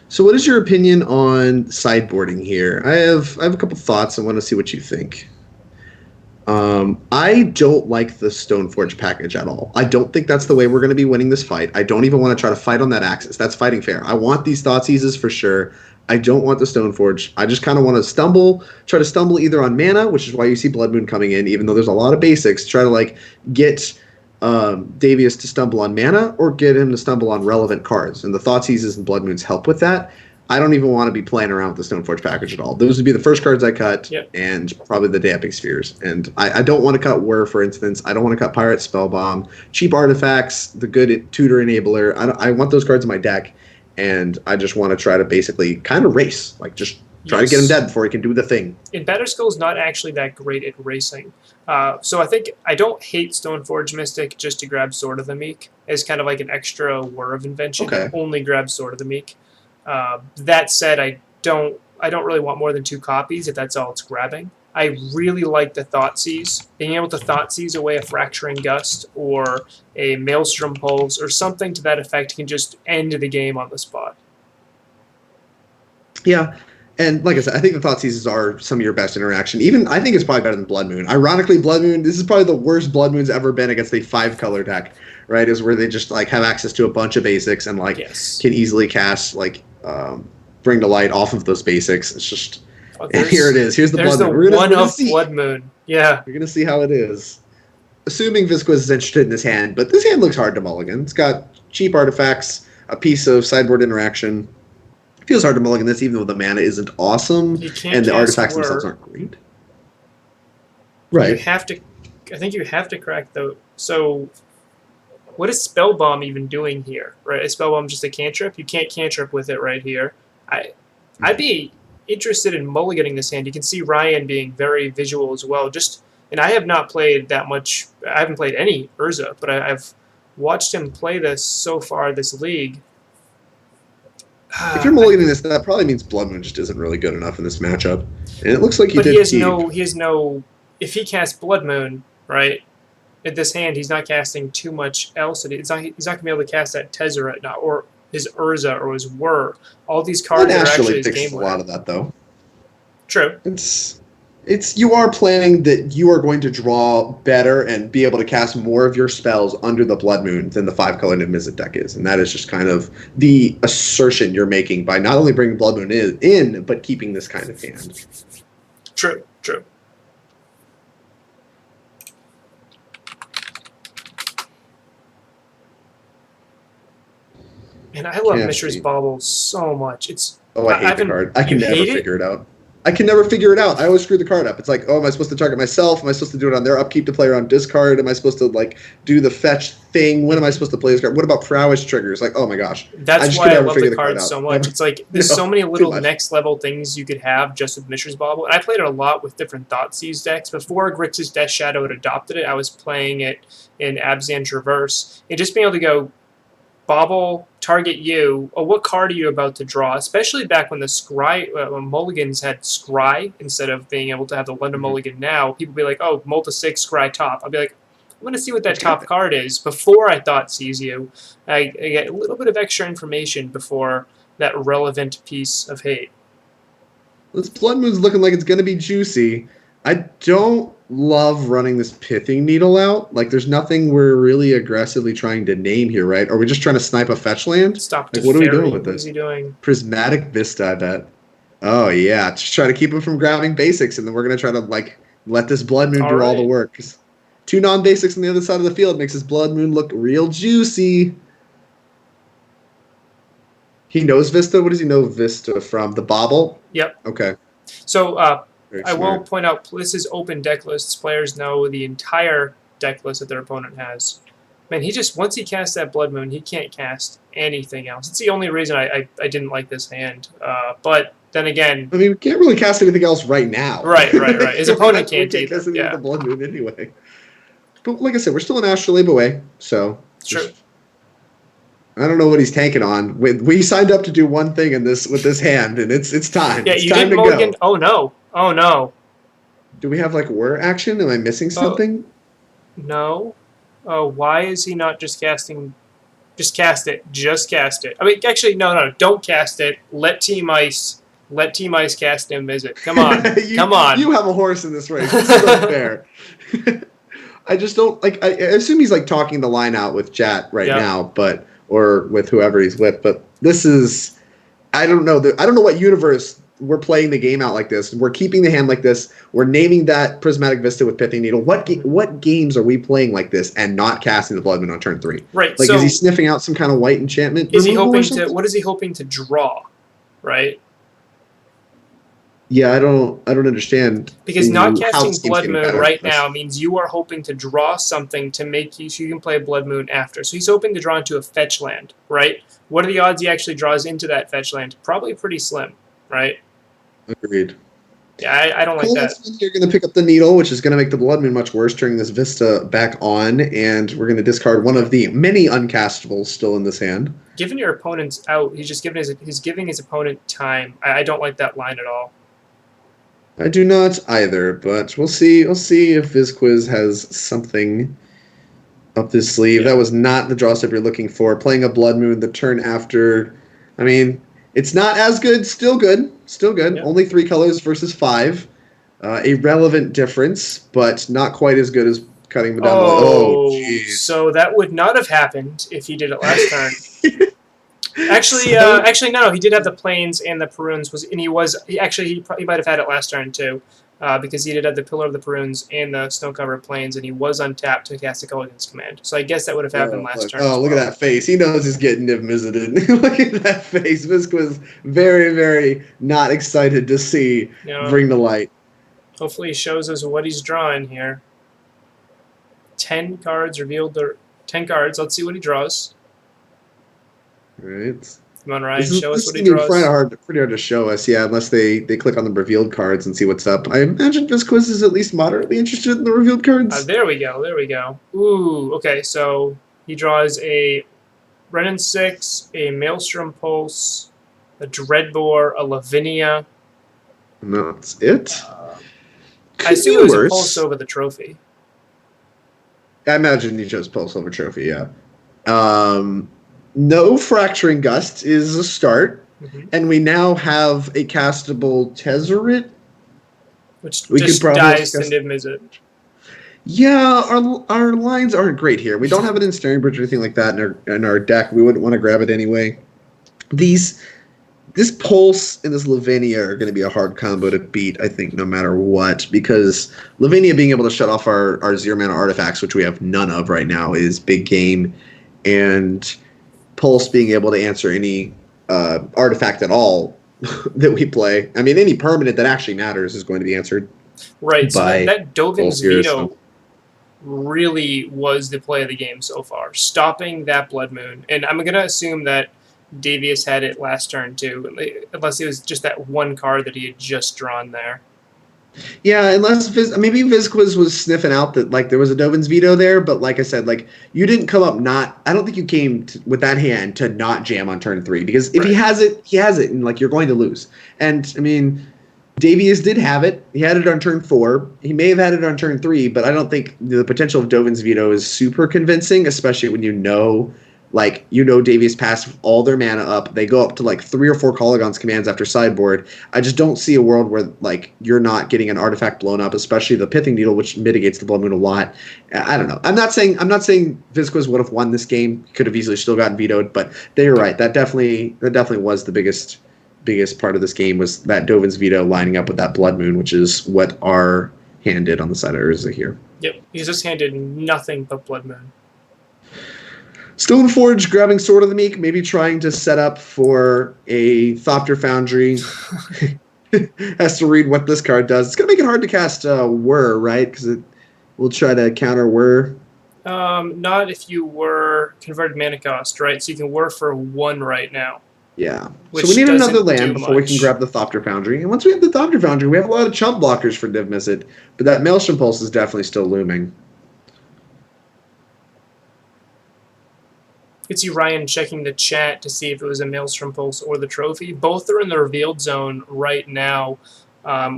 Speaker 2: So what is your opinion on sideboarding here? I have a couple thoughts. I want to see what you think. I don't like the Stoneforge package at all. I don't think that's the way we're going to be winning this fight. I don't even want to try to fight on that axis. That's fighting fair. I want these Thoughtseizes for sure. I don't want the Stoneforge. I just kind of want to try to stumble either on mana, which is why you see Blood Moon coming in, even though there's a lot of basics, try to like get Davius to stumble on mana or get him to stumble on relevant cards. And the Thoughtseizes and Blood Moons help with that. I don't even want to be playing around with the Stoneforge package at all. Those would be the first cards I cut, and probably the Damping Spheres. And I don't want to cut Whir, for instance. I don't want to cut Pirate Spellbomb. Cheap artifacts, the good Tutor Enabler. I want those cards in my deck, and I just want to try to basically kind of race. Like, just try to get him dead before he can do the thing.
Speaker 1: And Batterskull is not actually that great at racing. So I think I don't hate Stoneforge Mystic just to grab Sword of the Meek as kind of like an extra Whir of Invention.
Speaker 2: Okay.
Speaker 1: Only grab Sword of the Meek. That said, I don't really want more than 2 copies if that's all it's grabbing. I really like the Thoughtseize. Being able to Thoughtseize away a Fracturing Gust or a Maelstrom Pulse or something to that effect can just end the game on the spot.
Speaker 2: Yeah, and like I said, I think the Thoughtseizes are some of your best interaction. Even I think it's probably better than Blood Moon. Ironically, Blood Moon, this is probably the worst Blood Moon's ever been against a 5-color deck, right? Is where they just like have access to a bunch of basics and like can easily cast like Bring to Light off of those basics. It's just and here it is. Here's the Blood Moon.
Speaker 1: We're gonna see. Blood Moon. Yeah.
Speaker 2: You're gonna see how it is. Assuming Visquez is interested in this hand, but this hand looks hard to mulligan. It's got cheap artifacts, a piece of sideboard interaction. It feels hard to mulligan this, even though the mana isn't awesome and the artifacts themselves aren't great. Right.
Speaker 1: You have to. I think you have to crack though. So, what is Spellbomb even doing here? Right? Is Spellbomb just a cantrip? You can't cantrip with it right here. I'd be interested in mulliganing this hand. You can see Ryan being very visual as well. And I have not played that much. I haven't played any Urza, but I've watched him play this so far this league.
Speaker 2: If you're mulliganing this, that probably means Blood Moon just isn't really good enough in this matchup. And it looks like he did.
Speaker 1: He has no. If he casts Blood Moon, right, at this hand, he's not casting too much else. He's not gonna be able to cast that Tezzeret now, or his Urza, or his Whir. All these cards are actually his game
Speaker 2: winner. A lot of that, though.
Speaker 1: True.
Speaker 2: It's you are planning that you are going to draw better and be able to cast more of your spells under the Blood Moon than the 5-color Mizzet deck is, and that is just kind of the assertion you're making by not only bringing Blood Moon in but keeping this kind of hand.
Speaker 1: True. And I love Mishra's Bauble so much.
Speaker 2: I hate the card. I can never figure it out. I can never figure it out. I always screw the card up. It's like, am I supposed to target myself? Am I supposed to do it on their upkeep to play around discard? Am I supposed to like do the fetch thing? When am I supposed to play this card? What about prowess triggers? Like, oh my gosh.
Speaker 1: That's why I love the card so much. It's like there's so many little next level things you could have just with Mishra's Bauble. And I played it a lot with different Thoughtseize decks. Before Grixis Death Shadow had adopted it, I was playing it in Abzan Traverse. And just being able to go Bauble, target you. Oh, what card are you about to draw? Especially back when the Scry, when Mulligans had Scry instead of being able to have the Lender Mulligan now. People be like, oh, Multi 6 Scry top. I'll be like, I'm going to see what that top card is before I Thoughtseize you. I get a little bit of extra information before that relevant piece of hate.
Speaker 2: This Blood Moon's looking like it's going to be juicy. I don't love running this Pithing Needle out. Like, there's nothing we're really aggressively trying to name here, right? Are we just trying to snipe a fetch land?
Speaker 1: Stop.
Speaker 2: Like, what are we doing with this?
Speaker 1: What is he doing?
Speaker 2: Prismatic Vista, I bet. Oh, yeah. Just try to keep him from grabbing basics, and then we're going to try to, like, let this Blood Moon do all the work. 'Cause 2 non-basics on the other side of the field makes this Blood Moon look real juicy. He knows Vista? What does he know Vista from? The Bauble?
Speaker 1: Yep.
Speaker 2: Okay.
Speaker 1: So, I will point out, this is open deck lists. Players know the entire deck list that their opponent has. Man, once he casts that Blood Moon, he can't cast anything else. It's the only reason I didn't like this hand. But then again...
Speaker 2: I mean, we can't really cast anything else right now.
Speaker 1: Right. His opponent can't either.
Speaker 2: Cast anything with the Blood Moon anyway. But like I said, we're still in Astrolabe away, so...
Speaker 1: True.
Speaker 2: I don't know what he's tanking on. We signed up to do one thing with this hand, and it's time.
Speaker 1: Yeah,
Speaker 2: it's
Speaker 1: you
Speaker 2: time
Speaker 1: didn't
Speaker 2: to
Speaker 1: mulligan.
Speaker 2: go.
Speaker 1: Oh no!
Speaker 2: Do we have like war action? Am I missing something?
Speaker 1: No. Oh, why is he not just casting? Just cast it. Just cast it. I mean, actually, no. Don't cast it. Let Team Ice cast him. Mizzet. Come on. Come on.
Speaker 2: You have a horse in this race. This is unfair. I just don't like. I assume he's like talking the line out with Jat right now, but or with whoever he's with. But this is, I don't know. I don't know what universe we're playing the game out like this. We're keeping the hand like this. We're naming that Prismatic Vista with Pithing Needle. What games are we playing like this and not casting the Blood Moon on turn 3?
Speaker 1: Right.
Speaker 2: Like,
Speaker 1: so
Speaker 2: is he sniffing out some kind of white enchantment?
Speaker 1: Is he hoping to? What is he hoping to draw? Right.
Speaker 2: Yeah, I don't understand.
Speaker 1: Because not casting Blood Moon right now means you are hoping to draw something to make you so you can play Blood Moon after. So he's hoping to draw into a fetch land, right? What are the odds he actually draws into that fetch land? Probably pretty slim, right?
Speaker 2: Agreed.
Speaker 1: Yeah, I don't like that.
Speaker 2: You're going to pick up the Needle, which is going to make the Blood Moon much worse, turning this Vista back on, and we're going to discard one of the many uncastables still in this hand.
Speaker 1: Given your opponent's out, he's giving his opponent time. I don't like that line at all.
Speaker 2: I do not either, but we'll see. We'll see if Vizquiz has something up his sleeve. That was not the draw step you're looking for. Playing a Blood Moon the turn after. I mean, it's not as good. Still good. Still good.
Speaker 1: Yeah.
Speaker 2: Only 3 colors versus 5. A relevant difference, but not quite as good as cutting them down.
Speaker 1: Oh, jeez. So that would not have happened if he did it last turn. Actually, no. He did have the plains and the Perunes. He might have had it last turn too, because he did have the Pillar of the Perunes and the Snow-Covered Plains, and he was untapped to cast a Colligan's Command. So I guess that would have happened last turn.
Speaker 2: Oh, look at that face! He knows he's getting Niv-Mizzeted. Look at that face. Visk was very, very not excited to see Bring the Light.
Speaker 1: Hopefully, he shows us what he's drawing here. 10 cards revealed. 10 cards. Let's see what he draws.
Speaker 2: Right.
Speaker 1: Come on, Ryan, show us what he draws.
Speaker 2: Pretty hard to show us, yeah, unless they click on the revealed cards and see what's up. I imagine Vizquiz is at least moderately interested in the revealed cards.
Speaker 1: There we go. Ooh, okay, so he draws a Renin 6, a Maelstrom Pulse, a Dreadbore, a Lavinia.
Speaker 2: And that's it?
Speaker 1: I assume it was a Pulse over the trophy.
Speaker 2: I imagine he chose Pulse over trophy, yeah. No Fracturing Gust is a start, and we now have a castable Tezzeret,
Speaker 1: which just dies to Niv-Mizzet.
Speaker 2: Yeah, our lines aren't great here. We don't have an Ensnaring Bridge or anything like that in our deck. We wouldn't want to grab it anyway. This Pulse and this Lavinia are going to be a hard combo to beat, I think, no matter what, because Lavinia being able to shut off our 0-mana artifacts, which we have none of right now, is big game, and Pulse being able to answer any artifact at all that we play. I mean, any permanent that actually matters is going to be answered.
Speaker 1: Right, so that Dovin's Veto really was the play of the game so far, stopping that Blood Moon. And I'm going to assume that Davius had it last turn too, unless it was just that one card that he had just drawn there.
Speaker 2: Yeah, unless maybe Vizquiz was sniffing out that like there was a Dovin's Veto there, but like I said, like you didn't come up I don't think you came with that hand to not jam on turn 3, because if he has it, and like you're going to lose. And I mean, Davius did have it. He had it on turn 4. He may have had it on turn 3, but I don't think the potential of Dovin's Veto is super convincing, especially when Davius pass all their mana up. They go up to like 3 or 4 Colligan's commands after sideboard. I just don't see a world where like you're not getting an artifact blown up, especially the Pithing Needle, which mitigates the Blood Moon a lot. I don't know. I'm not saying Vizquiz would have won this game. Could have easily still gotten vetoed, but they're right. That definitely was the biggest part of this game, was that Dovin's Veto lining up with that Blood Moon, which is what our hand did on the side of Urza here.
Speaker 1: Yep, he's just handed nothing but Blood Moon.
Speaker 2: Stoneforge grabbing Sword of the Meek, maybe trying to set up for a Thopter Foundry. Has to read what this card does. It's going to make it hard to cast Whir, right? Because it will try to counter Whir.
Speaker 1: Not if you were converted mana cost, right? So you can Whir for 1 right now.
Speaker 2: Yeah. So we need another land before we can grab the Thopter Foundry. And once we have the Thopter Foundry, we have a lot of chump blockers for Niv-Mizzet. But that Maelstrom Pulse is definitely still looming.
Speaker 1: You could see Ryan checking the chat to see if it was a Maelstrom Pulse or the trophy. Both are in the revealed zone right now.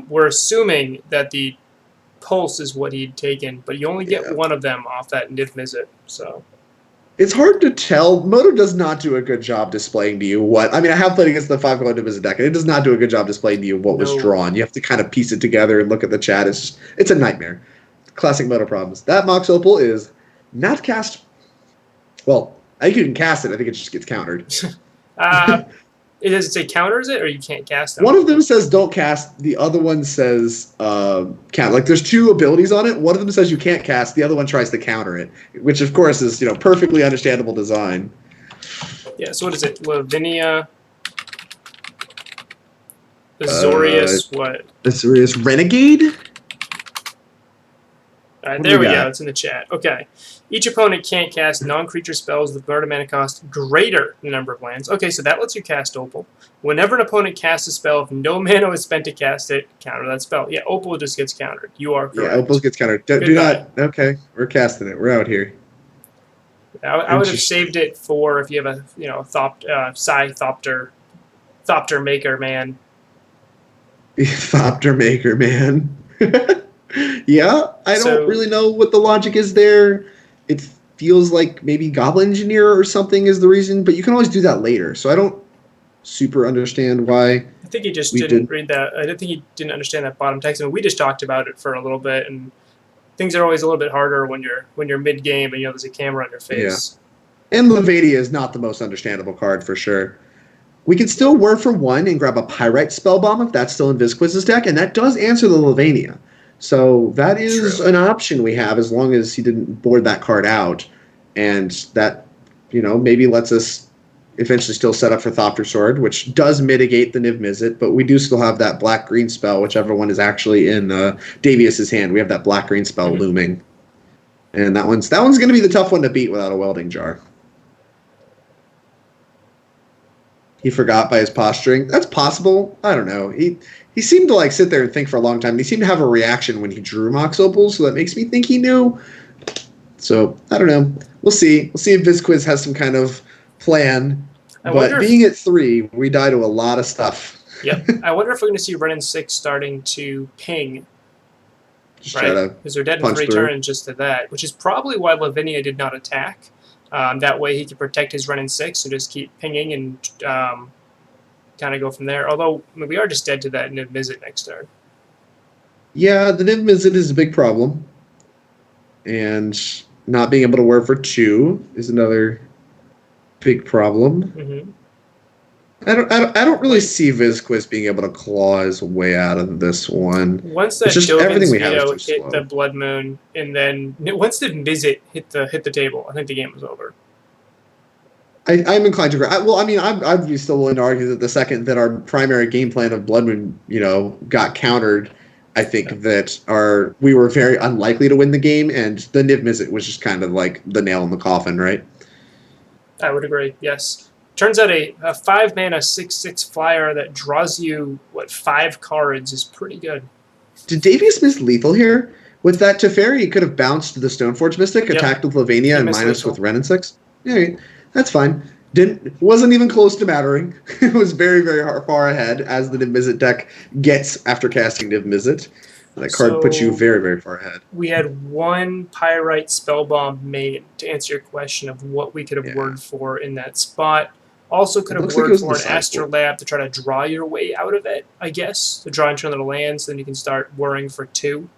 Speaker 1: We're assuming that the Pulse is what he'd taken, but you only get one of them off that Mizzet. So
Speaker 2: it's hard to tell. Moto does not do a good job displaying to you what. I mean, I have played against the 5-color Mizzet deck, and it does not do a good job displaying to you what was drawn. You have to kind of piece it together and look at the chat. It's a nightmare. Classic Moto problems. That Mox Opal is not cast. Well, I think you can cast it. I think it just gets countered.
Speaker 1: Does it say counters it, or you can't cast them?
Speaker 2: One of them says don't cast. The other one says count. Like there's two abilities on it. One of them says you can't cast. The other one tries to counter it, which of course is perfectly understandable design.
Speaker 1: Yeah. So what is it? Lavinia, Azorius, what?
Speaker 2: Azorius Renegade.
Speaker 1: All right, there we go. It's in the chat. Okay. Each opponent can't cast non-creature spells with Garda mana cost greater than the number of lands. Okay, so that lets you cast Opal. Whenever an opponent casts a spell, if no mana is spent to cast it, counter that spell. Yeah, Opal just gets countered. You are correct.
Speaker 2: Yeah, Opal gets countered. Do not. Okay, we're casting it. We're out here.
Speaker 1: I would have saved it for if you have a Thopter Maker Man.
Speaker 2: Thopter Maker Man. Yeah, I don't really know what the logic is there. It feels like maybe Goblin Engineer or something is the reason, but you can always do that later. So I don't super understand why.
Speaker 1: I think he just didn't read that. I don't think he didn't understand that bottom text. I mean, we just talked about it for a little bit, and things are always a little bit harder when you're mid game and there's a camera on your face.
Speaker 2: Yeah. And Lavinia is not the most understandable card for sure. We can still Word for 1 and grab a Pyrite Spellbomb if that's still in Vizquiz's deck, and that does answer the Lavinia. So that is an option we have as long as he didn't board that card out. And that, maybe lets us eventually still set up for Thopter Sword, which does mitigate the Niv Mizzet, but we do still have that black-green spell, whichever one is actually in Davius's hand. We have that black-green spell looming. And that one's going to be the tough one to beat without a Welding Jar. He forgot by his posturing. That's possible. I don't know. He seemed to sit there and think for a long time. He seemed to have a reaction when he drew Mox Opal, so that makes me think he knew. So, I don't know. We'll see. We'll see if Vizquiz has some kind of plan. But being at 3, we die to a lot of stuff.
Speaker 1: Yep. I wonder if we're going to see Ren 6 starting to ping.
Speaker 2: Just right?
Speaker 1: Because they're dead in 3 turns just to that, which is probably why Lavinia did not attack. That way he could protect his Ren 6 and just keep pinging and kind of go from there. Although we are just dead to that Niv Mizzet next turn.
Speaker 2: Yeah, the Niv Mizzet is a big problem. And not being able to Word for 2 is another big problem.
Speaker 1: Mm-hmm.
Speaker 2: I don't really see Vizquiz being able to claw his way out of this one.
Speaker 1: Once that Dovin's Veto hit the Blood Moon, and then once the Mizzet hit the table, I think the game was over.
Speaker 2: I'm inclined to agree. I'd be still willing to argue that the second that our primary game plan of Blood Moon, got countered, I think that we were very unlikely to win the game, and the Niv Mizzet was just kind of like the nail in the coffin, right?
Speaker 1: I would agree, yes. Turns out a 5-mana 6/6 flyer that draws you, 5 cards is pretty good.
Speaker 2: Did Davius miss lethal here? With that Teferi, he could have bounced the Stoneforge Mystic, attacked with Lavinia, and minus with Ren 6. Yeah, that's fine. Wasn't even close to mattering. It was very, very far ahead, as the Niv Mizzet deck gets after casting Niv Mizzet. That card puts you very, very far ahead.
Speaker 1: We had 1 Pyrite Spellbomb made to answer your question of what we could have worded for in that spot. Also could have worded for an Astrolabe to try to draw your way out of it, I guess. To draw into another land, so then you can start worrying for 2.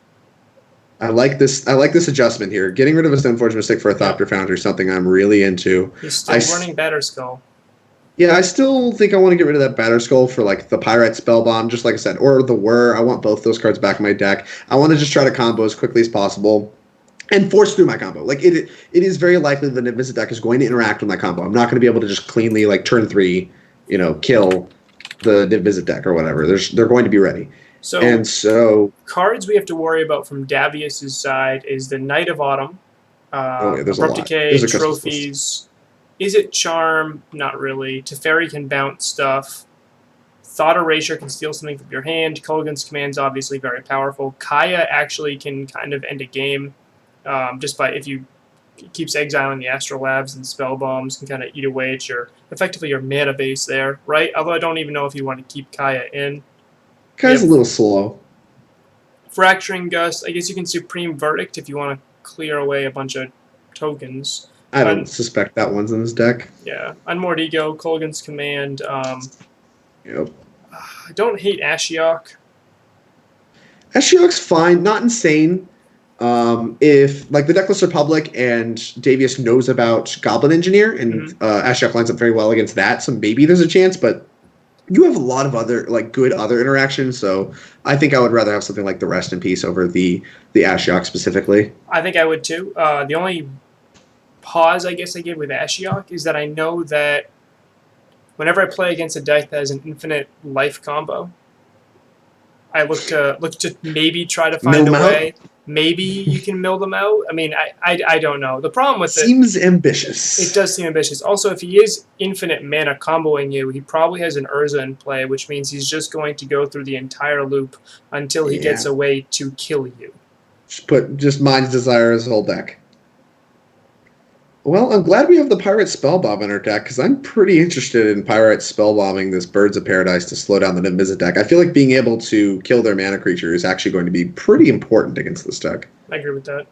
Speaker 2: I like this adjustment here. Getting rid of a Stoneforge Mystic for a Thopter Foundry is something I'm really into.
Speaker 1: He's still running Batterskull.
Speaker 2: Yeah, I still think I want to get rid of that Batterskull for the Pyrite Spellbomb, just like I said, or the Whir. I want both those cards back in my deck. I want to just try to combo as quickly as possible and force through my combo. It is very likely the Niv Mizzet deck is going to interact with my combo. I'm not going to be able to just cleanly turn 3, kill the Niv Mizzet deck or whatever. They're going to be ready. So
Speaker 1: cards we have to worry about from Davius's side is the Knight of Autumn, Abrupt Decay, Trophies. Is it Charm? Not really. Teferi can bounce stuff. Thought Erasure can steal something from your hand. Kulgan's Command's obviously very powerful. Kaya actually can kind of end a game just by if you keeps exiling the Astrolabs and Spell Bombs can kind of eat away at effectively your mana base there, right? Although I don't even know if you want to keep Kaya in.
Speaker 2: Kaya's a little slow.
Speaker 1: Fracturing Gust. I guess you can Supreme Verdict if you want to clear away a bunch of tokens.
Speaker 2: I don't suspect that one's in this deck.
Speaker 1: Yeah. Unmoored Ego, Kolaghan's Command.
Speaker 2: Yep.
Speaker 1: I don't hate Ashiok.
Speaker 2: Ashiok's fine, not insane. If like the Deckless Republic and Davius knows about Goblin Engineer, and Ashiok lines up very well against that, so maybe there's a chance, but you have a lot of other good other interactions, so I think I would rather have something like the Rest in Peace over the Ashiok specifically.
Speaker 1: I think I would too. The only pause I guess I give with Ashiok is that I know that whenever I play against a deck that has an infinite life combo, I look to maybe try to find a way. Maybe you can mill them out. I mean, I don't know. The problem with
Speaker 2: seems ambitious.
Speaker 1: It does seem ambitious. Also, if he is infinite mana comboing you, he probably has an Urza in play, which means he's just going to go through the entire loop until he gets a way to kill you.
Speaker 2: Just Mind's Desire his whole deck. Well, I'm glad we have the Pirate Spellbomb in our deck, because I'm pretty interested in Pirate Spellbombing this Birds of Paradise to slow down the Mizzet deck. I feel like being able to kill their mana creature is actually going to be pretty important against this deck.
Speaker 1: I agree with that.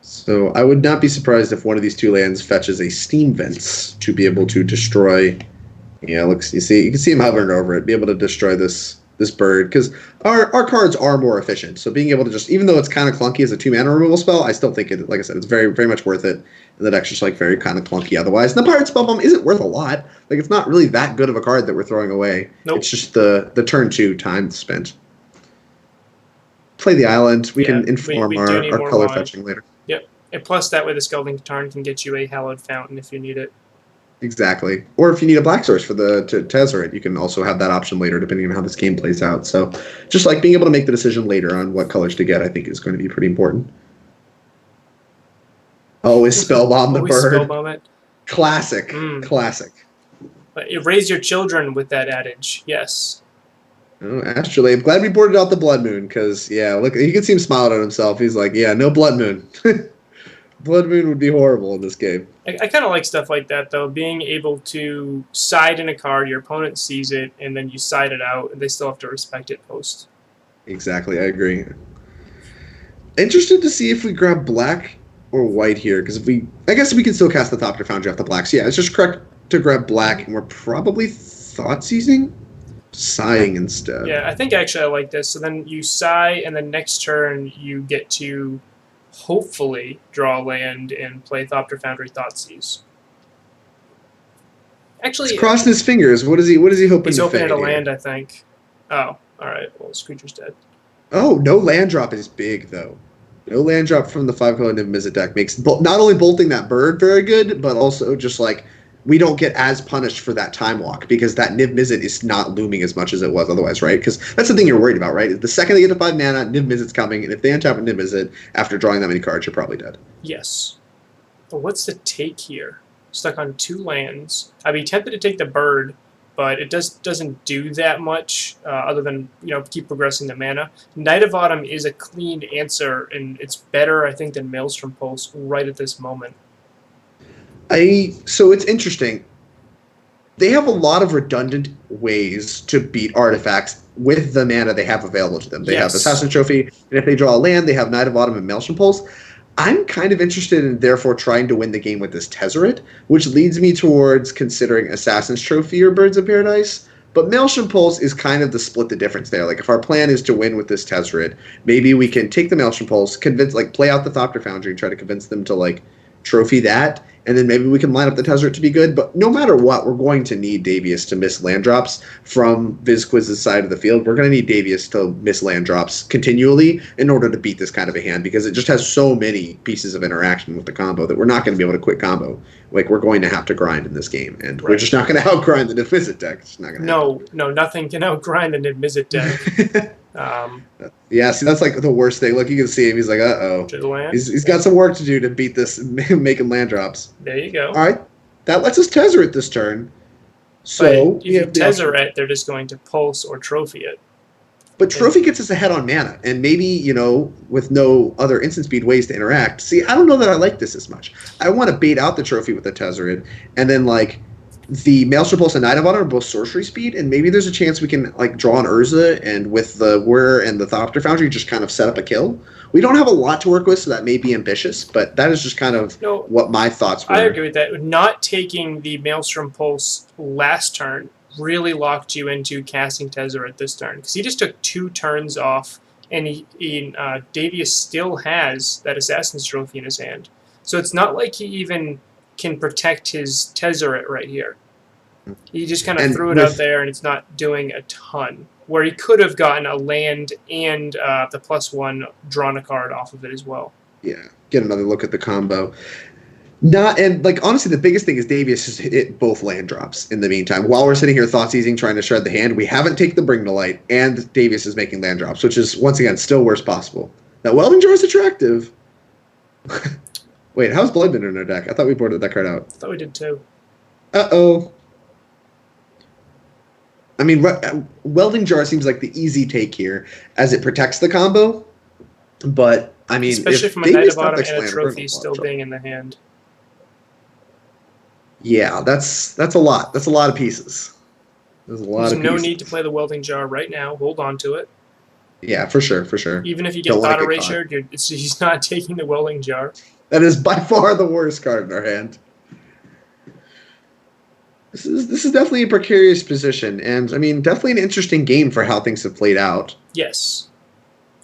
Speaker 2: So I would not be surprised if one of these 2 lands fetches a Steam Vents to be able to destroy... Yeah, look, you can see him hovering over it, be able to destroy this bird, because our cards are more efficient. So being able to just, even though it's kind of clunky as a 2-mana removal spell, I still think it, like I said, it's very, very much worth it. And the deck's just very kind of clunky otherwise. And the Pirate Spellbomb isn't worth a lot. It's not really that good of a card that we're throwing away. Nope. It's just the turn 2 time spent. Play the island. We can inform our color fetching later.
Speaker 1: Yep. And plus that way the Scalding Tarn can get you a Hallowed Fountain if you need it.
Speaker 2: Exactly. Or if you need a black source for the Tezzeret, you can also have that option later, depending on how this game plays out. So just being able to make the decision later on what colors to get, I think is going to be pretty important. Always Spellbomb the bird.
Speaker 1: Spellbomb it.
Speaker 2: Classic. Classic.
Speaker 1: But you raise your children with that adage. Yes.
Speaker 2: Oh, Astrolabe. Glad we boarded out the Blood Moon, because, look, you can see him smiling at himself. He's like, no Blood Moon. Blood Moon would be horrible in this game.
Speaker 1: I kind of like stuff like that, though. Being able to side in a card, your opponent sees it, and then you side it out, and they still have to respect it post.
Speaker 2: Exactly, I agree. Interested to see if we grab black or white here, because I guess we can still cast the Thopter Foundry off the black. So it's just correct to grab black, and we're probably Thought Seizing? Sighing instead.
Speaker 1: Yeah, I think actually I like this. So then you sigh, and then next turn you get to hopefully draw land and play Thopter Foundry Thoughtseize. Actually,
Speaker 2: he's crossing his fingers. What is he hoping to
Speaker 1: He's hoping at a
Speaker 2: here?
Speaker 1: land, I think. Oh, alright. Well, this creature's dead.
Speaker 2: Oh, no land drop is big, though. No land drop from the 5-color Niv Mizzet deck makes not only bolting that bird very good, but also just we don't get as punished for that time walk, because that Niv Mizzet is not looming as much as it was otherwise, right? Because that's the thing you're worried about, right? The second they get to 5 mana, Niv Mizzet's coming, and if they untap a Niv Mizzet after drawing that many cards, you're probably dead.
Speaker 1: Yes. But what's the take here? Stuck on 2 lands. I'd be tempted to take the bird, but it doesn't do that much other than keep progressing the mana. Night of Autumn is a clean answer, and it's better, I think, than Maelstrom Pulse right at this moment.
Speaker 2: So it's interesting. They have a lot of redundant ways to beat artifacts with the mana they have available to them. They have Assassin Trophy, and if they draw a land, they have Night of Autumn and Maelstrom Pulse. I'm kind of interested in therefore trying to win the game with this Tezzeret, which leads me towards considering Assassin's Trophy or Birds of Paradise. But Maelstrom Pulse is kind of the split the difference there. If our plan is to win with this Tezzeret, maybe we can take the Maelstrom Pulse, play out the Thopter Foundry, and try to convince them to trophy that, and then maybe we can line up the Tezzeret to be good. But no matter what, we're going to need Davius to miss land drops from VizQuiz's side of the field. We're going to need Davius to miss land drops continually in order to beat this kind of a hand, because it just has so many pieces of interaction with the combo that we're not going to be able to quit combo. We're going to have to grind in this game, and we're just not going to outgrind the Niv Mizzet deck. It's not going to happen.
Speaker 1: No, nothing can outgrind the Niv Mizzet deck.
Speaker 2: Yeah, see, that's the worst thing. Look, you can see him. He's like, uh-oh. He's got some work to do to beat this, making land drops.
Speaker 1: There you go.
Speaker 2: All right. That lets us Tezzeret this turn. So
Speaker 1: but if you Tezzeret, they're just going to Pulse or Trophy it.
Speaker 2: But Trophy gets us ahead on mana, and maybe, with no other instant speed ways to interact. See, I don't know that I like this as much. I want to bait out the Trophy with the Tezzeret, and then, the Maelstrom Pulse and Night of Honor are both sorcery speed, and maybe there's a chance we can like draw an Urza and with the Whir and the Thopter Foundry just kind of set up a kill. We don't have a lot to work with, so that may be ambitious, but that is just kind of what my thoughts were.
Speaker 1: I agree with that. Not taking the Maelstrom Pulse last turn really locked you into casting Tezzeret this turn, because he just took 2 turns off, and Davius still has that Assassin's Trophy in his hand. So it's not like he even can protect his Tezzeret right here. He just kind of threw it out there, and it's not doing a ton. Where he could have gotten a land and the +1 drawn a card off of it as well.
Speaker 2: Yeah, get another look at the combo. Honestly, the biggest thing is Davius has hit both land drops in the meantime. While we're sitting here thought-seizing, trying to shred the hand, we haven't taken the Bring to Light, and Davius is making land drops, which is, once again, still worst possible. That Welding Jar is attractive. Wait, how's Bloodbender in our deck? I thought we boarded that card out.
Speaker 1: I thought we did too.
Speaker 2: Uh-oh. I mean, Welding Jar seems like the easy take here, as it protects the combo. But, I mean,
Speaker 1: especially from a Knight of Autumn and a trophy still being in the hand.
Speaker 2: Yeah, that's a lot. That's a lot of pieces. There's
Speaker 1: no need to play the Welding Jar right now. Hold on to it.
Speaker 2: Yeah, for sure, for sure.
Speaker 1: Even if you get Thought Erasure, he's not taking the Welding Jar.
Speaker 2: That is by far the worst card in our hand. This is definitely a precarious position, and I mean, definitely an interesting game for how things have played out.
Speaker 1: Yes.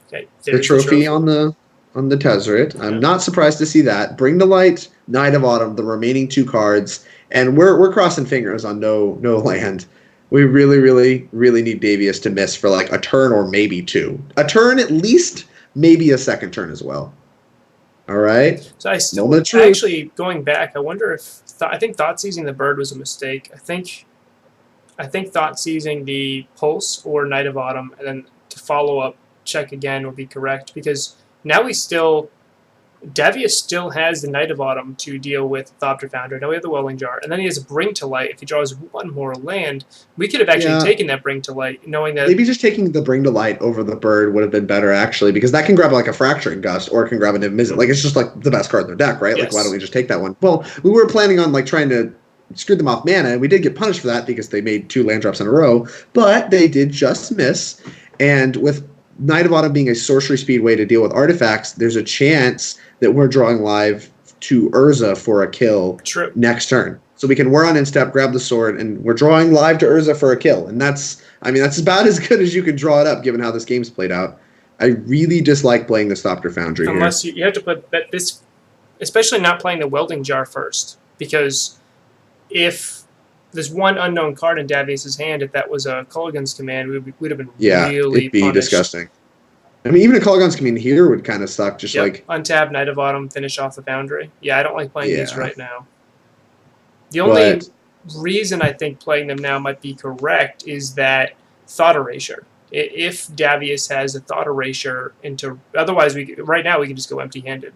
Speaker 1: Okay.
Speaker 2: The trophy on the Tezzeret. Yeah. I'm not surprised to see that. Bring to Light, Knight of Autumn, the remaining 2 cards, and we're crossing fingers on no land. We really, really, really need Davius to miss for like a turn or maybe 2. A turn at least, maybe a second turn as well. All right.
Speaker 1: So actually going back, I wonder if I think Thought Seizing the Bird was a mistake. I think Thought Seizing the Pulse or Knight of Autumn and then to follow up check again would be correct, because now Davius still has the Knight of Autumn to deal with Thopter Foundry. Now we have the Welding Jar, and then he has a Bring to Light. If he draws 1 more land, we could have actually taken that Bring to Light, knowing that
Speaker 2: maybe just taking the Bring to Light over the Bird would have been better actually, because that can grab like a Fracturing Gust or it can grab a Mizzet. Like it's just like the best card in their deck, right? Yes. Like why don't we just take that one? Well, we were planning on like trying to screw them off mana, and we did get punished for that because they made 2 land drops in a row, but they did just miss. And with Knight of Autumn being a sorcery speed way to deal with artifacts, there's a chance that we're drawing live to Urza for a kill next turn. So we can Whir on Instep, grab the sword, and we're drawing live to Urza for a kill. And that's about as good as you can draw it up, given how this game's played out. I really dislike playing the Thopter Foundry here.
Speaker 1: Unless you have to put this, especially not playing the Welding Jar first, because if there's 1 unknown card in Davius' hand, if that was a Kolaghan's Command, we'd have been really
Speaker 2: it'd be
Speaker 1: punished.
Speaker 2: Disgusting. I mean, even a Kolaghan's Command here would kind of suck. Just like
Speaker 1: untap Knight of Autumn, finish off the Foundry. Yeah, I don't like playing these right now. The only reason I think playing them now might be correct is that Thought Erasure. If Davius has a Thought Erasure otherwise right now we can just go empty-handed.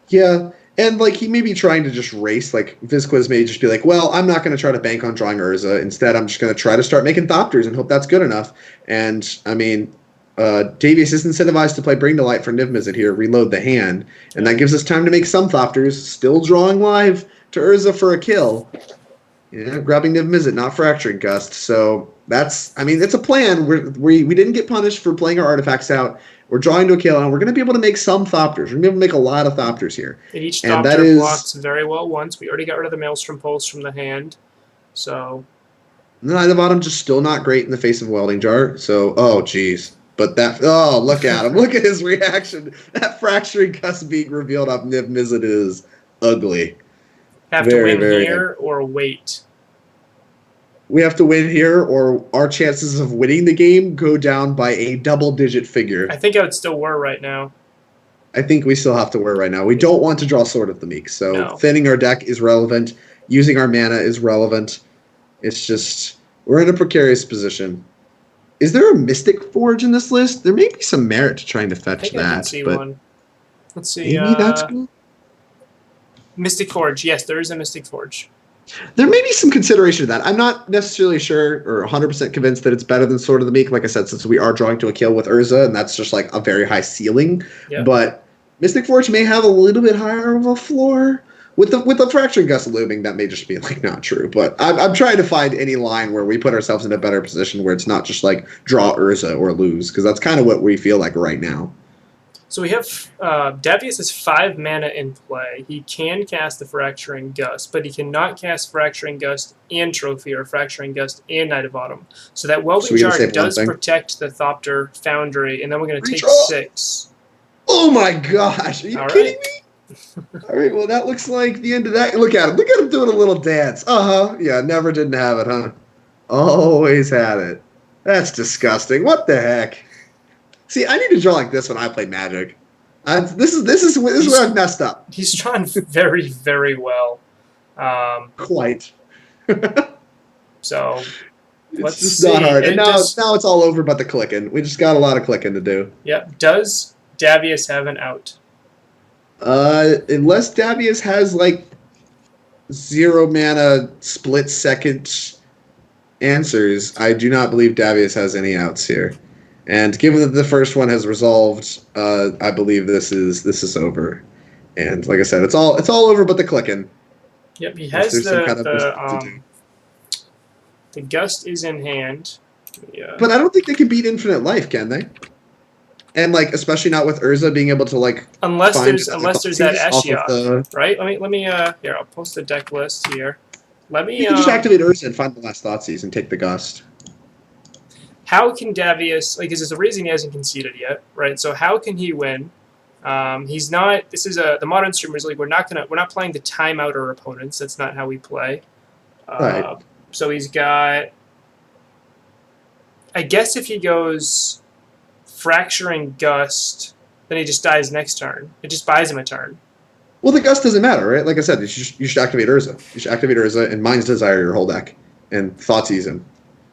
Speaker 2: Yeah, and like he may be trying to just race. Like Vizquiz may just be like, well, I'm not going to try to bank on drawing Urza. Instead, I'm just going to try to start making Thopters and hope that's good enough. And I mean, Davius is incentivized to play Bring to Light for Niv Mizzet here, reload the hand, and that gives us time to make some Thopters, still drawing live to Urza for a kill. Yeah, grabbing Niv Mizzet, not Fracturing Gust. So that's, I mean, it's a plan. We didn't get punished for playing our artifacts out. We're drawing to a kill, and we're going to be able to make some Thopters. We're going to be able to make a lot of Thopters here.
Speaker 1: And each Thopter blocks very well once. We already got rid of the Maelstrom Pulse from the hand. So
Speaker 2: the Knight of Autumn just still not great in the face of Welding Jar. So, oh, geez. But look at him. Look at his reaction. That Fracturing Gust being revealed off Niv Mizzet is ugly.
Speaker 1: Have to win here or wait.
Speaker 2: We have to win here, or our chances of winning the game go down by a double-digit figure.
Speaker 1: I think I would still Whir right now.
Speaker 2: I think we still have to Whir right now. We don't want to draw Sword of the Meek, so thinning our deck is relevant. Using our mana is relevant. It's just, we're in a precarious position. Is there a Mystic Forge in this list? There may be some merit to trying to fetch that. I can see one.
Speaker 1: Let's see.
Speaker 2: Maybe that's cool.
Speaker 1: Mystic Forge. Yes, there is a Mystic Forge.
Speaker 2: There may be some consideration to that. I'm not necessarily sure or 100% convinced that it's better than Sword of the Meek, like I said, since we are drawing to a kill with Urza, and that's just like a very high ceiling. Yep. But Mystic Forge may have a little bit higher of a floor. With the fracturing gust looming, that may just be like not true. But I'm trying to find any line where we put ourselves in a better position where it's not just like draw Urza or lose, because that's kind of what we feel like right now.
Speaker 1: So we have Davius has 5 mana in play. He can cast the Fracturing Gust, but he cannot cast Fracturing Gust and Trophy or Fracturing Gust and Knight of Autumn. So that Welding Jar does protect the Thopter Foundry, and then we're going to take 6.
Speaker 2: Oh my gosh! Are you kidding me? All right, well, that looks like the end of that. Look at him. Look at him doing a little dance. Uh-huh. Yeah, never didn't have it, huh? Always had it. That's disgusting. What the heck? See, I need to draw like this when I play Magic. This is where I've messed up.
Speaker 1: He's drawn very, very well.
Speaker 2: Quite.
Speaker 1: So,
Speaker 2: let's just not hard. And now it's all over but the clicking. We just got a lot of clicking to do.
Speaker 1: Yep. Does Davius have an out?
Speaker 2: Unless Davius has like 0 mana split second answers, I do not believe Davius has any outs here. And given that the first one has resolved, I believe this is over. And like I said, it's all over but the clicking.
Speaker 1: Yep, he has the Gust is in hand. Yeah.
Speaker 2: But I don't think they can beat Infinite Life, can they? And like, especially not with Urza being able to like,
Speaker 1: unless there's that Ashiok, right? Let me here, I'll post the deck list here.
Speaker 2: You can just activate Urza and find the last Thoughtseize and take the Gust.
Speaker 1: How can Davius, like, there's a reason he hasn't conceded yet, right? So how can he win? He's not. This is the Modern Streamers League. We're not playing to time out our opponents. That's not how we play.
Speaker 2: Right.
Speaker 1: So he's got. I guess if he goes Fracturing Gust, then he just dies next turn. It just buys him a turn.
Speaker 2: Well, the Gust doesn't matter, right? Like I said, you should activate Urza. You should activate Urza and Mind's Desire your whole deck and Thoughtseize him.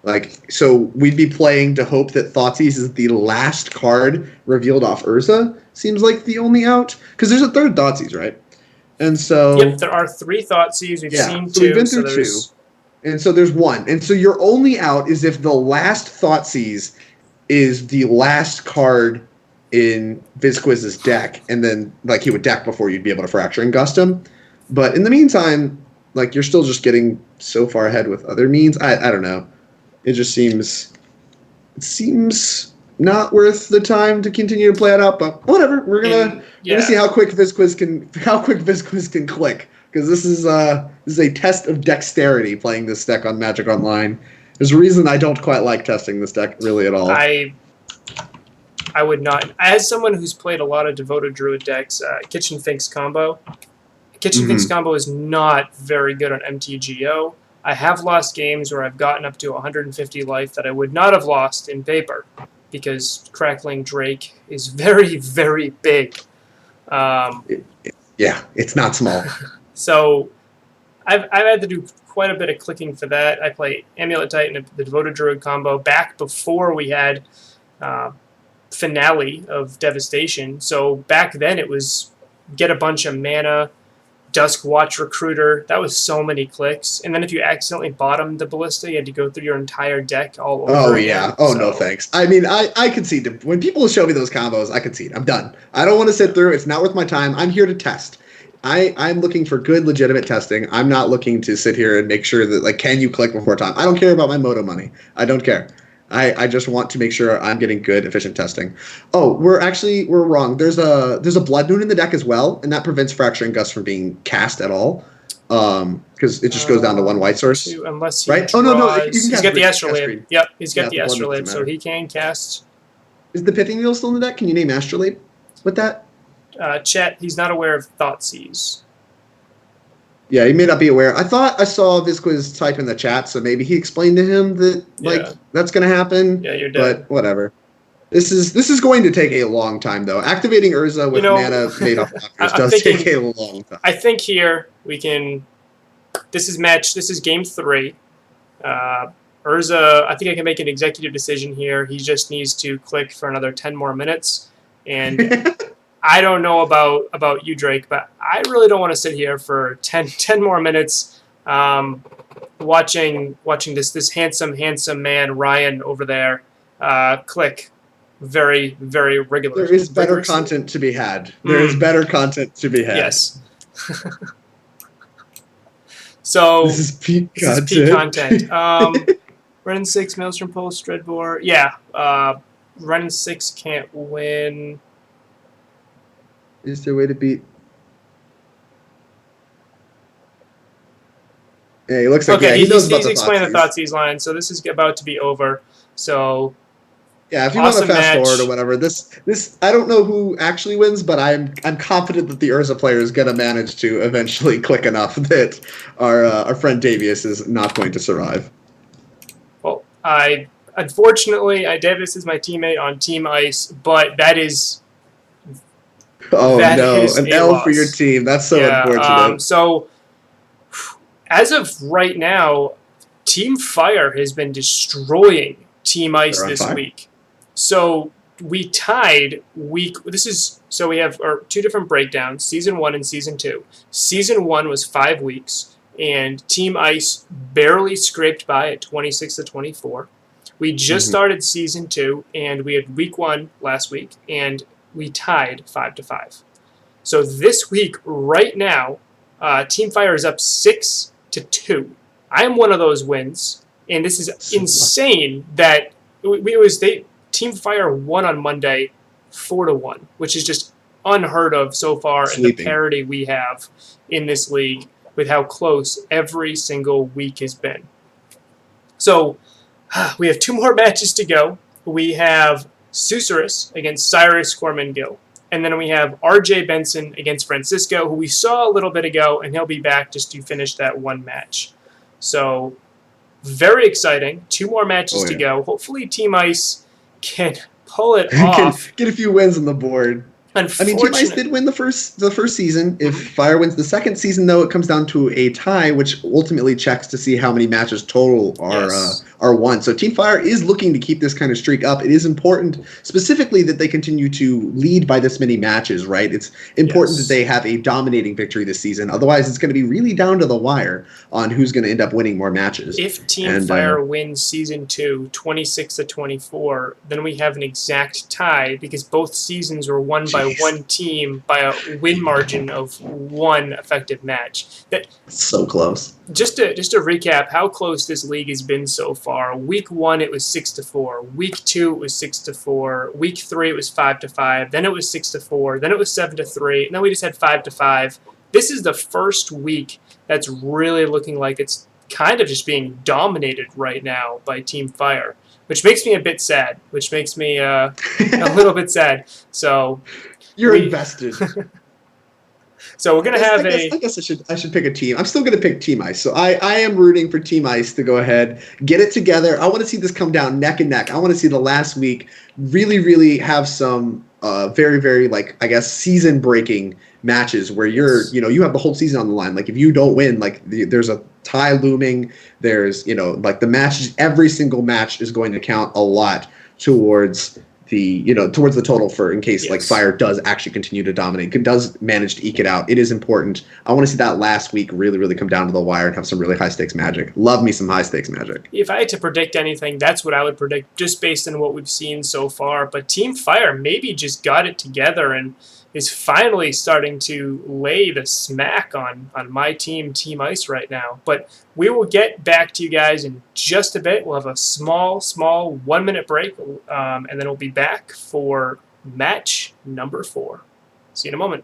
Speaker 2: Like, so we'd be playing to hope that Thoughtseize is the last card revealed off Urza. Seems like the only out. Because there's a third Thoughtseize, right? And so...
Speaker 1: Yep, there are 3 Thoughtseize. We've seen 2.
Speaker 2: We've been through 2. And so there's 1. And so your only out is if the last Thoughtseize is the last card in Vizquiz's deck. And then, like, he would deck before you'd be able to Fracturing Gust him. But in the meantime, like, you're still just getting so far ahead with other means. I don't know. It just seems not worth the time to continue to play it out, but whatever. We're gonna see how quick Vizquiz can click, because this is a test of dexterity playing this deck on Magic Online. There's a reason I don't quite like testing this deck really at all.
Speaker 1: I would not. As someone who's played a lot of Devoted Druid decks, Kitchen Finks combo. Kitchen Finks combo is not very good on MTGO. I have lost games where I've gotten up to 150 life that I would not have lost in paper, because Crackling Drake is very, very big.
Speaker 2: Yeah, it's not small.
Speaker 1: So I've had to do quite a bit of clicking for that. I play Amulet Titan, the Devoted Druid combo, back before we had Finale of Devastation. So back then it was get a bunch of mana, Dusk Watch Recruiter. That was so many clicks. And then if you accidentally bottomed the Ballista, you had to go through your entire deck all over
Speaker 2: Oh,
Speaker 1: again.
Speaker 2: yeah. Oh, so. No, thanks. I mean, I concede. When people show me those combos, I concede. I'm done. I don't want to sit through. It's not worth my time. I'm here to test. I'm looking for good, legitimate testing. I'm not looking to sit here and make sure that, like, can you click before time? I don't care about my Moto money. I don't care. I just want to make sure I'm getting good, efficient testing. Oh, we're wrong. There's a Blood Moon in the deck as well, and that prevents Fracturing Gust from being cast at all. Because it just goes down to 1 white source.
Speaker 1: Unless he
Speaker 2: right?
Speaker 1: draws,
Speaker 2: no.
Speaker 1: He's got the Astrolabe. Yep, he's got the Astrolabe, so he can cast.
Speaker 2: Is the Pithing Needle still in the deck? Can you name Astrolabe with that?
Speaker 1: Chet, he's not aware of Thoughtseize.
Speaker 2: Yeah, he may not be aware. I thought I saw Vizquiz type in the chat, so maybe he explained to him that that's going to happen.
Speaker 1: Yeah, you're dead.
Speaker 2: But whatever. This is going to take a long time, though. Activating Urza with mana made off blockers does take a long time.
Speaker 1: I think here we can. This is game 3. Urza, I think I can make an executive decision here. He just needs to click for another 10 more minutes, and. I don't know about you, Drake, but I really don't want to sit here for 10 more minutes watching this handsome man, Ryan, over there, click very, very regularly.
Speaker 2: There is better content to be had. There is better content to be had.
Speaker 1: Yes. So
Speaker 2: This is peak
Speaker 1: this is peak content. Ren 6, Maelstrom Pulse, Dreadbore. Yeah, Ren 6 can't win.
Speaker 2: Is there a way to beat? Yeah, he looks like
Speaker 1: Okay,
Speaker 2: he knows
Speaker 1: he's
Speaker 2: about the
Speaker 1: explaining the
Speaker 2: Thoughtseize.
Speaker 1: Thoughtseize line, so this is about to be over. So
Speaker 2: Yeah, if you
Speaker 1: awesome
Speaker 2: want to fast
Speaker 1: match.
Speaker 2: forward or whatever, this I don't know who actually wins, but I'm confident that the Urza player is gonna manage to eventually click enough that our friend Davius is not going to survive.
Speaker 1: Well, unfortunately, Davius is my teammate on Team Ice, but that is
Speaker 2: Oh no, an
Speaker 1: a
Speaker 2: L
Speaker 1: loss
Speaker 2: for your team. That's so
Speaker 1: Yeah.
Speaker 2: unfortunate.
Speaker 1: So as of right now, Team Fire has been destroying Team Ice
Speaker 2: They're on
Speaker 1: this
Speaker 2: fire.
Speaker 1: week. So we tied week. So we have two different breakdowns: Season 1 and Season 2. Season 1 was 5 weeks, and Team Ice barely scraped by at 26-24. We just started Season 2, and we had Week 1 last week, and we tied 5-5. So this week, right now, Team Fire is up 6-2. I am one of those wins, and this is insane that Team Fire won on Monday 4-1, which is just unheard of so far in the parity we have in this league with how close every single week has been. So we have 2 more matches to go. We have Susurrus against Cyrus corman-gill. And then we have RJ Benson against Francisco, who we saw a little bit ago, and he'll be back just to finish that one match. So very exciting. 2 more matches to go. Hopefully Team Ice can pull it off.
Speaker 2: Get a few wins on the board. I mean, Team Ice did win the first season. If Fire wins the second season, though, it comes down to a tie, which ultimately checks to see how many matches total are won. So Team Fire is looking to keep this kind of streak up. It is important, specifically, that they continue to lead by this many matches, right? It's important that they have a dominating victory this season. Otherwise, it's going to be really down to the wire on who's going to end up winning more matches.
Speaker 1: If Team Fire wins Season 2, 26-24, then we have an exact tie because both seasons were won by one team by a win margin of 1 effective match.
Speaker 2: So close.
Speaker 1: Just to recap how close this league has been so far. Week 1 it was 6-4. Week 2 it was 6-4. Week 3 it was 5-5. Then it was 6-4. Then it was 7-3. And then we just had 5-5. This is the first week that's really looking like it's kind of just being dominated right now by Team Fire, which makes me a bit sad. Which makes me a little bit sad. So
Speaker 2: you're invested.
Speaker 1: So we're gonna have
Speaker 2: I guess I should pick a team. I'm still gonna pick Team Ice. So I am rooting for Team Ice to go ahead, get it together. I want to see this come down neck and neck. I want to see the last week really, really have some very, very season breaking matches where you have the whole season on the line. Like if you don't win, there's a tie looming. There's the matches. Every single match is going to count a lot towards the total for in case Fire does actually continue to dominate, does manage to eke it out. It is important. I want to see that last week really, really come down to the wire and have some really high stakes magic. Love me some high stakes magic.
Speaker 1: If I had to predict anything, that's what I would predict just based on what we've seen so far. But Team Fire maybe just got it together and is finally starting to lay the smack on my team, Team Ice, right now. But we will get back to you guys in just a bit. We'll have a small 1-minute break, and then we'll be back for match number 4. See you in a moment.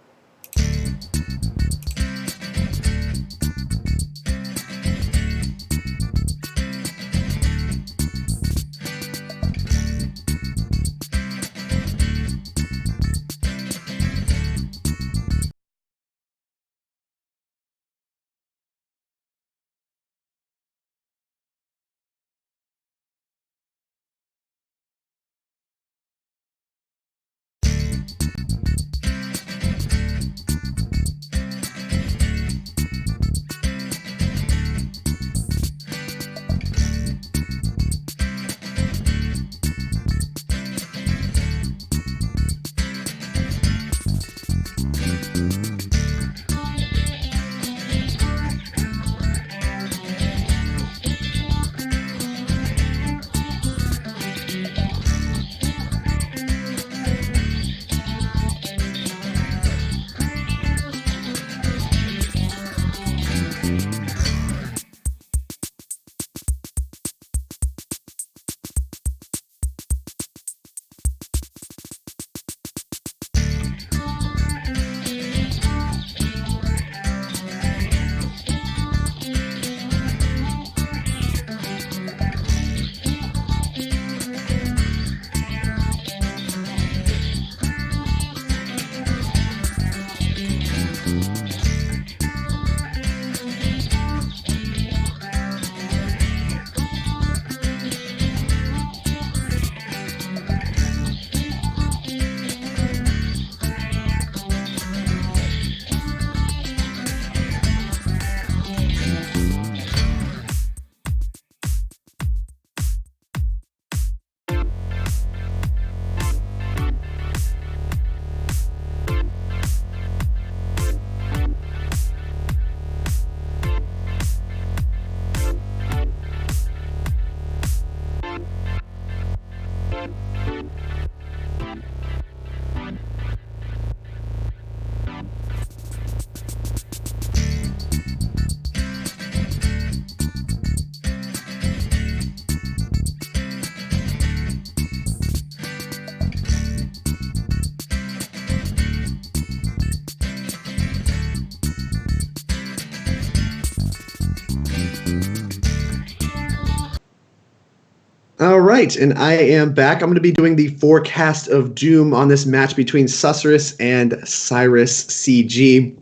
Speaker 2: All right, and I am back. I'm going to be doing the forecast of doom on this match between Sasser and CyrusCG.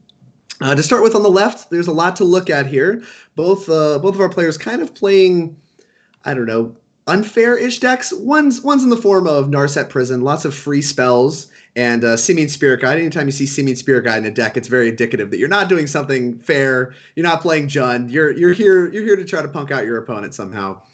Speaker 2: To start with, on the left, there's a lot to look at here. Both of our players kind of playing, I don't know, unfair-ish decks. One's in the form of Narset Prison, lots of free spells, and Simian Spirit Guide. Anytime you see Simian Spirit Guide in a deck, it's very indicative that you're not doing something fair. You're not playing Jund. You're here to try to punk out your opponent somehow.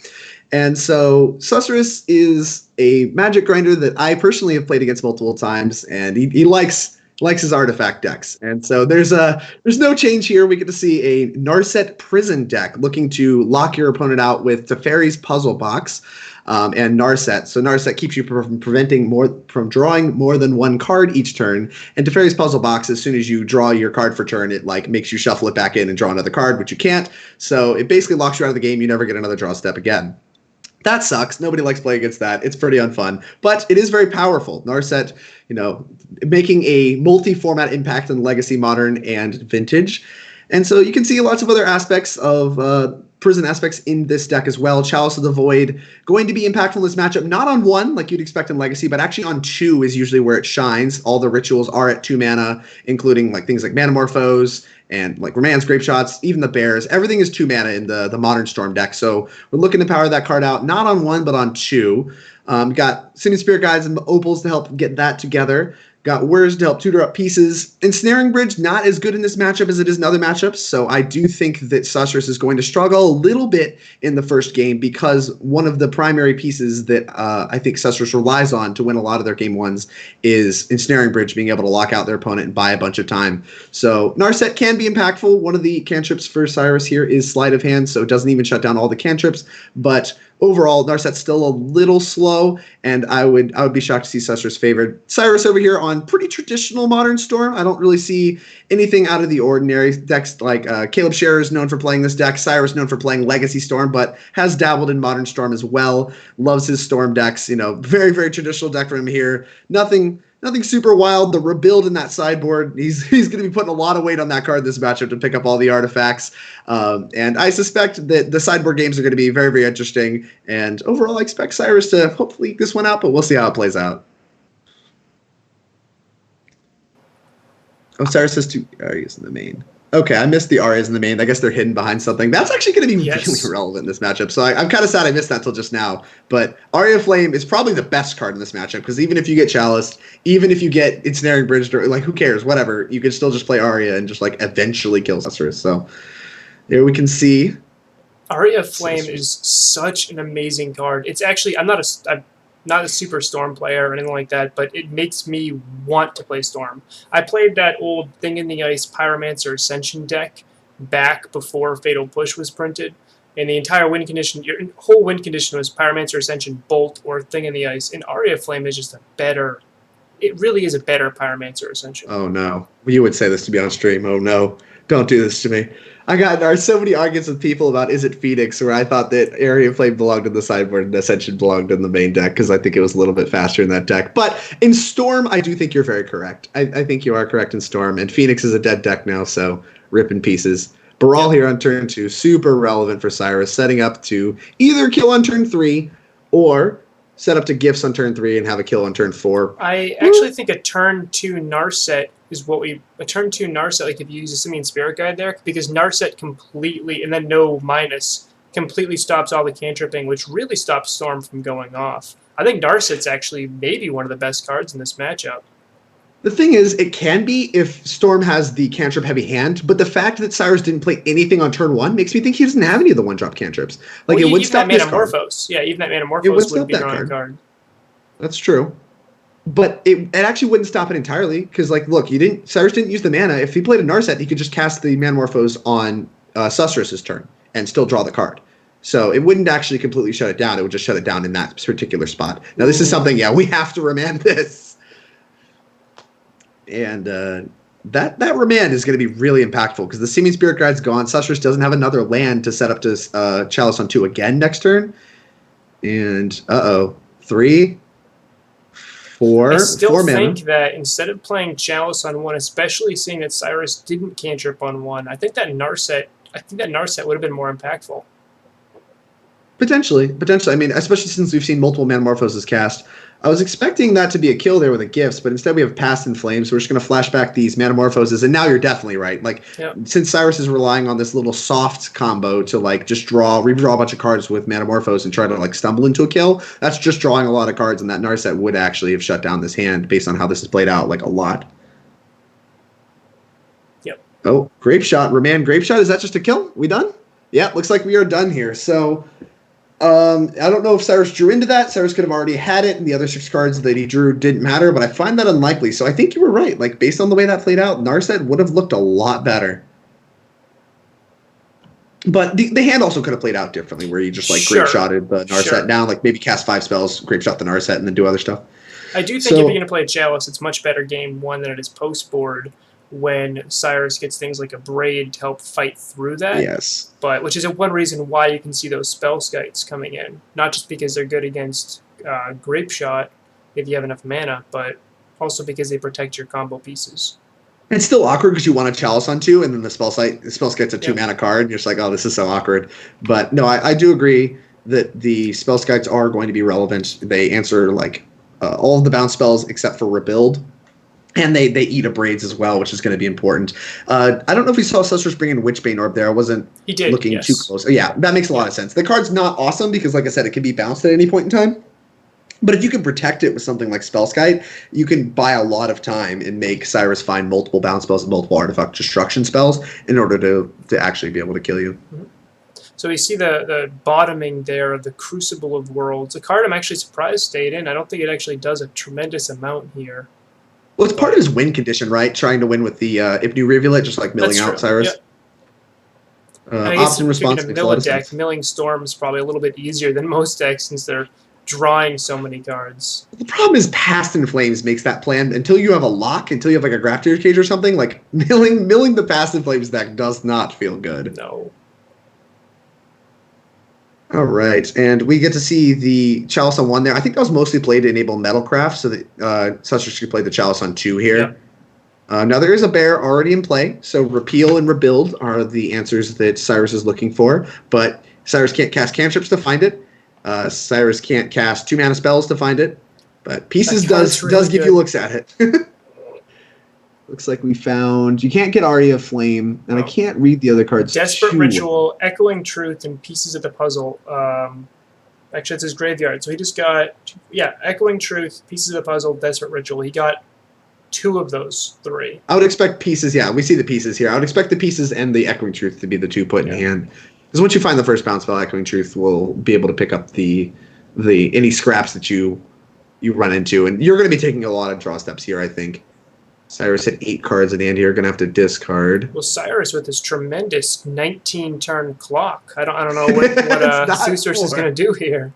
Speaker 2: And so Sasser is a Magic grinder that I personally have played against multiple times, and he likes his artifact decks. And so there's no change here. We get to see a Narset Prison deck looking to lock your opponent out with Teferi's Puzzle Box and Narset. So Narset keeps you from drawing more than one card each turn. And Teferi's Puzzle Box, as soon as you draw your card for turn, it makes you shuffle it back in and draw another card, which you can't. So it basically locks you out of the game. You never get another draw step again. That sucks. Nobody likes playing against that. It's pretty unfun, but it is very powerful. Narset, making a multi-format impact in Legacy, Modern, and Vintage. And so you can see lots of other aspects of prison aspects in this deck as well. Chalice of the Void going to be impactful in this matchup, not on 1 like you'd expect in Legacy, but actually on 2 is usually where it shines. All the rituals are at 2 mana, including things like Manamorphose and Remand Scrape Shots, even the Bears. Everything is 2 mana in the Modern Storm deck. So we're looking to power that card out, not on 1, but on 2. Got Simian Spirit Guides and Opals to help get that together. Got Urza to help tutor up pieces. Ensnaring Bridge, not as good in this matchup as it is in other matchups, so I do think that Sasser is going to struggle a little bit in the first game because one of the primary pieces that I think Sasser relies on to win a lot of their game ones is Ensnaring Bridge, being able to lock out their opponent and buy a bunch of time. So Narset can be impactful. One of the cantrips for Cyrus here is Sleight of Hand, so it doesn't even shut down all the cantrips, but overall, Narset's still a little slow, and I would be shocked to see Sasser's favored. Cyrus over here on pretty traditional Modern Storm. I don't really see anything out of the ordinary. Decks like Caleb Scherer is known for playing this deck. Cyrus known for playing Legacy Storm, but has dabbled in Modern Storm as well. Loves his Storm decks. Very, very traditional deck for him here. Nothing super wild. The rebuild in that sideboard, he's going to be putting a lot of weight on that card this matchup to pick up all the artifacts. And I suspect that the sideboard games are going to be very, very interesting. And overall, I expect Cyrus to hopefully eke this one out, but we'll see how it plays out. Oh, Cyrus has 2 Arias in the main. Okay, I missed the Arias in the main. I guess they're hidden behind something. That's actually going to be really relevant in this matchup. So I'm kind of sad I missed that till just now. But Aria Flame is probably the best card in this matchup because even if you get Chalice, even if you get Ensnaring Bridge, who cares? Whatever. You can still just play Aria and just eventually kill Sasser. So there we can see.
Speaker 1: Aria Flame is such an amazing card. It's actually I'm not a super Storm player or anything like that, but it makes me want to play Storm. I played that old Thing in the Ice Pyromancer Ascension deck back before Fatal Push was printed, and the entire win condition, your whole win condition was Pyromancer Ascension, Bolt, or Thing in the Ice, and Aria Flame is just it really is a better Pyromancer Ascension.
Speaker 2: Oh no. You would say this to be on stream. Oh no. Don't do this to me. There are so many arguments with people about is it Phoenix, where I thought that Area Flame belonged in the sideboard and Ascension belonged in the main deck because I think it was a little bit faster in that deck. But in Storm, I do think you're very correct. I think you are correct in Storm, and Phoenix is a dead deck now, so rip in pieces. Baral here on turn 2, super relevant for Cyrus, setting up to either kill on turn 3 or set up to Gifts on turn 3 and have a kill on turn 4.
Speaker 1: I actually think a turn 2 Narset is a turn 2 Narset, if you use a Simian Spirit Guide there, because Narset completely, and then no minus, completely stops all the cantripping, which really stops Storm from going off. I think Narset's actually maybe one of the best cards in this matchup.
Speaker 2: The thing is, it can be if Storm has the cantrip heavy hand, but the fact that Cyrus didn't play anything on turn 1 makes me think he doesn't have any of the 1-drop cantrips.
Speaker 1: It would stop that Manamorphose. Yeah, even that Manamorphose would be drawing a card.
Speaker 2: That's true. But it actually wouldn't stop it entirely, because look, Cyrus didn't use the mana. If he played a Narset, he could just cast the Manamorphose on Sasser's turn and still draw the card. So it wouldn't actually completely shut it down. It would just shut it down in that particular spot. Now this is something, we have to remand this. And that remand is going to be really impactful because the Simian Spirit Guide's gone. Sasser doesn't have another land to set up to Chalice on 2 again next turn. And 3, 4,
Speaker 1: I still
Speaker 2: 4 mana.
Speaker 1: think that instead of playing Chalice on 1, especially seeing that Cyrus didn't cantrip on 1, I think that Narset would have been more impactful.
Speaker 2: Potentially. I mean, especially since we've seen multiple Metamorphoses cast. I was expecting that to be a kill there with the gifts, but instead we have Past in Flames, so we're just going to flash back these Metamorphoses, and now you're definitely right. Like, since Cyrus is relying on this little soft combo to, like, just redraw a bunch of cards with Metamorphose and try to, like, stumble into a kill, that's just drawing a lot of cards, and that Narset would actually have shut down this hand based on how this is played out, like, a lot.
Speaker 1: Yep.
Speaker 2: Oh, Grape Shot. Remand Grape Shot, is that just a kill? We done? Yeah, looks like we are done here. So, I don't know if Cyrus drew into that. Cyrus could have already had it, and the other 6 cards that he drew didn't matter, but I find that unlikely. So I think you were right. Like, based on the way that played out, Narset would have looked a lot better. But the hand also could have played out differently, where you just, like, grape-shotted the Narset down, like maybe cast 5 spells, grape-shot the Narset, and then do other stuff.
Speaker 1: I do think if you're going to play Chalice, it's much better game 1 than it is post-board, when Cyrus gets things like a Braid to help fight through that.
Speaker 2: Yes.
Speaker 1: But which is one reason why you can see those spell skites coming in. Not just because they're good against Grape Shot if you have enough mana, but also because they protect your combo pieces.
Speaker 2: It's still awkward because you want a Chalice on 2, and then the spell skite's a 2 mana card, and you're just like, oh, this is so awkward. But no, I do agree that the spell skites are going to be relevant. They answer like all of the bounce spells except for Rebuild. And they eat a Braids as well, which is going to be important. I don't know if we saw Sasser bring in Witchbane Orb there. I wasn't looking too close. Yeah, that makes a lot of sense. The card's not awesome because, like I said, it can be bounced at any point in time. But if you can protect it with something like Spellskite, you can buy a lot of time and make Cyrus find multiple bounce spells and multiple artifact destruction spells in order to actually be able to kill you.
Speaker 1: Mm-hmm. So we see the bottoming there of the Crucible of Worlds. A card I'm actually surprised stayed in. I don't think it actually does a tremendous amount here.
Speaker 2: Well, it's part of his win condition, right? Trying to win with the Ibnu Rivulet, just like milling out Cyrus.
Speaker 1: Yep. I guess if you're going to mill a deck, milling Storm is probably a little bit easier than most decks since they're drawing so many cards.
Speaker 2: The problem is Past in Flames makes that plan until you have a lock, until you have like a Grafter's Cage or something. Like milling the Past in Flames deck does not feel good.
Speaker 1: No.
Speaker 2: All right, and we get to see the Chalice on 1 there. I think that was mostly played to enable Metalcraft, so that Sasser should play the Chalice on 2 here. Yep. Now, there is a bear already in play, so Repeal and Rebuild are the answers that Cyrus is looking for, but Cyrus can't cast cantrips to find it. Cyrus can't cast 2 mana spells to find it, but Pieces does give you looks at it. Looks like we found... You can't get Aria of Flame, and I can't read the other cards.
Speaker 1: Desperate Ritual, Echoing Truth, and Pieces of the Puzzle. Actually, it's his graveyard. So he just got... Yeah, Echoing Truth, Pieces of the Puzzle, Desperate Ritual. He got 2 of those 3.
Speaker 2: I would expect Pieces, yeah. We see the Pieces here. I would expect the Pieces and the Echoing Truth to be the 2 put in hand. Because once you find the first bounce spell, Echoing Truth will be able to pick up the any scraps that you run into. And you're going to be taking a lot of draw steps here, I think. Cyrus hit 8 cards at the end here. Going to have to discard.
Speaker 1: Well, Cyrus with his tremendous 19-turn clock. I don't know what Sasser is going to do here.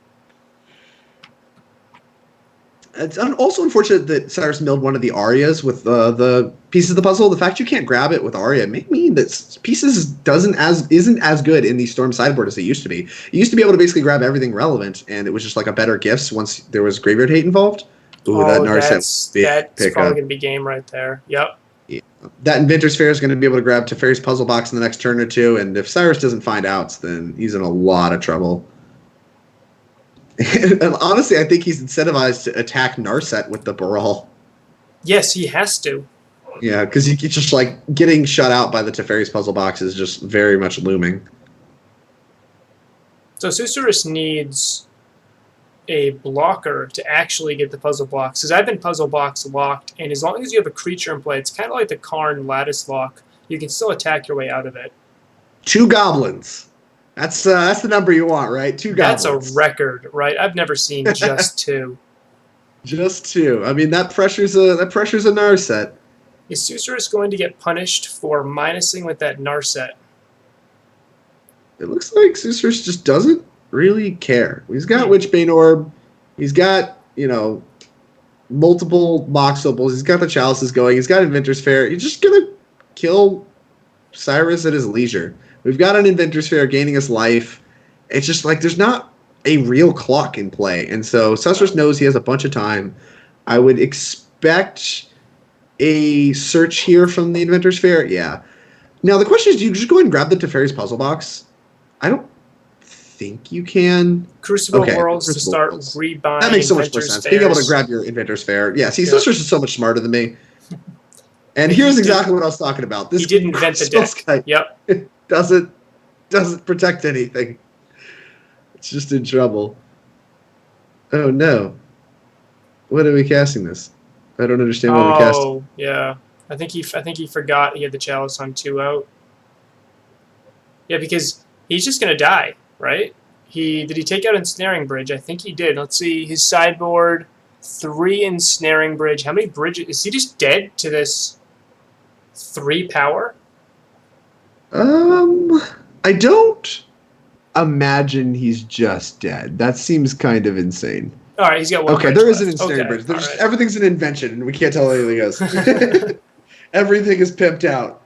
Speaker 2: It's also unfortunate that Cyrus milled one of the Arias with the Pieces of the Puzzle. The fact you can't grab it with Aria may mean that Pieces isn't as good in the Storm sideboard as it used to be. You used to be able to basically grab everything relevant, and it was just like a better gifts once there was Graveyard Hate involved. Ooh,
Speaker 1: that's probably going to be game right there. Yep.
Speaker 2: Yeah. That Inventor's Fair is going to be able to grab Teferi's Puzzle Box in the next turn or 2, and if Cyrus doesn't find outs, then he's in a lot of trouble. And honestly, I think he's incentivized to attack Narset with the Baral.
Speaker 1: Yes, he has to.
Speaker 2: Yeah, because he's just like getting shut out by the Teferi's Puzzle Box is just very much looming.
Speaker 1: So Sasser needs a blocker to actually get the puzzle box. Because I've been puzzle box locked, and as long as you have a creature in play, it's kind of like the Karn lattice lock. You can still attack your way out of it.
Speaker 2: 2 goblins. That's the number you want, right? 2 goblins.
Speaker 1: That's a record, right? I've never seen just 2.
Speaker 2: Just 2. I mean, that pressures a Narset.
Speaker 1: Is Sasser going to get punished for minusing with that Narset?
Speaker 2: It looks like Sasser just doesn't really care. He's got Witchbane Orb. He's got, multiple Mox Opals. He's got the Chalices going. He's got Inventor's Fair. He's just going to kill Cyrus at his leisure. We've got an Inventor's Fair gaining us life. It's just like there's not a real clock in play. And so Sasser knows he has a bunch of time. I would expect a search here from the Inventor's Fair. Yeah. Now, the question is, do you just go ahead and grab the Teferi's Puzzle Box? I don't think you can.
Speaker 1: Crucible
Speaker 2: Okay,
Speaker 1: Worlds to
Speaker 2: Crucible
Speaker 1: start
Speaker 2: Worlds.
Speaker 1: rebuying.
Speaker 2: That makes so much more
Speaker 1: Inventor's
Speaker 2: sense. Being able to
Speaker 1: Fairs.
Speaker 2: grab your Inventor's Fair. Yeah, see,
Speaker 1: Yeah.
Speaker 2: Sasser's is so much smarter than me. And
Speaker 1: He
Speaker 2: here's
Speaker 1: did-
Speaker 2: exactly what I was talking about. This
Speaker 1: He did invent the
Speaker 2: Crucible
Speaker 1: deck.
Speaker 2: Sky
Speaker 1: Yep.
Speaker 2: doesn't protect anything. It's just in trouble. Oh no. What are we casting this? I don't understand what we're casting.
Speaker 1: Oh, yeah. I think he forgot he had the Chalice on 2 out. Yeah, because he's just gonna die, right? Did he take out Ensnaring Bridge? I think he did. Let's see. His sideboard, 3 Ensnaring Bridge. How many bridges? Is he just dead to this 3 power?
Speaker 2: I don't imagine he's just dead. That seems kind of insane.
Speaker 1: All right, he's got 1
Speaker 2: Okay,
Speaker 1: bridge
Speaker 2: there is an
Speaker 1: left.
Speaker 2: Ensnaring
Speaker 1: Okay,
Speaker 2: Bridge. There's
Speaker 1: all right.
Speaker 2: Everything's an invention, and we can't tell anything else. Everything is pimped out.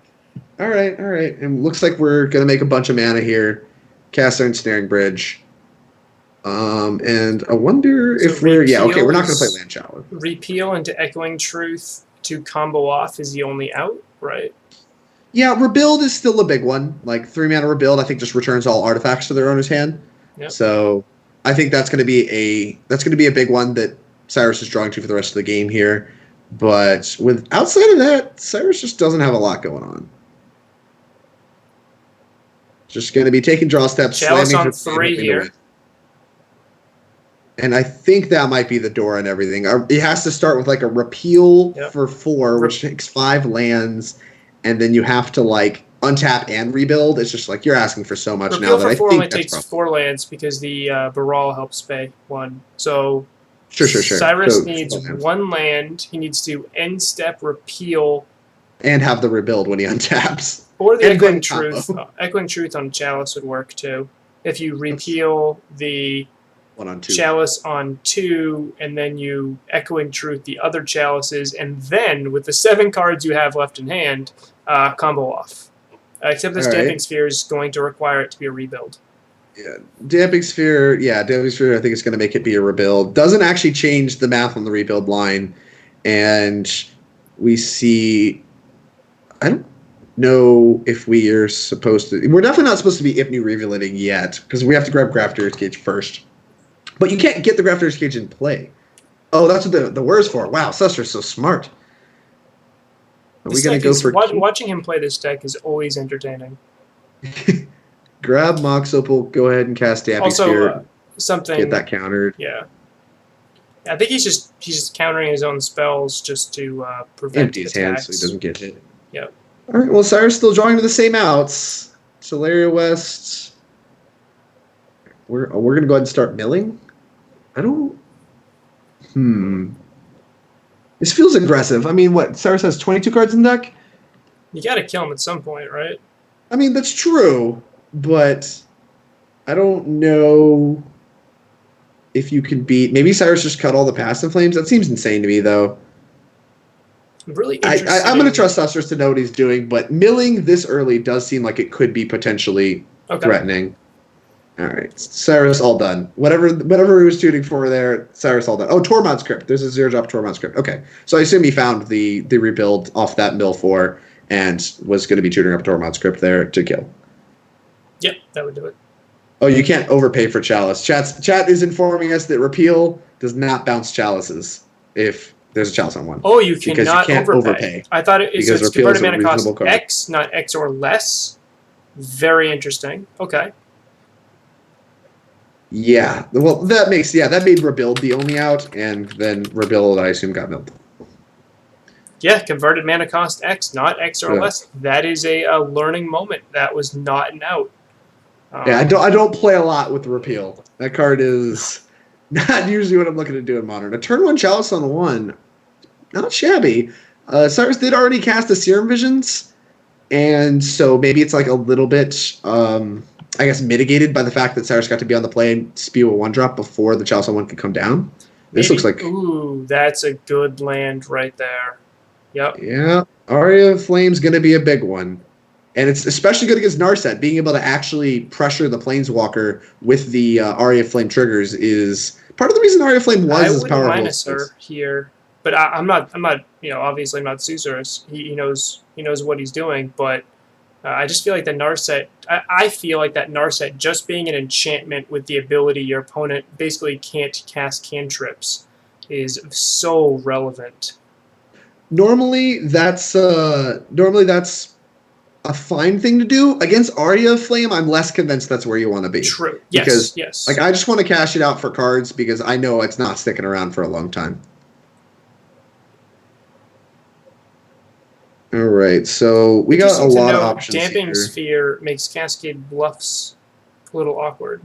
Speaker 2: All right. And looks like we're going to make a bunch of mana here. Cast our Ensnaring Bridge. And I wonder
Speaker 1: So
Speaker 2: if we're... Yeah, okay, we're not going to
Speaker 1: repeals-
Speaker 2: play Land Shower.
Speaker 1: Repeal into Echoing Truth to combo off is the only out, right?
Speaker 2: Yeah, Rebuild is still a big one. Like, 3 mana Rebuild, I think, just returns all artifacts to their owner's hand.
Speaker 1: Yep.
Speaker 2: So I think that's going to be a big one that Cyrus is drawing to for the rest of the game here. But outside of that, Cyrus just doesn't have a lot going on. Just going to be taking draw steps.
Speaker 1: Chalice
Speaker 2: slamming
Speaker 1: on
Speaker 2: for
Speaker 1: 3
Speaker 2: hoping to
Speaker 1: here.
Speaker 2: win. And I think that might be the door and everything. It has to start with like a repeal for 4, which takes 5 lands, and then you have to like untap and rebuild. It's just like you're asking for so much now
Speaker 1: Repeal
Speaker 2: that
Speaker 1: for
Speaker 2: I
Speaker 1: 4
Speaker 2: think
Speaker 1: only
Speaker 2: that's
Speaker 1: takes 4 lands because the Baral helps pay 1. So
Speaker 2: Sure.
Speaker 1: Cyrus
Speaker 2: So,
Speaker 1: needs
Speaker 2: 4 lands.
Speaker 1: 1 land. He needs to end step repeal
Speaker 2: And have the rebuild when he untaps.
Speaker 1: or the
Speaker 2: And
Speaker 1: Echoing
Speaker 2: then
Speaker 1: Truth.
Speaker 2: combo.
Speaker 1: Echoing Truth on Chalice would work too. If you repeal the
Speaker 2: 1 on 2.
Speaker 1: Chalice on 2 and then you Echoing Truth the other chalices, and then with the 7 cards you have left in hand, combo off. Except this
Speaker 2: All right.
Speaker 1: Damping Sphere is going to require it to be a rebuild.
Speaker 2: Yeah, Damping Sphere, I think it's going to make it be a rebuild. Doesn't actually change the math on the rebuild line. And we see... I don't know if we are supposed to... We're definitely not supposed to be Ipnu Revulating yet, because we have to grab Grafter's Cage first. But you can't get the Grafter's Cage in play. Oh, that's what the word's for. Wow, Sasser's so smart. Are we going to go for...
Speaker 1: Watching him play this deck is always entertaining.
Speaker 2: Grab Mox Opal, go ahead and cast Damping Sphere.
Speaker 1: Also, something...
Speaker 2: Get that countered.
Speaker 1: Yeah. I think he's just countering his own spells just to prevent
Speaker 2: Empty his
Speaker 1: attacks.
Speaker 2: hand so he doesn't get hit.
Speaker 1: Yep.
Speaker 2: All right, well, Cyrus still drawing to the same outs. Solaria West. We're going to go ahead and start milling? I don't... This feels aggressive. I mean, what? Cyrus has 22 cards in deck?
Speaker 1: You gotta kill him at some point, right?
Speaker 2: I mean, that's true, but I don't know if you can beat... Maybe Cyrus just cut all the Passive Flames? That seems insane to me, though.
Speaker 1: I'm really interested.
Speaker 2: I'm going to trust Sasser to know what he's doing, but milling this early does seem like it could be potentially threatening. All right, Cyrus all done. Whatever he was shooting for there, Cyrus all done. Oh, Tormod's Crypt. There's a 0-drop Tormod's Crypt. Okay, so I assume he found the rebuild off that mill 4 and was going to be tutoring up Tormod's Crypt there to kill.
Speaker 1: Yep, that would do it.
Speaker 2: Oh, you can't overpay for Chalice. Chat is informing us that repeal does not bounce Chalices if there's a Chalice on 1.
Speaker 1: Oh, you
Speaker 2: Because
Speaker 1: cannot
Speaker 2: you can't overpay.
Speaker 1: I thought it's
Speaker 2: Because repeal
Speaker 1: converted
Speaker 2: is a
Speaker 1: mana cost
Speaker 2: reasonable card.
Speaker 1: X, not X or less. Very interesting. Okay.
Speaker 2: Yeah, well, that made rebuild the only out, and then rebuild, I assume, got milled.
Speaker 1: Yeah, converted mana cost X, not X or
Speaker 2: Yeah.
Speaker 1: less. That is a learning moment. That was not an out.
Speaker 2: Yeah, I don't play a lot with repeal. That card is not usually what I'm looking to do in Modern. A turn 1 Chalice on 1, not shabby. Cyrus did already cast the Serum Visions, and so maybe it's like a little bit, I guess, mitigated by the fact that Cyrus got to be on the play and spew a 1-drop before the Chalice on 1 could come down. This looks like...
Speaker 1: Ooh, that's a good land right there. Yep.
Speaker 2: Yeah, Aria of Flame's going to be a big one. And it's especially good against Narset. Being able to actually pressure the Planeswalker with the Aria of Flame triggers is part of the reason Aria of Flame was as powerful.
Speaker 1: minus her here, but I'm not. Obviously I'm not Caesarus. He knows what he's doing, but I just feel like the Narset. I feel like that Narset just being an enchantment with the ability your opponent basically can't cast cantrips is so relevant.
Speaker 2: Normally that's a fine thing to do. Against Aria of Flame, I'm less convinced that's where you want to be.
Speaker 1: True.
Speaker 2: Because,
Speaker 1: yes.
Speaker 2: Like, I just want to cash it out for cards because I know it's not sticking around for a long time. All right, so we got a lot of options
Speaker 1: Damping
Speaker 2: here.
Speaker 1: Sphere makes Cascade Bluffs a little awkward.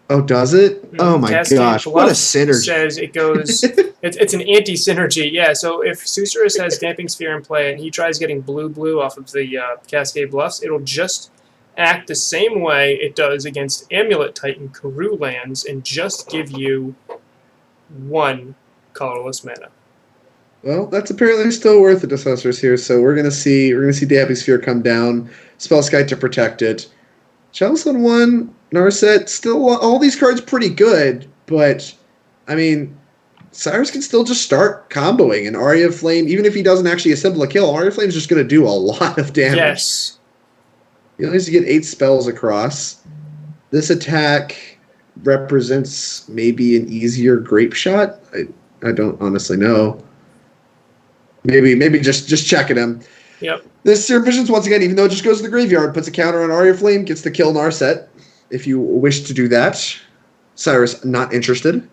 Speaker 2: Oh, does it? Oh my
Speaker 1: Cascade
Speaker 2: gosh, what a synergy.
Speaker 1: Says it goes, it's an anti-synergy, yeah, so if Susurus has Damping Sphere in play and he tries getting blue off of the Cascade Bluffs, it'll just act the same way it does against Amulet Titan Karoo lands and just give you 1 colorless mana.
Speaker 2: Well, that's apparently still worth it to Sasser's here, so we're gonna see Damping Sphere come down, Spellskite to protect it. Chalice on 1, Narset, still all these cards pretty good, but I mean, Cyrus can still just start comboing, and Aria of Flame, even if he doesn't actually assemble a kill, Aria of Flame is just gonna do a lot of damage.
Speaker 1: Yes.
Speaker 2: He only needs to get 8 spells across. This attack represents maybe an easier Grape Shot. I don't honestly know. Maybe just checking him.
Speaker 1: Yep.
Speaker 2: This Serum Visions, once again, even though it just goes to the graveyard, puts a counter on Aria Flame, gets to kill Narset, if you wish to do that. Cyrus, not interested.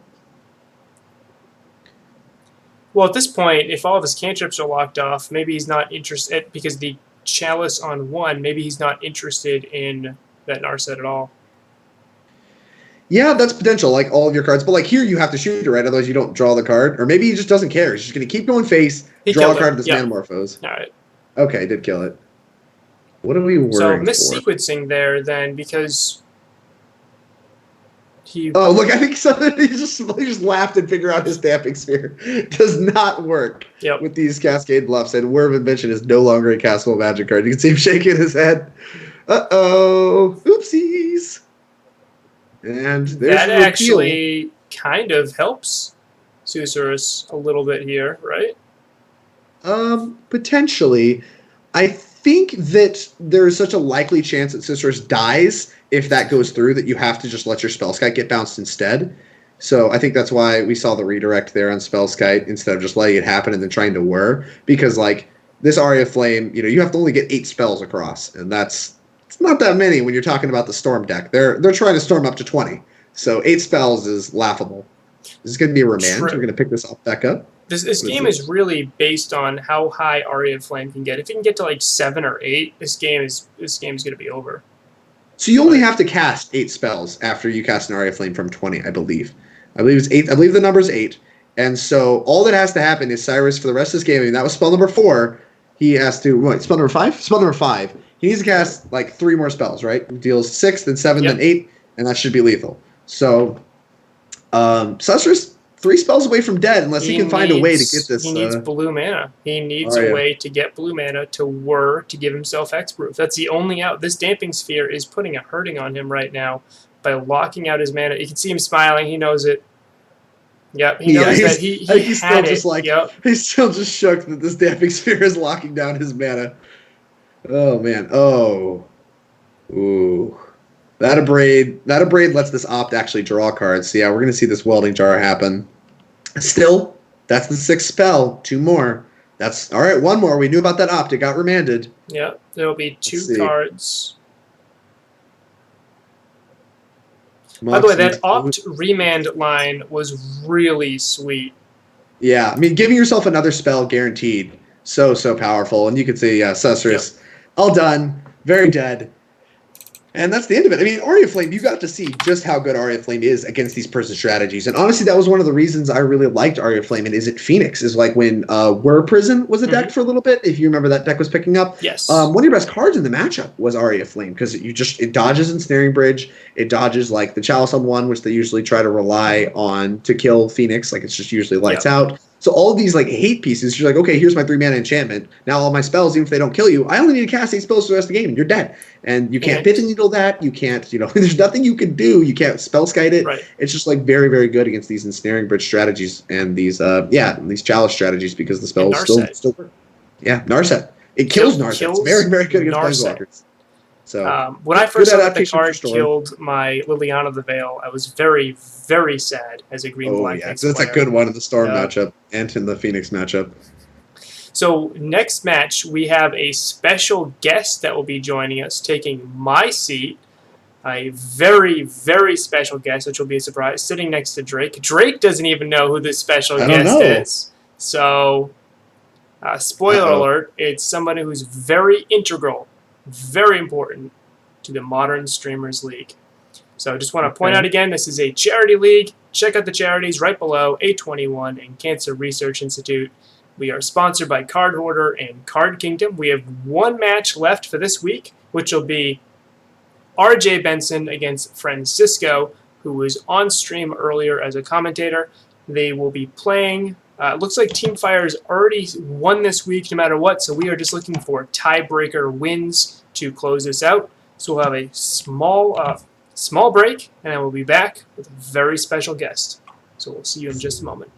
Speaker 1: Well, at this point, if all of his cantrips are locked off, maybe he's not interested, because the Chalice on 1, maybe he's not interested in that Narset at all.
Speaker 2: Yeah, that's potential, like all of your cards. But like here, you have to shoot it, right? Otherwise, you don't draw the card. Or maybe he just doesn't care. He's just going to keep going face, draw a card of this Manamorphose.
Speaker 1: All right.
Speaker 2: Okay, did kill it. What are we worrying for?
Speaker 1: So missequencing there then, because he...
Speaker 2: Oh, look, I think he just laughed and figured out his Damping Sphere. Does not work with these Cascade Bluffs. And Word of Invention is no longer a castable Magic card. You can see him shaking his head. Uh-oh. Oopsies. And there's
Speaker 1: that actually kind of helps Susurus a little bit here, right?
Speaker 2: Potentially. I think that there's such a likely chance that Susurus dies if that goes through that you have to just let your Spellskite get bounced instead. So I think that's why we saw the redirect there on Spellskite instead of just letting it happen and then trying to whir. Because, like, this Aria Flame, you have to only get 8 spells across, and it's not that many when you're talking about the Storm deck. They're trying to storm up to 20. So 8 spells is laughable. This is going to be a remand. We're going to pick this up back up.
Speaker 1: This game is really based on how high Aria of Flame can get. If it can get to like 7 or 8, this game is going to be over.
Speaker 2: So you only have to cast 8 spells after you cast an Aria Flame from 20, I believe. I believe it's 8. I believe the number's 8. And so all that has to happen is Cyrus, for the rest of this game, and that was spell number 4, he has to, spell number 5? Spell number 5. He needs to cast like 3 more spells, right? He deals 6, then 7, then 8, and that should be lethal. So Sasser's 3 spells away from dead unless he can find a way to get this.
Speaker 1: He needs blue mana. He needs a way to get blue mana to whir to give himself Hexproof. That's the only out. This Damping Sphere is putting a hurting on him right now by locking out his mana. You can see him smiling. He knows it. Yep, he knows that he
Speaker 2: he's
Speaker 1: had
Speaker 2: still
Speaker 1: it.
Speaker 2: Just he's still just shook that this Damping Sphere is locking down his mana. Oh man. Oh. Ooh. That Abrade lets this opt actually draw cards. So yeah, we're gonna see this Welding Jar happen. Still, that's the 6th spell. 2 more. That's all right. 1 more. We knew about that opt. It got remanded.
Speaker 1: Yeah, there'll be 2 cards. By the way, that opt remand line was really sweet.
Speaker 2: Yeah, I mean, giving yourself another spell guaranteed. So powerful. And you can see, Sasserus, all done, very dead. And that's the end of it. I mean, Aria Flame, you got to see just how good Aria Flame is against these person strategies. And honestly, that was one of the reasons I really liked Aria Flame and Izzet Phoenix, is like when Whir Prison was a deck for a little bit, if you remember that deck was picking up.
Speaker 1: Yes.
Speaker 2: One of your best cards in the matchup was Aria Flame, because it dodges Ensnaring Bridge, it dodges like the Chalice on 1, which they usually try to rely on to kill Phoenix, like it's just usually lights out. So all of these like hate pieces, you're like, okay, here's my 3 mana enchantment. Now all my spells, even if they don't kill you, I only need to cast 8 spells for the rest of the game, and you're dead. And you can't Pit and Needle that. You can't, there's nothing you can do. You can't Spellskite it.
Speaker 1: Right.
Speaker 2: It's just like very, very good against these Ensnaring Bridge strategies and these, these Chalice strategies, because the spells still work. Yeah, Narset. It kills Narset. It's very, very good against
Speaker 1: Narset.
Speaker 2: Planeswalkers. So
Speaker 1: When I first saw that the
Speaker 2: adaptation for
Speaker 1: card
Speaker 2: Storm.
Speaker 1: killed my Liliana of the Veil, I was very, very sad as a green-black
Speaker 2: yeah,
Speaker 1: mix
Speaker 2: that's a
Speaker 1: player.
Speaker 2: good one in the Storm
Speaker 1: Yeah.
Speaker 2: matchup and in the Phoenix matchup.
Speaker 1: So next match, we have a special guest that will be joining us, taking my seat. A very, very special guest, which will be a surprise, sitting next to Drake. Drake doesn't even know who this special guest is. So, spoiler alert, it's somebody who's very integral, very important to the Modern Streamers League. So just want to point out again, this is a charity league. Check out the charities right below, A21 and Cancer Research Institute. We are sponsored by Card Hoarder and Card Kingdom. We have one match left for this week, which will be RJ Benson against Francisco, who was on stream earlier as a commentator. They will be playing. It looks like Team Fire's already won this week no matter what, so we are just looking for tiebreaker wins to close this out. So we'll have a small break, and then we'll be back with a very special guest. So we'll see you in just a moment.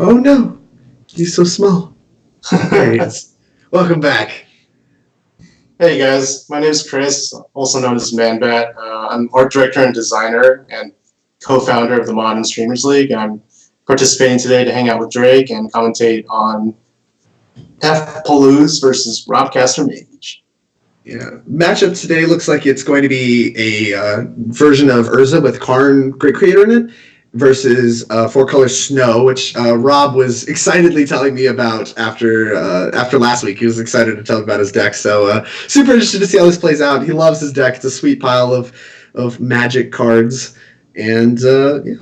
Speaker 2: Oh no, he's so small. There he is. Welcome back.
Speaker 6: Hey guys, my name is Chris, also known as ManBat. I'm art director and designer and co-founder of the Modern Streamers League. I'm participating today to hang out with Drake and commentate on Pawluszek versus Robcaster Mage.
Speaker 2: Yeah, matchup today looks like it's going to be a version of Urza with Karn Great Creator in it versus 4-color Snow, which Rob was excitedly telling me about after last week. He was excited to tell me about his deck, so super interested to see how this plays out. He loves his deck. It's a sweet pile of magic cards, and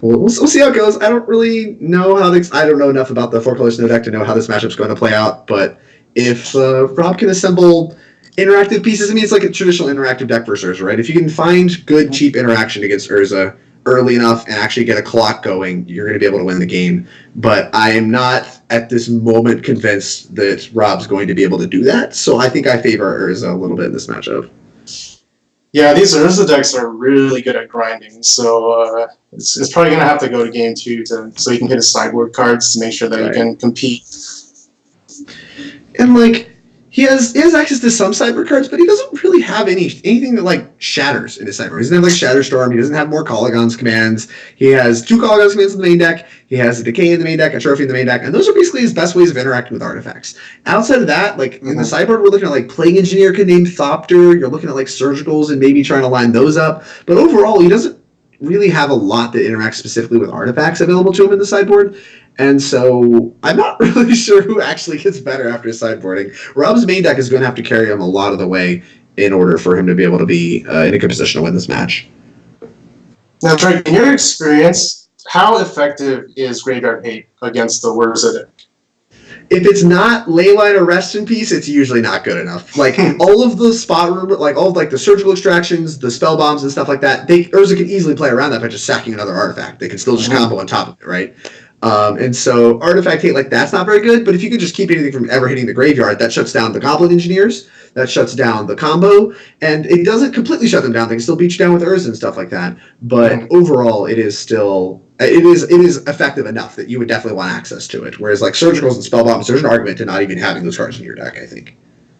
Speaker 2: we'll see how it goes. I don't really know I don't know enough about the 4-color Snow deck to know how this matchup's going to play out, but if Rob can assemble interactive pieces, I mean, it's like a traditional interactive deck versus Urza, right? If you can find good, cheap interaction against Urza early enough and actually get a clock going, you're going to be able to win the game. But I am not, at this moment, convinced that Rob's going to be able to do that, so I think I favor Urza a little bit in this matchup.
Speaker 6: Yeah, these Urza decks are really good at grinding, so it's probably going to have to go to game 2 so he can hit his sideboard cards to make sure that he can compete.
Speaker 2: And, like, he has access to some sideboard cards, but he doesn't really have anything that, like, shatters in his sideboard. He doesn't have, like, Shatterstorm. He doesn't have more Kolaghan's commands. He has 2 Kolaghan's commands in the main deck. He has a Decay in the main deck, a Trophy in the main deck, and those are basically his best ways of interacting with artifacts. Outside of that, like, in the sideboard, we're looking at, like, Plague Engineer could name Thopter. You're looking at, like, Surgicals and maybe trying to line those up. But overall, he doesn't really have a lot that interacts specifically with artifacts available to him in the sideboard. And so I'm not really sure who actually gets better after sideboarding. Rob's main deck is going to have to carry him a lot of the way in order for him to be able to be in a good position to win this match.
Speaker 6: Now, Drake, in your experience, how effective is Graveyard Hate against the Urza deck?
Speaker 2: If it's not Leyline or Rest in Peace, it's usually not good enough. Like, all of the spot room, like, all of, like, the surgical extractions, the spell bombs and stuff like that, Urza can easily play around that by just sacking another artifact. They can still just combo on top of it, right? And so Artifact Hate, like, that's not very good, but if you could just keep anything from ever hitting the graveyard, that shuts down the Goblin Engineers, that shuts down the combo, and it doesn't completely shut them down. They can still beat you down with Urza and stuff like that, but overall it is still... It is effective enough that you would definitely want access to it. Whereas, like, Surgicals and Spell Bombs, there's an argument to not even having those cards in your deck, I think.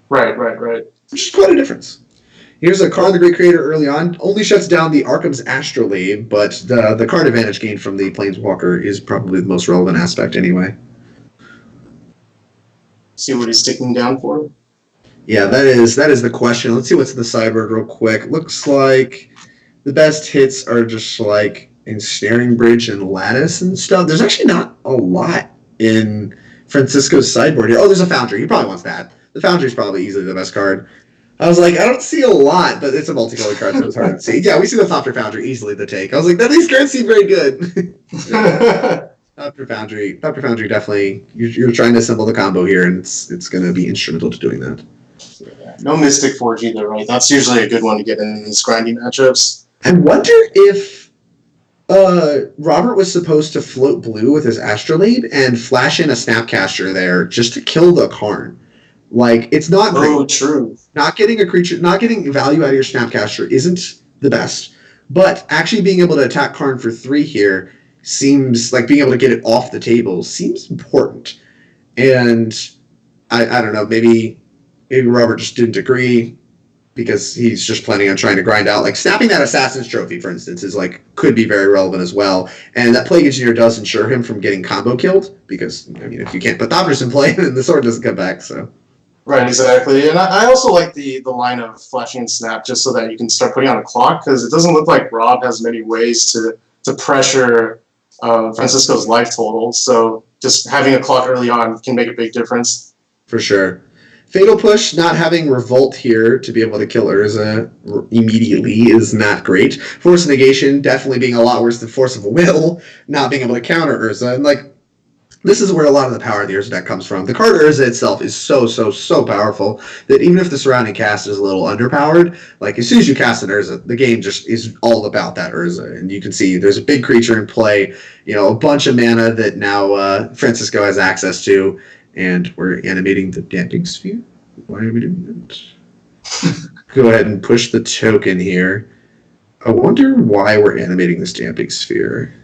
Speaker 6: Right.
Speaker 2: Which is quite a difference. Here's a Karn the Great Creator early on. Only shuts down the Arkham's Astrolabe, but the card advantage gained from the Planeswalker is probably the most relevant aspect anyway.
Speaker 6: See what he's sticking down for?
Speaker 2: Yeah, that is the question. Let's see what's in the sideboard real quick. Looks like the best hits are just, like, Ensnaring Bridge and Lattice and stuff. There's actually not a lot in Francisco's sideboard here. Oh, there's a Foundry. He probably wants that. The Foundry's probably easily the best card. I was like, I don't see a lot, but it's a multicolored card, so it's hard to see. Yeah, we see the Thopter Foundry easily the take. I was like, these cards seem very good. Thopter Foundry definitely, you're trying to assemble the combo here, and it's going to be instrumental to doing that.
Speaker 6: No Mystic Forge either, right? That's usually a good one to get in these grinding matchups.
Speaker 2: I wonder if Robert was supposed to float blue with his Astrolabe and flash in a Snapcaster there just to kill the Karn. Like, it's not great.
Speaker 6: Oh, true.
Speaker 2: Not getting value out of your Snapcaster isn't the best, but actually being able to attack Karn for 3 here seems like being able to get it off the table seems important. And I don't know, maybe Robert just didn't agree because he's just planning on trying to grind out. Like, snapping that Assassin's Trophy, for instance, is like could be very relevant as well. And that Plague Engineer does ensure him from getting combo killed because, I mean, if you can't put Thopters in play, then the sword doesn't come back, so...
Speaker 6: Right, exactly. And I also like the line of flashing and snap just so that you can start putting on a clock, because it doesn't look like Rob has many ways to pressure Francisco's life total. So just having a clock early on can make a big difference.
Speaker 2: For sure. Fatal Push, not having Revolt here to be able to kill Urza immediately is not great. Force of Negation definitely being a lot worse than Force of Will, not being able to counter Urza. And, like, this is where a lot of the power of the Urza deck comes from. The card Urza itself is so powerful that even if the surrounding cast is a little underpowered, like, as soon as you cast an Urza, the game just is all about that Urza. And you can see there's a big creature in play, you know, a bunch of mana that now Francisco has access to, and we're animating the Damping Sphere. Why are we doing that? Go ahead and push the token here. I wonder why we're animating this Damping Sphere.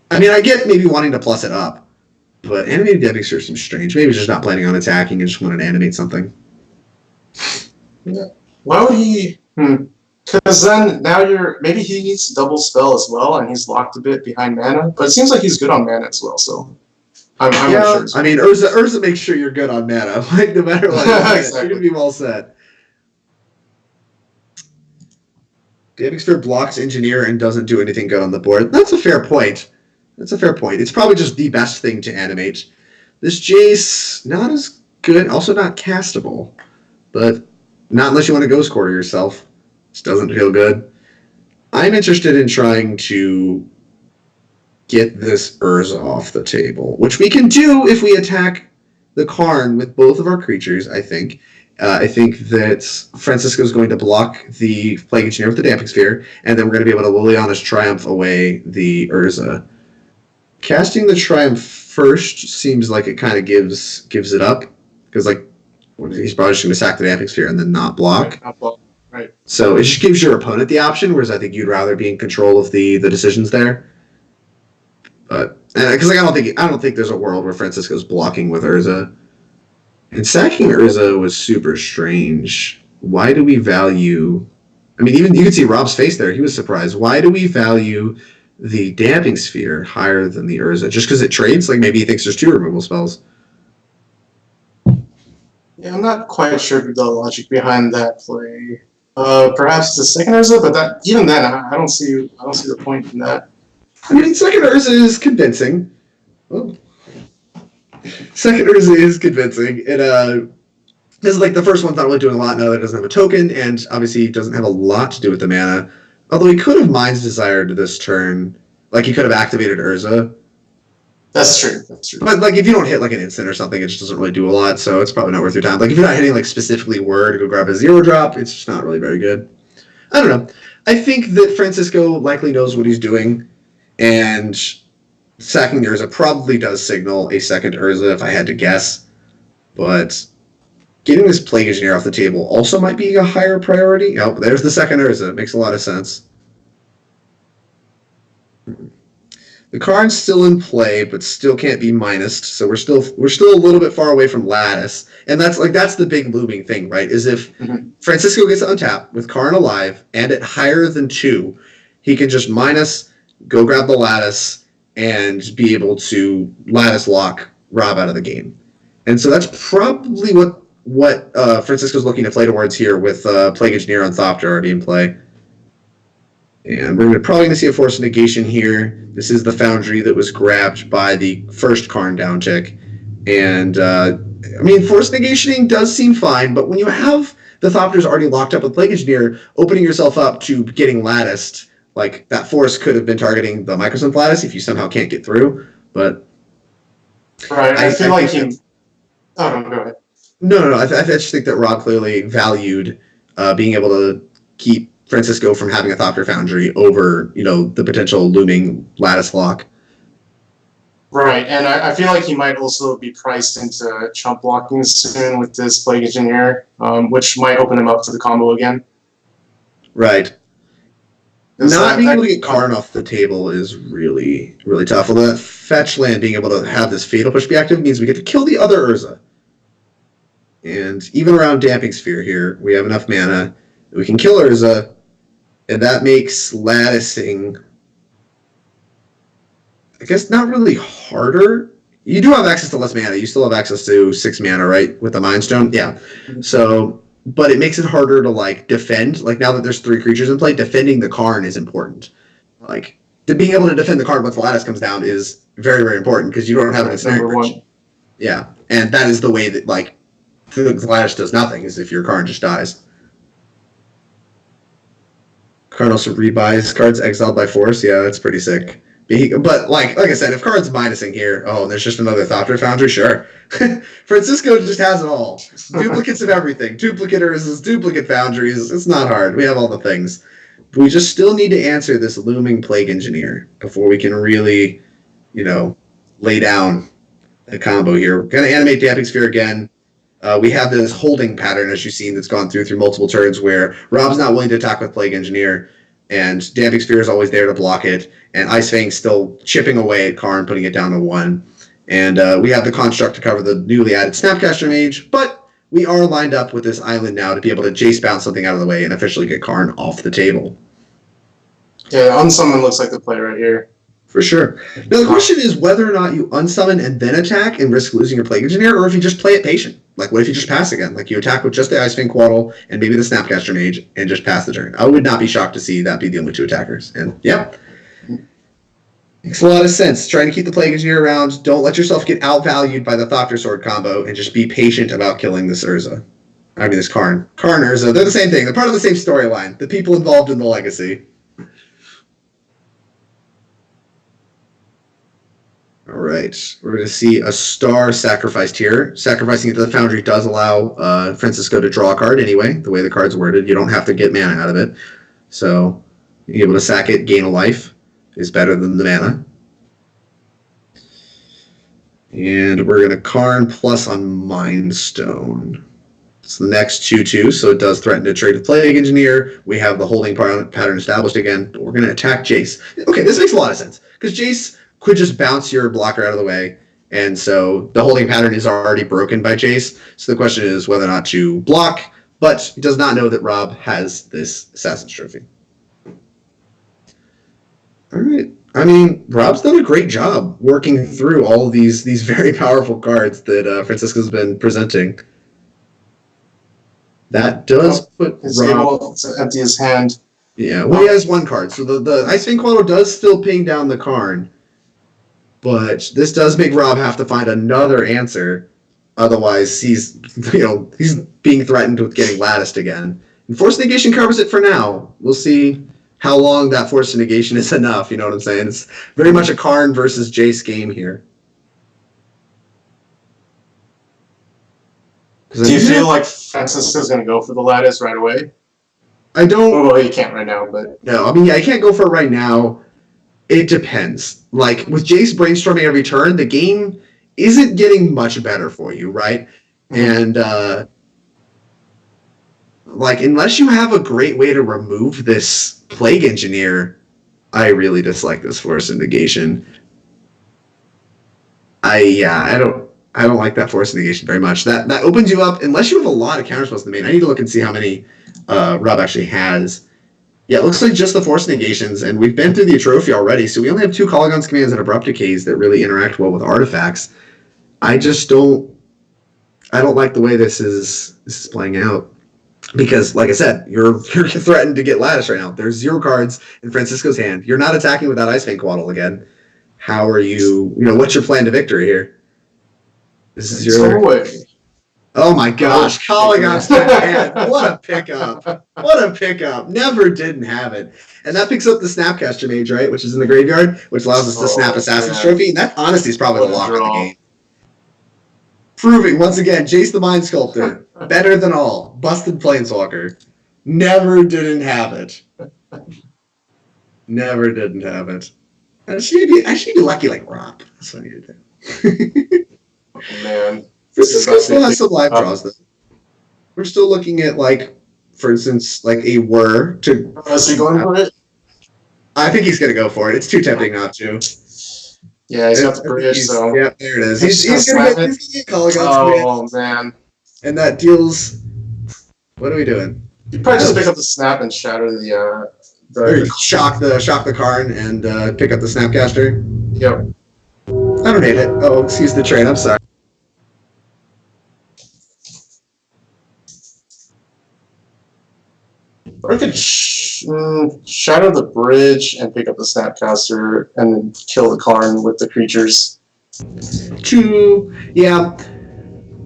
Speaker 2: I mean, I get maybe wanting to plus it up, But animated Davius Sphere seems strange. Maybe he's just not planning on attacking and just wanted to animate something.
Speaker 6: Yeah. Why would he? Because then now maybe he needs to double spell as well, and he's locked a bit behind mana. But it seems like he's good on mana as well. So I'm not sure.
Speaker 2: I mean, Urza makes sure you're good on mana. Like no matter what,
Speaker 6: Exactly.
Speaker 2: you're gonna be well set. Davius Sphere blocks Engineer and doesn't do anything good on the board. That's a fair point. It's probably just the best thing to animate. This Jace, not as good, also not castable. But not unless you want to Ghost Quarter yourself. Just doesn't feel good. I'm interested in trying to get this Urza off the table, which we can do if we attack the Karn with both of our creatures, I think. I think that Francisco's going to block the Plague Engineer with the Damping Sphere, and then we're going to be able to Liliana's Triumph away the Urza. Casting the Triumph first seems like it kind of gives it up, because like he's probably just going to sack the Damping Sphere and then not block.
Speaker 6: Right.
Speaker 2: So it just gives your opponent the option, whereas I think you'd rather be in control of the decisions there. But because like, I don't think there's a world where Francisco's blocking with Urza. And sacking Urza was super strange. Why do we value... I mean, even you can see Rob's face there. He was surprised. Why do we value the Damping Sphere higher than the Urza? Just because it trades? Like maybe he thinks there's 2 removal spells.
Speaker 6: Yeah, I'm not quite sure the logic behind that play. Perhaps the second Urza, but even then, I don't see the point in that.
Speaker 2: I mean, second Urza is convincing. Oh. Second Urza is convincing. It this is like the first one's not really doing a lot now that it doesn't have a token, and obviously doesn't have a lot to do with the mana. Although he could have Mind's Desire to this turn. Like he could have activated Urza.
Speaker 6: That's true.
Speaker 2: But like if you don't hit like an instant or something, it just doesn't really do a lot, so it's probably not worth your time. Like if you're not hitting like specifically Whir to go grab a 0-drop, it's just not really very good. I don't know. I think that Francisco likely knows what he's doing, and sacking Urza probably does signal a second Urza if I had to guess. But getting this Plague Engineer off the table also might be a higher priority. Oh, there's the second Urza. It makes a lot of sense. The Karn's still in play, but still can't be minused, so we're still a little bit far away from Lattice. And that's the big looming thing, right? Is if Francisco gets untapped with Karn alive and at higher than 2, he can just minus, go grab the Lattice, and be able to Lattice lock Rob out of the game. And so that's probably what Francisco's looking to play towards here with Plague Engineer on Thopter already in play. And we're probably going to see a Force Negation here. This is the Foundry that was grabbed by the first Karn down tick. And, I mean, Force Negationing does seem fine, but when you have the Thopters already locked up with Plague Engineer, opening yourself up to getting Latticed, like, that Force could have been targeting the Microsynth Lattice if you somehow can't get through, but...
Speaker 6: Right, I feel like he... Oh, no, go ahead.
Speaker 2: No. I just think that Rob clearly valued being able to keep Francisco from having a Thopter Foundry over, the potential looming Lattice lock.
Speaker 6: Right, and I feel like he might also be priced into chump blocking soon with this Plague Engineer, which might open him up to the combo again.
Speaker 2: Right. Not being able to get Karn off the table is really, really tough. Although that fetch land, being able to have this Fatal Push be active, means we get to kill the other Urza. And even around Damping Sphere here, we have enough mana that we can kill Urza, and that makes latticing, I guess, not really harder. You do have access to less mana. You still have access to 6 mana, right, with the Mind Stone? Yeah. So, but it makes it harder to, defend. Now that there's 3 creatures in play, defending the Karn is important. Being able to defend the Karn once the Lattice comes down is very, very important, because you don't have an Ensnaring Bridge. Yeah, and that is the way that, the Lattice does nothing, is if your Karn just dies. Karn also rebuys cards exiled by force. Yeah, that's pretty sick. But like I said, if Karn's minusing here, there's just another Thopter Foundry, sure. Francisco just has it all. Duplicates of everything. Duplicate Urzas, duplicate Foundries. It's not hard. We have all the things. But we just still need to answer this looming Plague Engineer before we can really, lay down the combo here. We're going to animate Damping Sphere again. We have this holding pattern, as you've seen, that's gone through multiple turns, where Rob's not willing to attack with Plague Engineer, and Damping Sphere is always there to block it, and Ice Fang's still chipping away at Karn, putting it down to 1. And we have the construct to cover the newly added Snapcaster Mage, but we are lined up with this island now to be able to Jace bounce something out of the way and officially get Karn off the table.
Speaker 6: Yeah, unsummon looks like the play right here.
Speaker 2: For sure. Now the question is whether or not you unsummon and then attack and risk losing your Plague Engineer, or if you just play it patient. Like, what if you just pass again? Like, you attack with just the Icefang Quaddle and maybe the Snapcaster Mage and just pass the turn. I would not be shocked to see that be the only two attackers. And, yeah. Makes a lot of sense. Trying to keep the Plague Engineer around. Don't let yourself get outvalued by the Thopter Sword combo, and just be patient about killing this Urza. I mean, this Karn. Karn, Urza, they're the same thing. They're part of the same storyline. The people involved in the legacy. All right, we're going to see a star sacrificed here. Sacrificing it to the Foundry does allow Francisco to draw a card anyway, the way the card's worded. You don't have to get mana out of it. So being able to sack it, gain a life, is better than the mana. And we're going to Karn plus on Mind Stone. It's the next 2/2, so it does threaten to trade with Plague Engineer. We have the holding pattern established again. We're going to attack Jace. Okay, this makes a lot of sense, because Jace could just bounce your blocker out of the way, and so the holding pattern is already broken by Jace. So the question is whether or not to block, but he does not know that Rob has this Assassin's Trophy. All right. I mean, Rob's done a great job working through all of these very powerful cards that Francisco's been presenting. That does put Rob...
Speaker 6: able to empty his hand.
Speaker 2: Yeah, well, he has one card. So the Icefang Quaddle does still ping down the Karn. But this does make Rob have to find another answer. Otherwise, he's being threatened with getting latticed again. And Force Negation covers it for now. We'll see how long that Force Negation is enough. You know what I'm saying? It's very much a Karn versus Jace game here.
Speaker 6: Do you feel like Francisco's going to go for the lattice right away?
Speaker 2: I don't...
Speaker 6: Well, he can't right now, but...
Speaker 2: No, I mean, yeah, I can't go for it right now. It depends. Like, with Jace brainstorming every turn, the game isn't getting much better for you, right? And, like, unless you have a great way to remove this Plague Engineer, I really dislike this Force of Negation. I don't like that Force of Negation very much. That opens you up, unless you have a lot of counterspells in the main. I need to look and see how many Rob actually has. Yeah, it looks like just the Force Negations, and we've been through the trophy already, so we only have 2 Kolaghan's Commands and Abrupt Decays that really interact well with artifacts. I don't like the way this is playing out. Because, like I said, you're threatened to get lattice right now. There's 0 cards in Francisco's hand. You're not attacking with that Icefang Quaddle again. How are you, what's your plan to victory here? This is your... Oh my gosh, Kolaghan's hand. What a pickup. What a pickup. Never didn't have it. And that picks up the Snapcaster Mage, right? Which is in the graveyard, which allows us to snap Assassin's Trophy. And that, honestly, is probably the lock of the game. Proving, once again, Jace the Mind Sculptor. Better than all. Busted Planeswalker. Never didn't have it. Never didn't have it. I should be lucky like Rob. That's what I need to do.
Speaker 6: Oh, man.
Speaker 2: Francisco still has some live draws, though. We're still looking at, like, for instance, like a Whir to...
Speaker 6: Is he going for it?
Speaker 2: I think he's going to go for it. It's too tempting not to.
Speaker 6: Yeah, he's got the bridge, so...
Speaker 2: Yeah, there it is. He's going to get Kolaghan's Command.
Speaker 6: Man.
Speaker 2: And that deals... What are we doing?
Speaker 6: You probably just pick up the snap and shatter the
Speaker 2: shock the Karn and pick up the Snapcaster.
Speaker 6: Yep.
Speaker 2: I don't hate it. Oh, excuse the train. I'm sorry.
Speaker 6: Or I could shatter the bridge and pick up the Snapcaster and then kill the Karn with the creatures.
Speaker 2: True. Yeah.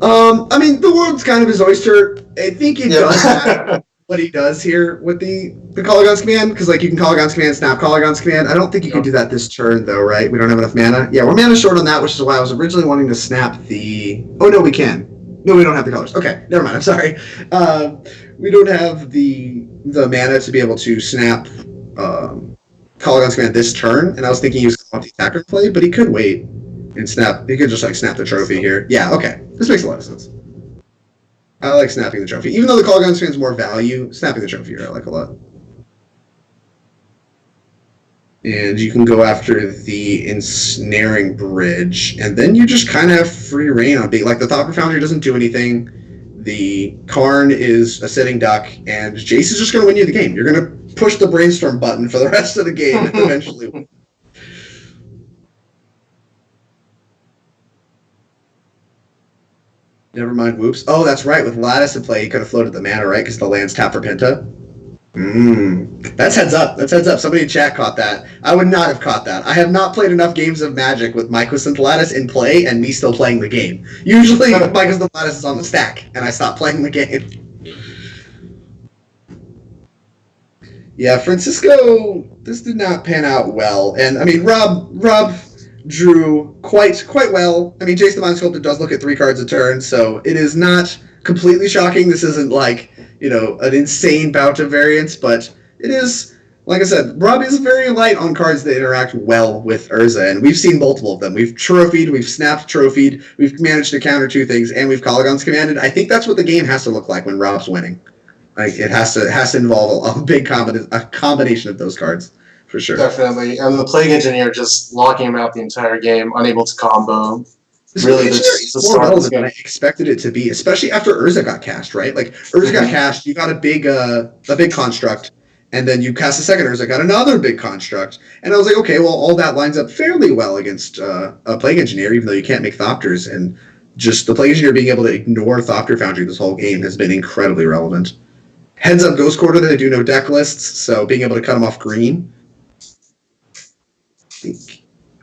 Speaker 2: I mean, the world's kind of his oyster. I think he does have what he does here with the Kolaghan's Command, because like you can Kolaghan's Command, snap Kolaghan's Command. I don't think you can do that this turn though, right? We don't have enough mana. Yeah, we're mana short on that, which is why I was originally wanting to snap the... Oh no, we can. No, we don't have the colors. Okay, never mind. I'm sorry. We don't have the mana to be able to snap Kolaghan's Command this turn, and I was thinking he was going to attacker play, but he could wait and snap. He could just like snap the trophy here. Yeah, okay. This makes a lot of sense. I like snapping the trophy. Even though the Kolaghan's Command is more value, snapping the trophy here I like a lot. And you can go after the Ensnaring Bridge, and then you just kind of have free reign on being like the Thopter Foundry doesn't do anything. The Karn is a sitting duck, and Jace is just going to win you the game. You're going to push the Brainstorm button for the rest of the game and eventually win. Never mind whoops. Oh, that's right. With Lattice in play, you could have floated the mana, right? Because the land's tap for Penta. That's heads up. That's heads up. Somebody in chat caught that. I would not have caught that. I have not played enough games of Magic with Mycosynth Lattice in play and me still playing the game. Usually, Mycosynth Lattice is on the stack, and I stop playing the game. Yeah, Francisco, this did not pan out well. And, I mean, Rob drew quite well. I mean, Jace the Mind Sculptor does look at 3 cards a turn, so it is not completely shocking. This isn't like, an insane bout of variance, but it is, like I said, Rob is very light on cards that interact well with Urza, and we've seen multiple of them. We've trophied, we've snapped trophied, we've managed to counter 2 things, and we've Kolaghan's commanded. I think that's what the game has to look like when Rob's winning. Like, it has to involve a big combination of those cards. For sure.
Speaker 6: Definitely. And the Plague Engineer just locking him out the entire game, unable to combo.
Speaker 2: This
Speaker 6: really
Speaker 2: is more relevant than I expected it to be, especially after Urza got cast, right? Like, Urza got cast, you got a big construct, and then you cast a second Urza, got another big construct. And I was like, okay, well, all that lines up fairly well against a Plague Engineer, even though you can't make Thopters. And just the Plague Engineer being able to ignore Thopter Foundry this whole game has been incredibly relevant. Heads up Ghost Quarter, they do no deck lists, so being able to cut them off green.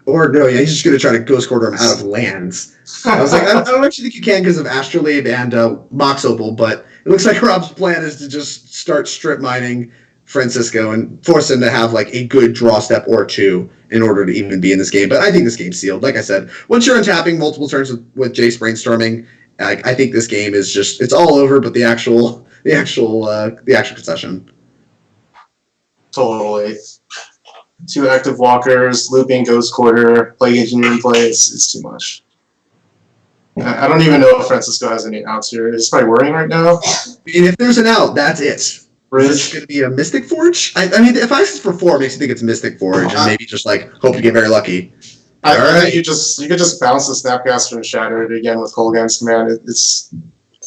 Speaker 2: Or no, yeah, he's just going to try to Ghost Quarter him out of lands. I was like, I don't actually think you can because of Astrolabe and Mox Opal, but it looks like Rob's plan is to just start strip mining Francisco and force him to have like a good draw step or 2 in order to even be in this game. But I think this game's sealed. Like I said, once you're untapping multiple turns with Jace brainstorming, I think this game is just, it's all over, but the actual concession.
Speaker 6: Totally. 2 active walkers, looping Ghost Quarter, Plague Engineer in play, it's too much. I don't even know if Francisco has any outs here. Is he probably worrying right now?
Speaker 2: I mean, if there's an out, that's it.
Speaker 6: Bridge.
Speaker 2: Is it going to be a Mystic Forge? I mean, if I said for 4, it makes me think it's Mystic Forge, and maybe just like hope to get very lucky.
Speaker 6: I think you could just bounce the Snapcaster and shatter it again with Kolaghan's command. It's.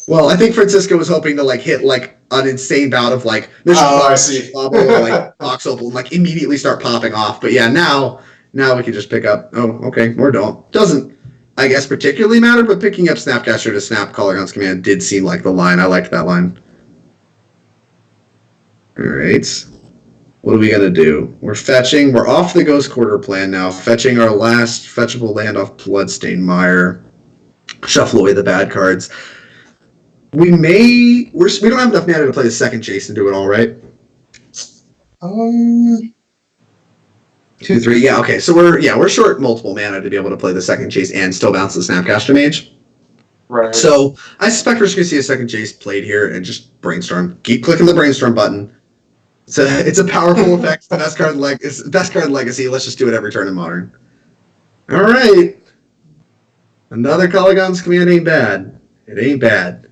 Speaker 2: Well, I think Francisco was hoping to like hit like an insane bout of like Mission
Speaker 6: I see.
Speaker 2: Bubble or like Mox Opal and like immediately start popping off. But yeah, now we can just pick up. Oh, okay, or don't. Doesn't, I guess, particularly matter. But picking up Snapcaster to snap Kolaghan's command did seem like the line. I liked that line. All right, what are we gonna do? We're fetching. We're off the Ghost Quarter plan now. Fetching our last fetchable land off Bloodstained Mire. Shuffle away the bad cards. We don't have enough mana to play the second Jace and do it all, right? 2, 3, yeah, okay. So we're short multiple mana to be able to play the second Jace and still bounce the Snapcaster Mage.
Speaker 6: Right.
Speaker 2: So I suspect we're just gonna see a second Jace played here and just brainstorm. Keep clicking the brainstorm button. It's a powerful effect. Best card legacy. Let's just do it every turn in Modern. All right. Another Kolaghan's command ain't bad. It ain't bad.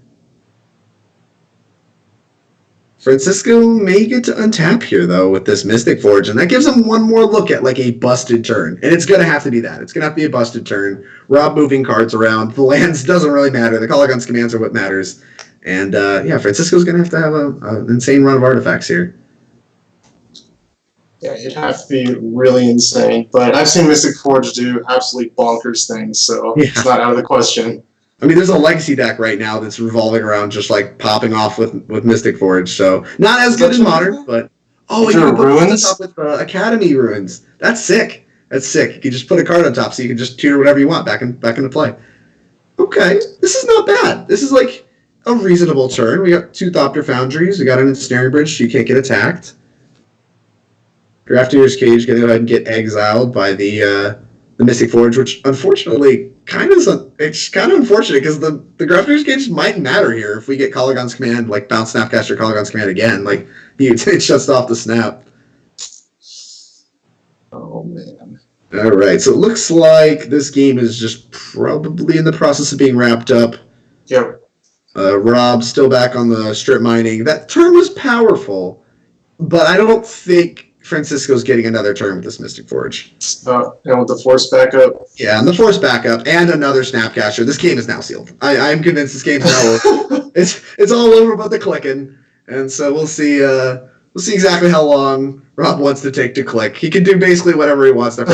Speaker 2: Francisco may get to untap here, though, with this Mystic Forge, and that gives him one more look at, like, a busted turn. And it's going to have to be that. It's going to have to be a busted turn. Rob moving cards around. The lands doesn't really matter. The Kolaghan's commands are what matters. And, Francisco's going to have an insane run of artifacts here.
Speaker 6: Yeah, it'd have to be really insane. But I've seen Mystic Forge do absolutely bonkers things, so It's not out of the question.
Speaker 2: I mean, there's a legacy deck right now that's revolving around just like popping off with Mystic Forge. So not as good as Modern, but you can put ruins up with Academy ruins. That's sick. You can just put a card on top, so you can just tutor whatever you want back into play. Okay, this is not bad. This is like a reasonable turn. We got 2 Thopter Foundries. We got an Ensnaring Bridge, so you can't get attacked. Grafdigger's Cage gonna go ahead and get exiled by the Mystic Forge, which unfortunately it's kind of unfortunate because the Grafdigger's Cage might matter here if we get Kolaghan's command, like bounce Snapcaster Kolaghan's command again, like it shuts off the snap.
Speaker 6: Oh man.
Speaker 2: All right, so it looks like this game is just probably in the process of being wrapped up.
Speaker 6: Yep.
Speaker 2: Rob's still back on the strip mining. That turn was powerful, but I don't think Francisco's getting another turn with this Mystic Forge.
Speaker 6: And with the Force backup.
Speaker 2: Yeah, and the Force backup and another Snapcaster. This game is now sealed. I'm convinced this game's now over. It's all over but the clicking. And so we'll see exactly how long Rob wants to take to click. He can do basically whatever he wants. He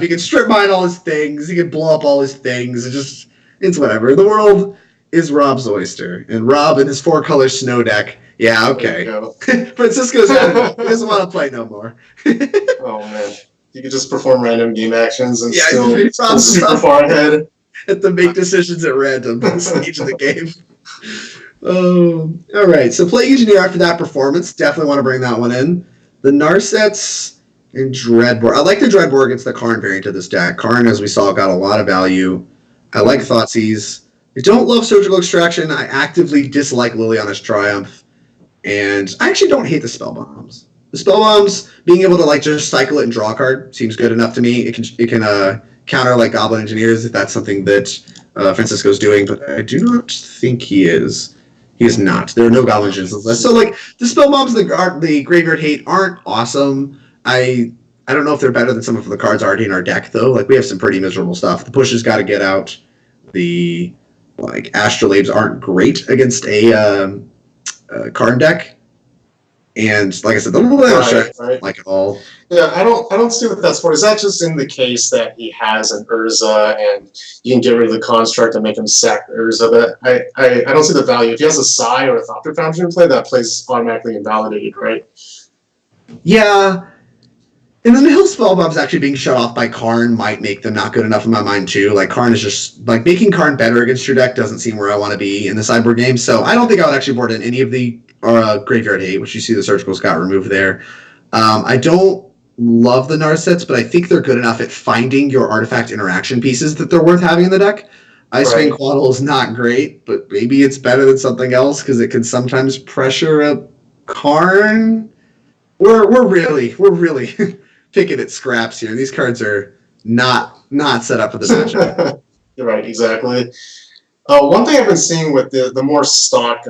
Speaker 2: can strip mine all his things. He can blow up all his things. It's whatever. The world is Rob's oyster. And Rob and his 4-color snow deck. Yeah, okay. Francisco's had it. He doesn't want to play no more.
Speaker 6: Oh, man. You could just perform random game actions and still
Speaker 2: Rob's
Speaker 6: super far ahead.
Speaker 2: Have to make decisions at random at the stage of the game. Oh, all right. So Plague Engineer after that performance, definitely want to bring that one in. The Narsets and Dreadbore. I like the Dreadbore against the Karn variant of this deck. Karn, as we saw, got a lot of value. I like Thoughtseize. I don't love Surgical Extraction. I actively dislike Liliana's Triumph. And I actually don't hate the Spell Bombs. The Spell Bombs, being able to like just cycle it and draw a card seems good enough to me. It can counter like Goblin Engineers if that's something that Francisco's doing, but I do not think he is. He is not. There are no Goblin Engineers on the list. So like the Spell Bombs, the Graveyard Hate aren't awesome. I don't know if they're better than some of the cards already in our deck though. Like we have some pretty miserable stuff. The Push has got to get out. The Astrolabes aren't great against a Karn deck. And like I said, the right. Like at all.
Speaker 6: Yeah, I don't see what that's for. Is that just in the case that he has an Urza and you can get rid of the construct and make him sack Urza? But I don't see the value. If he has a Psy or a Thopter Foundry in play, that play's automatically invalidated, right?
Speaker 2: Yeah. And then the Hill Spellbombs actually being shut off by Karn might make them not good enough in my mind too. Like Karn is just like making Karn better against your deck doesn't seem where I want to be in the sideboard game. So I don't think I would actually board in any of the Graveyard Hate, which you see the Surgicals got removed there. I don't love the Narsets, but I think they're good enough at finding your artifact interaction pieces that they're worth having in the deck. Ice-Fang Quaddle is not great, but maybe it's better than something else because it can sometimes pressure a Karn. We're really picking at scraps here. These cards are not set up for the matchup.
Speaker 6: You're right, exactly. One thing I've been seeing with the more stock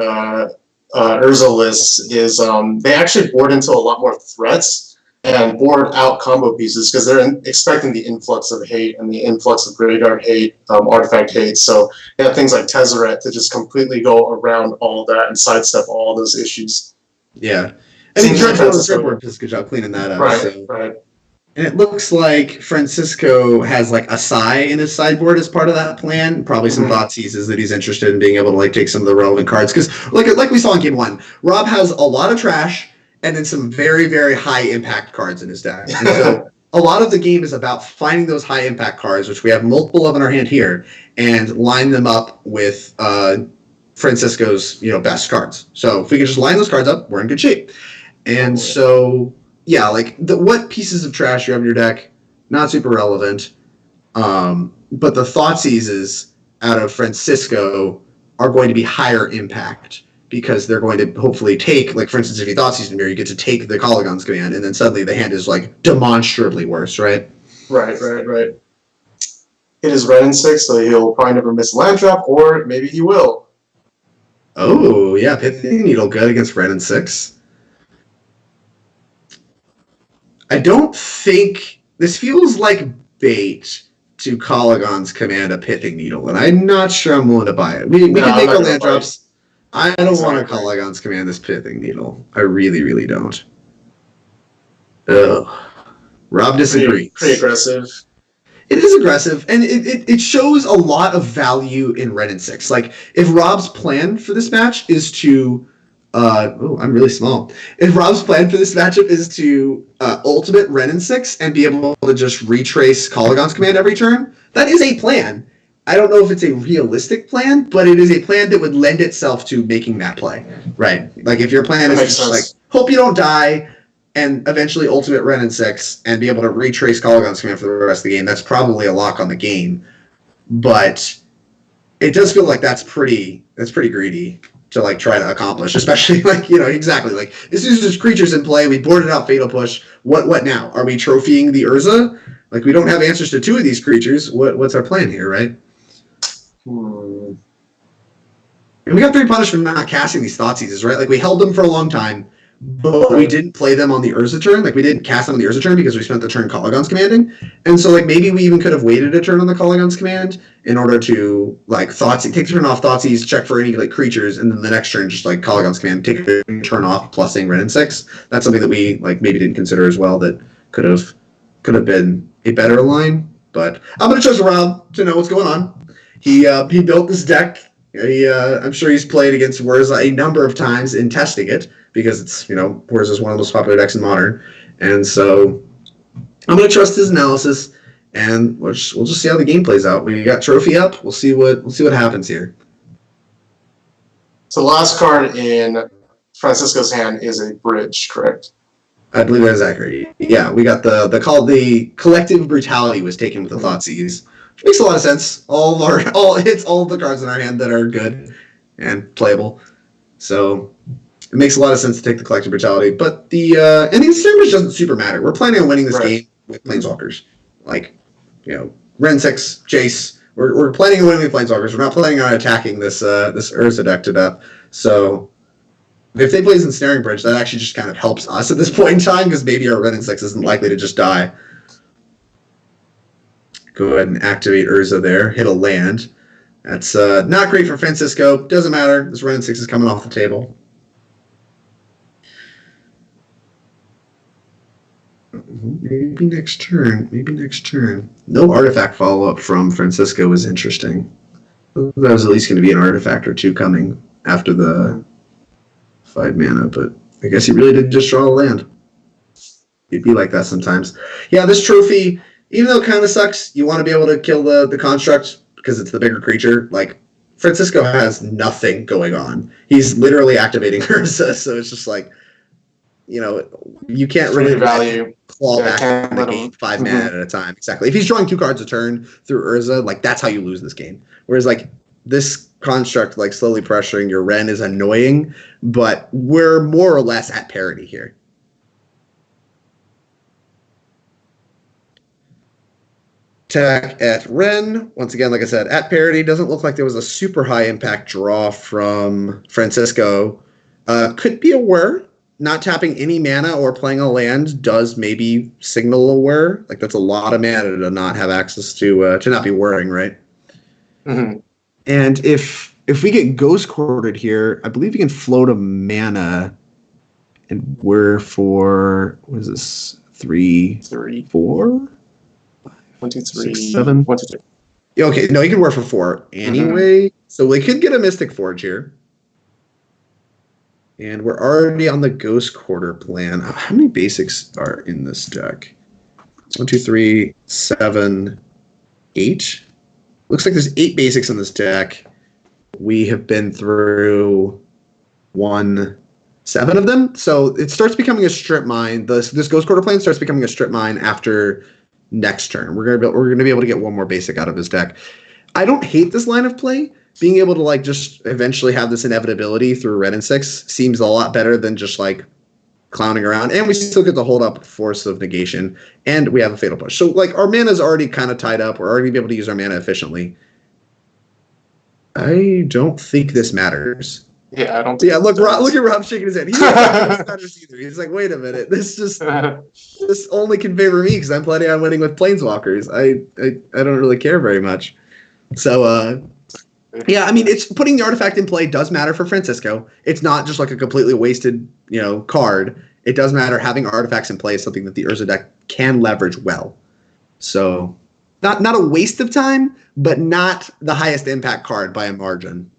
Speaker 6: Urza lists is they actually board into a lot more threats and board out combo pieces because they're expecting the influx of hate and the influx of Graveyard Hate, artifact hate. So they have things like Tezzeret to just completely go around all that and sidestep all those issues.
Speaker 2: Yeah. I think Dreadboard does a good job cleaning that up.
Speaker 6: Right.
Speaker 2: And it looks like Francisco has like a Psy in his sideboard as part of that plan. Probably some Thoughtseizes that he's interested in being able to like take some of the relevant cards. Because like we saw in game one, Rob has a lot of trash and then some very, very high impact cards in his deck. And so a lot of the game is about finding those high impact cards, which we have multiple of in our hand here, and line them up with Francisco's best cards. So if we can just line those cards up, we're in good shape. And so yeah, like what pieces of trash you have in your deck, not super relevant. But the Thoughtseizes out of Francisco are going to be higher impact because they're going to hopefully take, like for instance, if you Thoughtseize Mirror, you get to take the Colligon's command, and then suddenly the hand is like demonstrably worse, right?
Speaker 6: Right. It is red and 6, so he'll probably never miss a land drop, or maybe he will.
Speaker 2: Oh yeah, Pithing Needle good against red and 6. I don't think this feels like bait to Colligon's command a Pithing Needle, and I'm not sure I'm willing to buy it. We can make our land drops. I don't want to Colligon's command this Pithing Needle. I really, really don't. Ugh. Rob disagrees.
Speaker 6: Pretty aggressive.
Speaker 2: It is aggressive, and it shows a lot of value in red and 6. Like, if Rob's plan for this match is to I'm really small. If Rob's plan for this matchup is to ultimate Ren and 6 and be able to just retrace Colligon's command every turn, that is a plan. I don't know if it's a realistic plan, but it is a plan that would lend itself to making that play. Right. Like if your plan is just like, hope you don't die and eventually ultimate Ren and 6 and be able to retrace Colligon's command for the rest of the game, that's probably a lock on the game. But it does feel like that's pretty greedy to like try to accomplish, especially like, exactly like this is just creatures in play. We boarded out Fatal Push. What now? Are we trophying the Urza? Like we don't have answers to 2 of these creatures. What's our plan here, right? And we got 3 punished for not casting these Thoughtseizes, right? Like we held them for a long time. but we didn't play them on the Urza turn. Like, we didn't cast them on the Urza turn because we spent the turn KoDiamonds commanding. And so, like, maybe we even could have waited a turn on the KoDiamonds command in order to, like, take the turn off Thoughtseize, check for any, like, creatures, and then the next turn just, like, KoDiamonds command, take a turn off, plusing Ren and 6. That's something that we, like, maybe didn't consider as well that could have been a better line. But I'm going to trust Rob to know what's going on. He built this deck. I'm sure he's played against Urza a number of times in testing it, because it's, Urza is one of the most popular decks in Modern. And so I'm going to trust his analysis, and we'll just see how the game plays out. We got Trophy up. We'll see what happens here.
Speaker 6: So the last card in Francisco's hand is a bridge, correct?
Speaker 2: I believe that is accurate. Yeah, we got the collective brutality was taken with the Thoughtseize. Which makes a lot of sense. All of the cards in our hand that are good and playable. So it makes a lot of sense to take the collective brutality. But the extinguish doesn't super matter. We're planning on winning this game with Planeswalkers. Like, Ren 6, Jace. We're planning on winning with Planeswalkers. We're not planning on attacking this Urza deck to death. So if they play Ensnaring Bridge, that actually just kind of helps us at this point in time, because maybe our Ren 6 isn't likely to just die. Go ahead and activate Urza there. Hit a land. That's not great for Francisco. Doesn't matter. This Ren 6 is coming off the table. Maybe next turn. No artifact follow-up from Francisco was interesting. That was at least going to be an artifact or two coming after the 5 mana, but I guess he really didn't just draw a land. It'd be like that sometimes. Yeah, this trophy, even though it kind of sucks, you want to be able to kill the construct because it's the bigger creature. Like, Francisco has nothing going on. He's literally activating Urza, so it's just like, you can't really
Speaker 6: value.
Speaker 2: Claw back in the game 5 mana at a time. Exactly. If he's drawing 2 cards a turn through Urza, like, that's how you lose this game. Whereas, like, this construct, like, slowly pressuring your Ren is annoying, but we're more or less at parity here. Attack at Ren. Once again, like I said, at parity. Doesn't look like there was a super high impact draw from Francisco. Could be a whir. Not tapping any mana or playing a land does maybe signal a whir. Like, that's a lot of mana to not have access to not be whirring, right?
Speaker 6: Mm-hmm.
Speaker 2: And if we get Ghost Quartered here, I believe you can float a mana and whir for, what is this? 3, 4?
Speaker 6: 1, 2, 3.
Speaker 2: 6, 7.
Speaker 6: 1, 2, 3.
Speaker 2: Yeah, okay, no, you can wear for 4 anyway. So we could get a Mystic Forge here. And we're already on the Ghost Quarter plan. How many basics are in this deck? 1, 2, 3, 7, 8. Looks like there's 8 basics in this deck. We have been through 7 of them. So it starts becoming a strip mine. This Ghost Quarter plan starts becoming a strip mine after next turn. We're gonna be able to get 1 more basic out of this deck. I don't hate this line of play. Being able to, like, just eventually have this inevitability through Red and 6 seems a lot better than just, like, clowning around. And we still get to hold up Force of Negation, and we have a Fatal Push. So, like, our mana is already kind of tied up. We're already going to be able to use our mana efficiently. I don't think this matters.
Speaker 6: Yeah, I don't.
Speaker 2: Yeah, look at Rob shaking his head. He doesn't think this matters either. He's like, wait a minute, this only can favor me because I'm planning on winning with Planeswalkers. I don't really care very much. So, yeah, I mean, it's putting the artifact in play does matter for Francisco. It's not just like a completely wasted, card. It does matter. Having artifacts in play is something that the Urza deck can leverage well. So, not a waste of time, but not the highest impact card by a margin.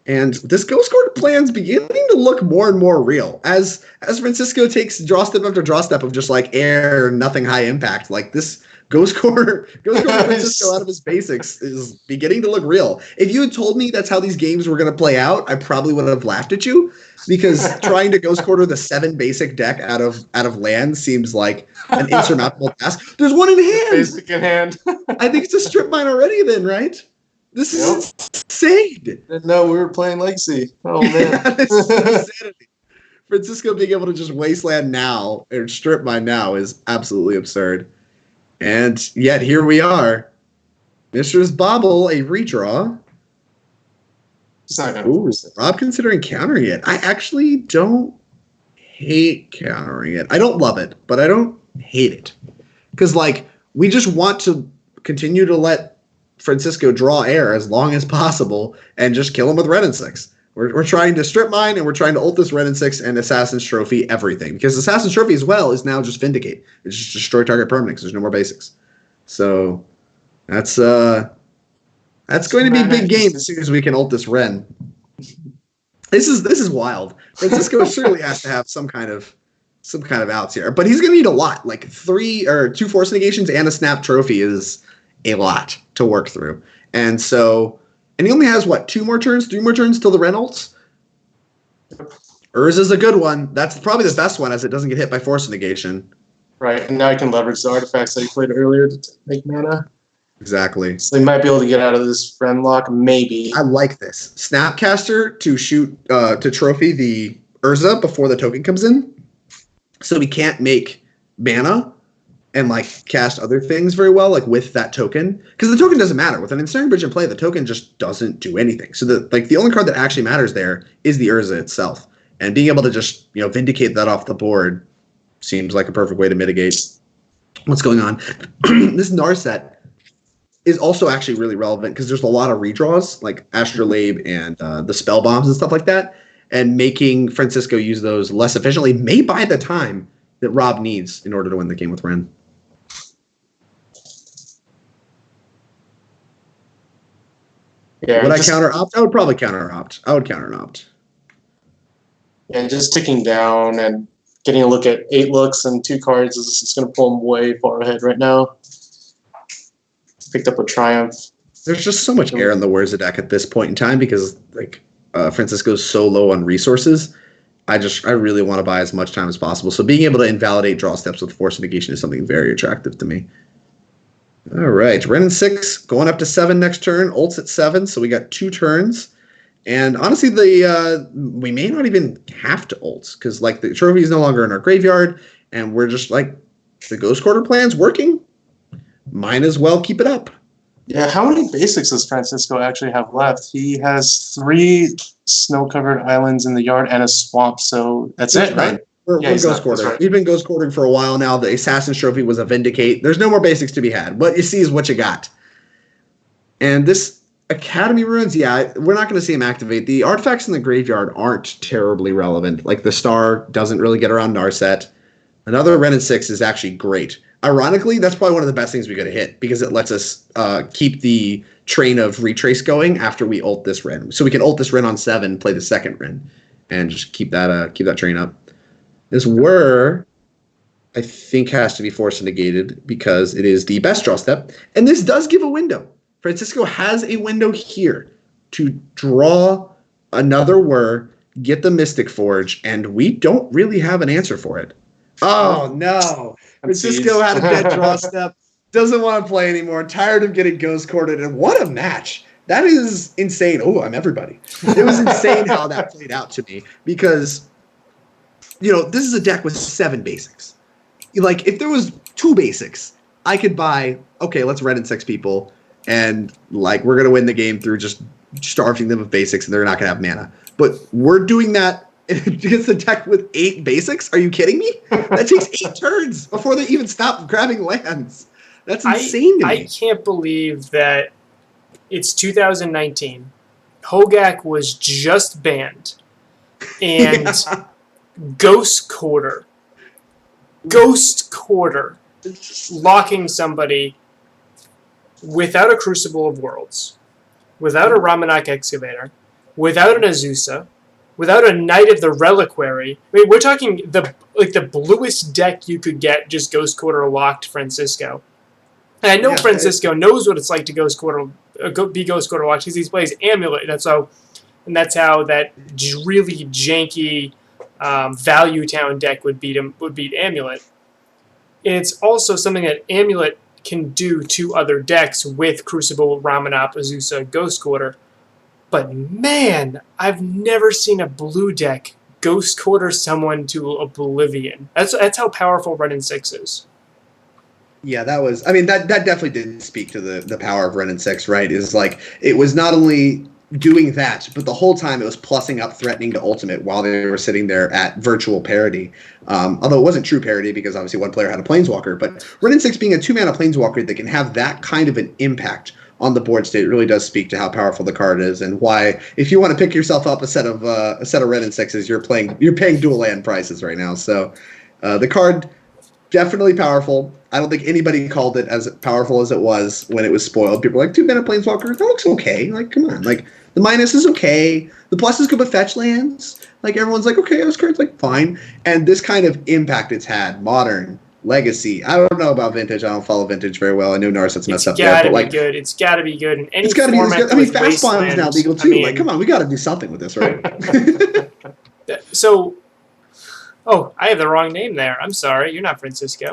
Speaker 2: And this Ghost Quarter plan's beginning to look more and more real. As Francisco takes draw step after draw step of just, like, air, nothing high impact, like, this Ghost Quarter Francisco out of his basics is beginning to look real. If you had told me that's how these games were going to play out, I probably would have laughed at you, because trying to Ghost Quarter the 7 basic deck out of land seems like an insurmountable task. There's 1 in hand.
Speaker 6: Basic in hand.
Speaker 2: I think it's a strip mine already then, right? This is insane.
Speaker 6: No, we were playing Legacy. Oh, man.
Speaker 2: Yeah, this is insanity. Francisco being able to just wasteland now, or strip mine now, is absolutely absurd. And yet here we are. Mishra's Bobble, a redraw.
Speaker 6: It's not gonna
Speaker 2: Ooh, Rob considering countering it. I actually don't hate countering it. I don't love it, but I don't hate it. Because, like, we just want to continue to let Francisco draw air as long as possible and just kill him with red and 6. We're trying to strip mine, and we're trying to ult this red and 6 and Assassin's Trophy everything. Because Assassin's Trophy as well is now just Vindicate. It's just destroy target permanent because there's no more basics. So that's going to be a big game as soon as we can ult this Ren. This is wild. Francisco surely has to have some kind of outs here, but he's going to need a lot. Like 2 force negations and a snap trophy is a lot to work through, and he only has 3 more turns till the Ren ults. Urza's a good one. That's probably the best one, as it doesn't get hit by force negation.
Speaker 6: Right, and now I can leverage the artifacts that you played earlier to make mana.
Speaker 2: Exactly.
Speaker 6: So they might be able to get out of this friend lock, maybe.
Speaker 2: I like this. Snapcaster to shoot to trophy the Urza before the token comes in. So we can't make mana and cast other things very well, with that token. Because the token doesn't matter. With an Ensnaring Bridge in play, the token just doesn't do anything. So the only card that actually matters there is the Urza itself. And being able to just, vindicate that off the board seems like a perfect way to mitigate what's going on. This Narset is also actually really relevant because there's a lot of redraws, like Astrolabe and the spell bombs and stuff like that. And making Francisco use those less efficiently may buy the time that Rob needs in order to win the game with Ren.
Speaker 6: Yeah,
Speaker 2: would I counter opt? I would probably counter opt. I would counter opt.
Speaker 6: And just ticking down and getting a look at 8 looks and 2 cards is just going to pull him way far ahead right now. Picked up a Triumph.
Speaker 2: There's just so much air in the Urza deck at this point in time because Francisco's so low on resources. I really want to buy as much time as possible. So being able to invalidate draw steps with force negation is something very attractive to me. All right, Ren and 6 going up to 7 next turn. Ult's at 7, so we got 2 turns. And honestly, we may not even have to ult because the trophy is no longer in our graveyard, and we're just the Ghost Quarter plan's working. Might as well keep it up.
Speaker 6: Yeah, how many basics does Francisco actually have left? He has 3 snow-covered islands in the yard and a swamp, so that's it, right?
Speaker 2: We're Ghost Quartering. Right. We've been Ghost Quartering for a while now. The Assassin's Trophy was a Vindicate. There's no more basics to be had. What you see is what you got. And this Academy Ruins, yeah, we're not going to see him activate. The artifacts in the graveyard aren't terribly relevant. The Star doesn't really get around Narset. Another Ren and 6 is actually great. Ironically, that's probably one of the best things we could have hit because it lets us keep the train of retrace going after we ult this Ren. So we can ult this Ren on 7, play the second Ren, and just keep that train up. This I think, has to be force negated because it is the best draw step, and this does give a window. Francisco has a window here to draw another get the Mystic Forge, and we don't really have an answer for it. Oh, no. Francisco had a dead draw step. Doesn't want to play anymore. Tired of getting ghost corded. And what a match. That is insane. Oh, I'm everybody. It was insane how that played out to me. Because, this is a deck with 7 basics. If there was 2 basics, I could buy, okay, let's Red and 6 people. And, we're going to win the game through just starving them of basics. And they're not going to have mana. But we're doing that against a deck with 8 basics? Are you kidding me? That takes 8 turns before they even stop grabbing lands. That's insane to me.
Speaker 1: I can't believe that it's 2019. Hogak was just banned. And Ghost Quarter, locking somebody without a Crucible of Worlds, without a Ramanak Excavator, without an Azusa, without a Knight of the Reliquary. I mean, we're talking the bluest deck you could get, just Ghost Quarter locked Francisco. And I know Francisco knows what it's like to be Ghost Quarter locked because he plays Amulet. That's how that really janky Value Town deck would beat Amulet. And it's also something that Amulet can do to other decks with Crucible, Ramanop, Azusa, Ghost Quarter. But man, I've never seen a blue deck Ghost Quarter someone to oblivion. That's how powerful Ren and 6 is.
Speaker 2: Yeah, that definitely didn't speak to the power of Ren and 6, right? It was not only doing that, but the whole time it was plussing up threatening to ultimate while they were sitting there at virtual parity. Although it wasn't true parity because obviously one player had a Planeswalker, but Ren and 6 being a 2-mana Planeswalker that can have that kind of an impact on the board state really does speak to how powerful the card is, and why if you want to pick yourself up a set of Ren and 6s, you're paying dual land prices right now. So the card definitely powerful. I don't think anybody called it as powerful as it was when it was spoiled. People were like, 2-mana Planeswalker, that looks okay. Like, come on. Like, the minus is okay. The plus is good with fetch lands. Like, everyone's like, okay, this card's like fine. And this kind of impact it's had, Modern, Legacy. I don't know about Vintage. I don't follow Vintage very well. I know Narset's messed up there. But like,
Speaker 1: good. It's got to be good. In any
Speaker 2: it's got to be good. I mean, Fast Bomb is now legal too.
Speaker 1: I mean,
Speaker 2: like, come on, we got to do something with this, right?
Speaker 1: So, I have the wrong name there. I'm sorry. You're not Francisco.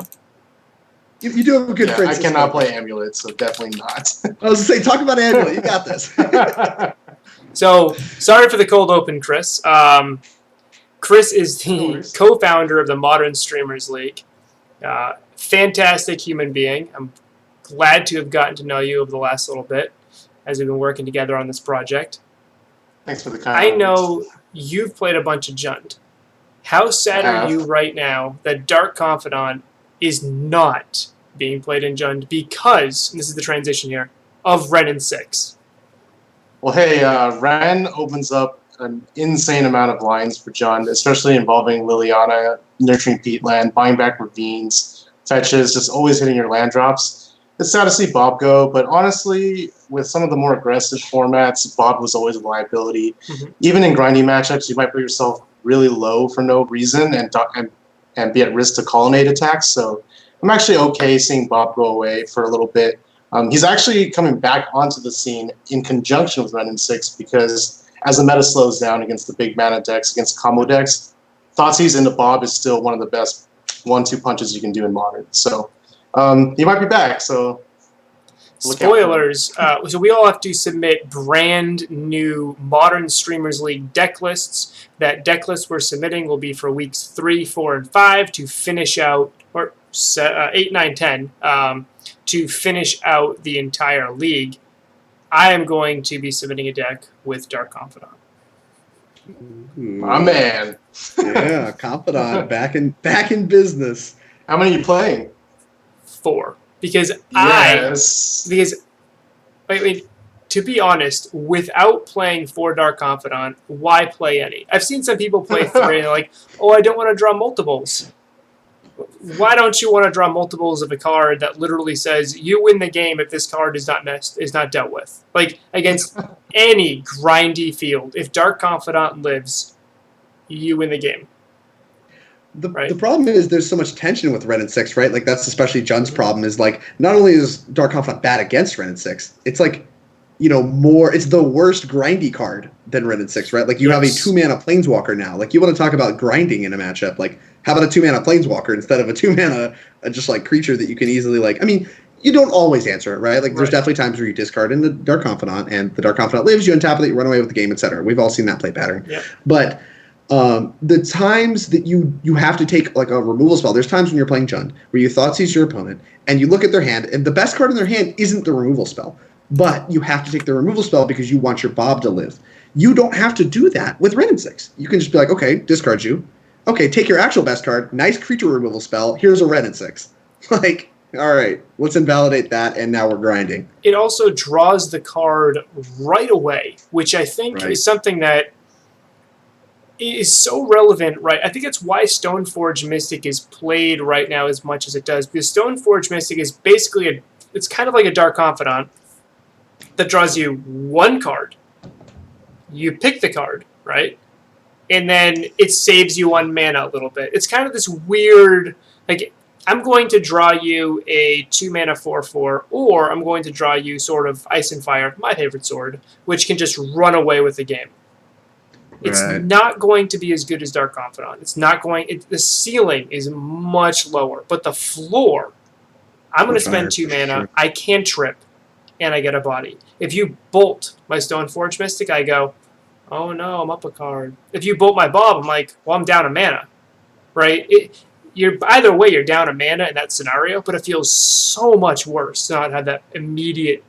Speaker 2: You do have a good Francisco.
Speaker 6: I cannot play Amulet, so definitely not.
Speaker 2: I was going to say, talk about Amulet. You got this.
Speaker 1: So, sorry for the cold open, Chris. Chris is the co-founder of the Modern Streamers League. Fantastic human being. I'm glad to have gotten to know you over the last little bit as we've been working together on this project.
Speaker 6: Thanks for the kind
Speaker 1: I know you've played a bunch of Jund. How sad are you right now that Dark Confidant is not being played in Jund because, and this is the transition here, of Ren and 6?
Speaker 6: Well, hey, Ren opens up an insane amount of lines for Jund, especially involving Liliana, Nurturing Peatland, buying back Ravines, fetches, just always hitting your land drops. It's sad to see Bob go, but honestly, with some of the more aggressive formats, Bob was always a liability. Mm-hmm. Even in grinding matchups, you might put yourself really low for no reason and be at risk to colonnade attacks. So I'm actually okay seeing Bob go away for a little bit. He's actually coming back onto the scene in conjunction with Ren and 6 because as the meta slows down against the big mana decks, against combo decks, Thoughtseize into Bob is still one of the best 1-2 punches you can do in Modern. So he might be back. So
Speaker 1: spoilers. So we all have to submit brand new Modern Streamers League deck lists. That deck list we're submitting will be for weeks 3, 4, and 5 to finish out, or 8, 9, 10, to finish out the entire league. I am going to be submitting a deck with Dark Confidant.
Speaker 6: My man.
Speaker 2: Yeah, Confidant back in business.
Speaker 6: How many are you playing?
Speaker 1: 4. Because to be honest, without playing 4 Dark Confidant, why play any? I've seen some people play 3 and they're like, oh, I don't want to draw multiples. Why don't you want to draw multiples of a card that literally says you win the game if this card is not dealt with? Like, against any grindy field, if Dark Confidant lives, you win the game.
Speaker 2: The problem is there's so much tension with Ren and 6, right? Like, that's especially Jund's problem is, like, not only is Dark Confidant bad against Ren and 6, it's like, it's the worst grindy card than Ren and 6, right? Like, you have a 2-mana Planeswalker now. Like, you want to talk about grinding in a matchup. Like, how about a 2-mana Planeswalker instead of a 2-mana just, like, creature that you can easily, like... I mean, you don't always answer it, right? Like, there's definitely times where you discard in the Dark Confidant, and the Dark Confidant lives, you untap it, you run away with the game, etc. We've all seen that play pattern.
Speaker 1: Yep.
Speaker 2: But... the times that you have to take like a removal spell, there's times when you're playing Jund where you Thoughtseize your opponent and you look at their hand and the best card in their hand isn't the removal spell, but you have to take the removal spell because you want your Bob to live. You don't have to do that with Ren and 6. You can just be like, okay, discard you. Okay, take your actual best card, nice creature removal spell, here's a Ren and 6. Like, all right, let's invalidate that, and now we're grinding.
Speaker 1: It also draws the card right away, which I think is something that is so relevant, right? I think that's why Stoneforge Mystic is played right now as much as it does, because Stoneforge Mystic is basically it's kind of like a Dark Confidant that draws you 1 card. You pick the card, right? And then it saves you 1 mana a little bit. It's kind of this weird, like, I'm going to draw you a 2-mana 4/4, or I'm going to draw you sort of Ice and Fire, my favorite sword, which can just run away with the game. It's not going to be as good as Dark Confidant. It's not going... the ceiling is much lower, but the floor... I'm going to spend 2 mana, sure. I cantrip, and I get a body. If you bolt my Stoneforge Mystic, I go, oh no, I'm up a card. If you bolt my Bob, I'm like, well, I'm down a mana. Right? you're either way, you're down a mana in that scenario, but it feels so much worse to not have that immediate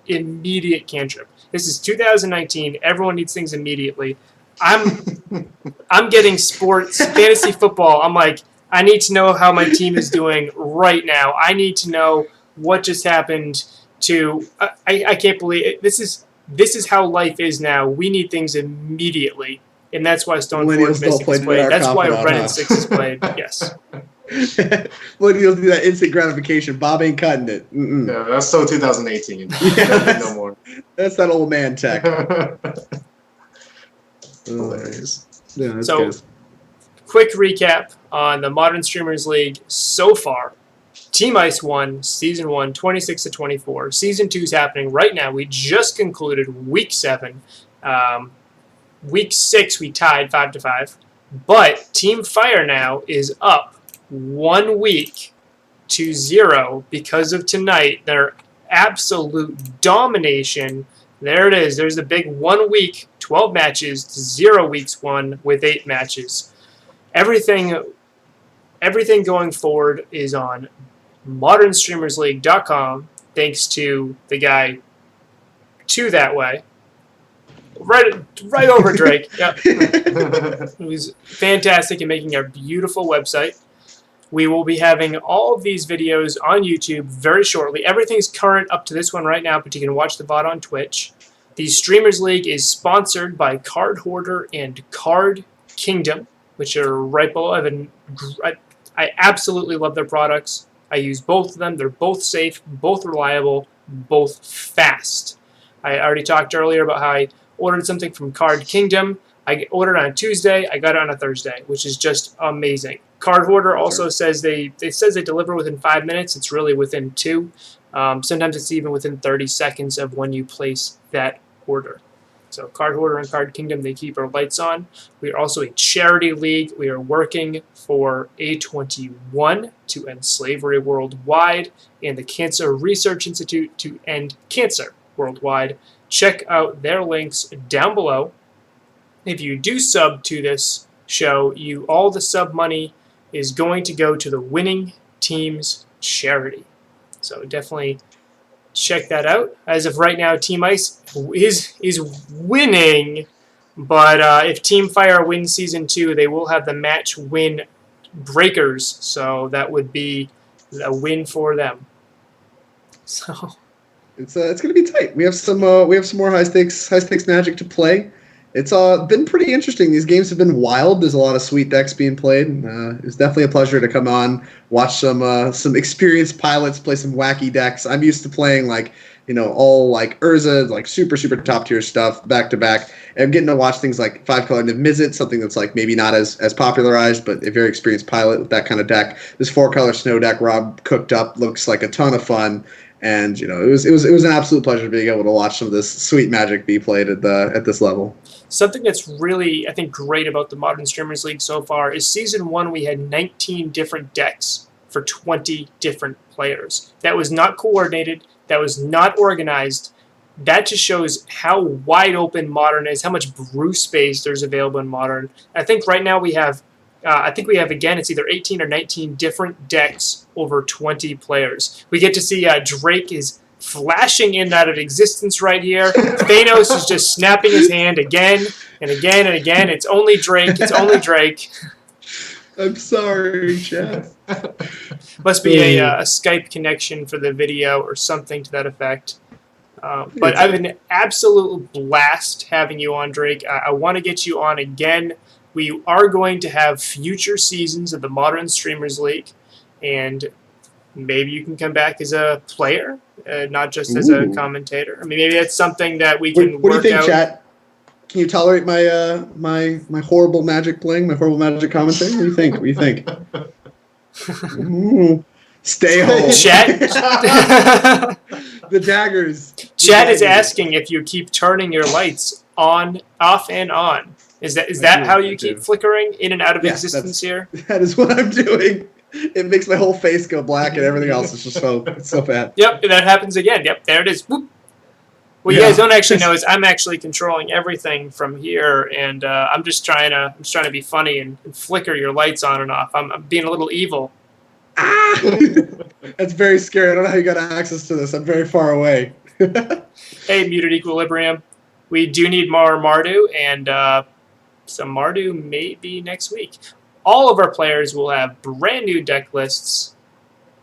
Speaker 1: cantrip. This is 2019. Everyone needs things immediately. I'm getting sports, fantasy football. I'm like, I need to know how my team is doing right now. I need to know what just happened to. I can't believe it. This is how life is now. We need things immediately, and that's why Stoneforge Mystic is played. That's why Ren and 6 is played. Yes.
Speaker 2: Millennials do that instant gratification. Bob ain't cutting it.
Speaker 6: Yeah, that's so 2018.
Speaker 2: Yes.
Speaker 6: No more.
Speaker 2: That's that old man tech.
Speaker 6: Hilarious.
Speaker 2: Yeah, that's
Speaker 1: So,
Speaker 2: good.
Speaker 1: quick recap on the Modern Streamers League so far. Team Ice won Season 1, 26-24. Season 2 is happening right now. We just concluded Week 7. Week 6, we tied 5-5. But Team Fire now is up 1 week to 0 because of tonight. Their absolute domination. There it is. There's the big 1 week, 12 matches to 0 weeks won with 8 matches. Everything going forward is on ModernStreamersLeague.com, thanks to the guy that way. Right over Drake. Yep. Who's fantastic in making our beautiful website. We will be having all of these videos on YouTube very shortly. Everything's current up to this one right now, but you can watch the VOD on Twitch. The Streamers League is sponsored by Card Hoarder and Card Kingdom, which are right below. I absolutely love their products. I use both of them. They're both safe, both reliable, both fast. I already talked earlier about how I ordered something from Card Kingdom. I ordered on a Tuesday. I got it on a Thursday, which is just amazing. Card Hoarder also says they deliver within 5 minutes. It's really within 2. Sometimes it's even within 30 seconds of when you place that order. So Card Hoarder and Card Kingdom, they keep our lights on. We are also a charity league. We are working for A21 to end slavery worldwide and the Cancer Research Institute to end cancer worldwide. Check out their links down below. If you do sub to this show, all the sub money is going to go to the winning team's charity. So definitely check that out. As of right now, Team Ice is winning, but if Team Fire wins Season 2, they will have the match win breakers, so that would be a win for them. So
Speaker 2: It's going to be tight. We have some more high stakes Magic to play. It's been pretty interesting. These games have been wild. There's a lot of sweet decks being played. It's definitely a pleasure to come on, watch some experienced pilots play some wacky decks. I'm used to playing all Urza, super top tier stuff back to back. And I'm getting to watch things like 5-color Mizzet, something that's maybe not as popularized, but a very experienced pilot with that kind of deck. This 4-color snow deck Rob cooked up looks like a ton of fun. And it was an absolute pleasure being able to watch some of this sweet Magic be played at this level.
Speaker 1: Something that's really, I think, great about the Modern Streamers League so far is Season 1 we had 19 different decks for 20 different players. That was not coordinated. That was not organized. That just shows how wide open Modern is, how much brew space there's available in Modern. I think right now we have, again, it's either 18 or 19 different decks over 20 players. We get to see Drake is flashing in out of existence right here. Thanos is just snapping his hand again and again and again. It's only Drake. It's only Drake.
Speaker 2: I'm sorry, Chad.
Speaker 1: Must be a Skype connection for the video or something to that effect. But I've been an absolute blast having you on, Drake. I want to get you on again. We are going to have future seasons of the Modern Streamers League, and maybe you can come back as a player, not just as a commentator. I mean, maybe that's something that we can
Speaker 2: What do you think,
Speaker 1: out.
Speaker 2: chat? Can you tolerate my my horrible Magic playing, my horrible Magic commentating? What do you think? Stay home.
Speaker 1: Chat?
Speaker 2: The daggers.
Speaker 1: Chat is asking if you keep turning your lights on, off, and on. Is that how you keep flickering in and out of existence here?
Speaker 2: That is what I'm doing. It makes my whole face go black and everything else is just so bad.
Speaker 1: Yep, that happens again. Yep, there it is. Whoop. What you guys don't actually know is I'm actually controlling everything from here, and I'm just trying to be funny and flicker your lights on and off. I'm being a little evil.
Speaker 2: That's very scary. I don't know how you got access to this. I'm very far away.
Speaker 1: Hey, Muted Equilibrium. We do need more Mardu, and some Mardu maybe next week. All of our players will have brand new deck lists.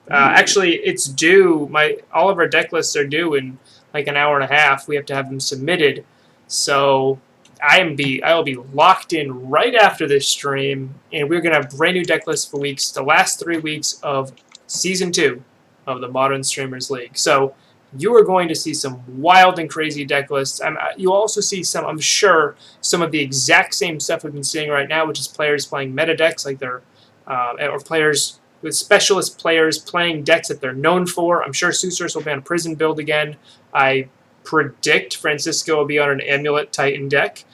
Speaker 1: Actually, it's due. All of our deck lists are due in like an hour and a half. We have to have them submitted. So I will be locked in right after this stream, and we're gonna have brand new deck lists for the last 3 weeks of Season 2 of the Modern Streamers League. So you are going to see some wild and crazy deck lists. You'll also see I'm sure, some of the exact same stuff we've been seeing right now, which is players playing meta decks like they're, or players with specialist players playing decks that they're known for. I'm sure Sasser will be on a prison build again. I predict Francisco will be on an Amulet Titan deck.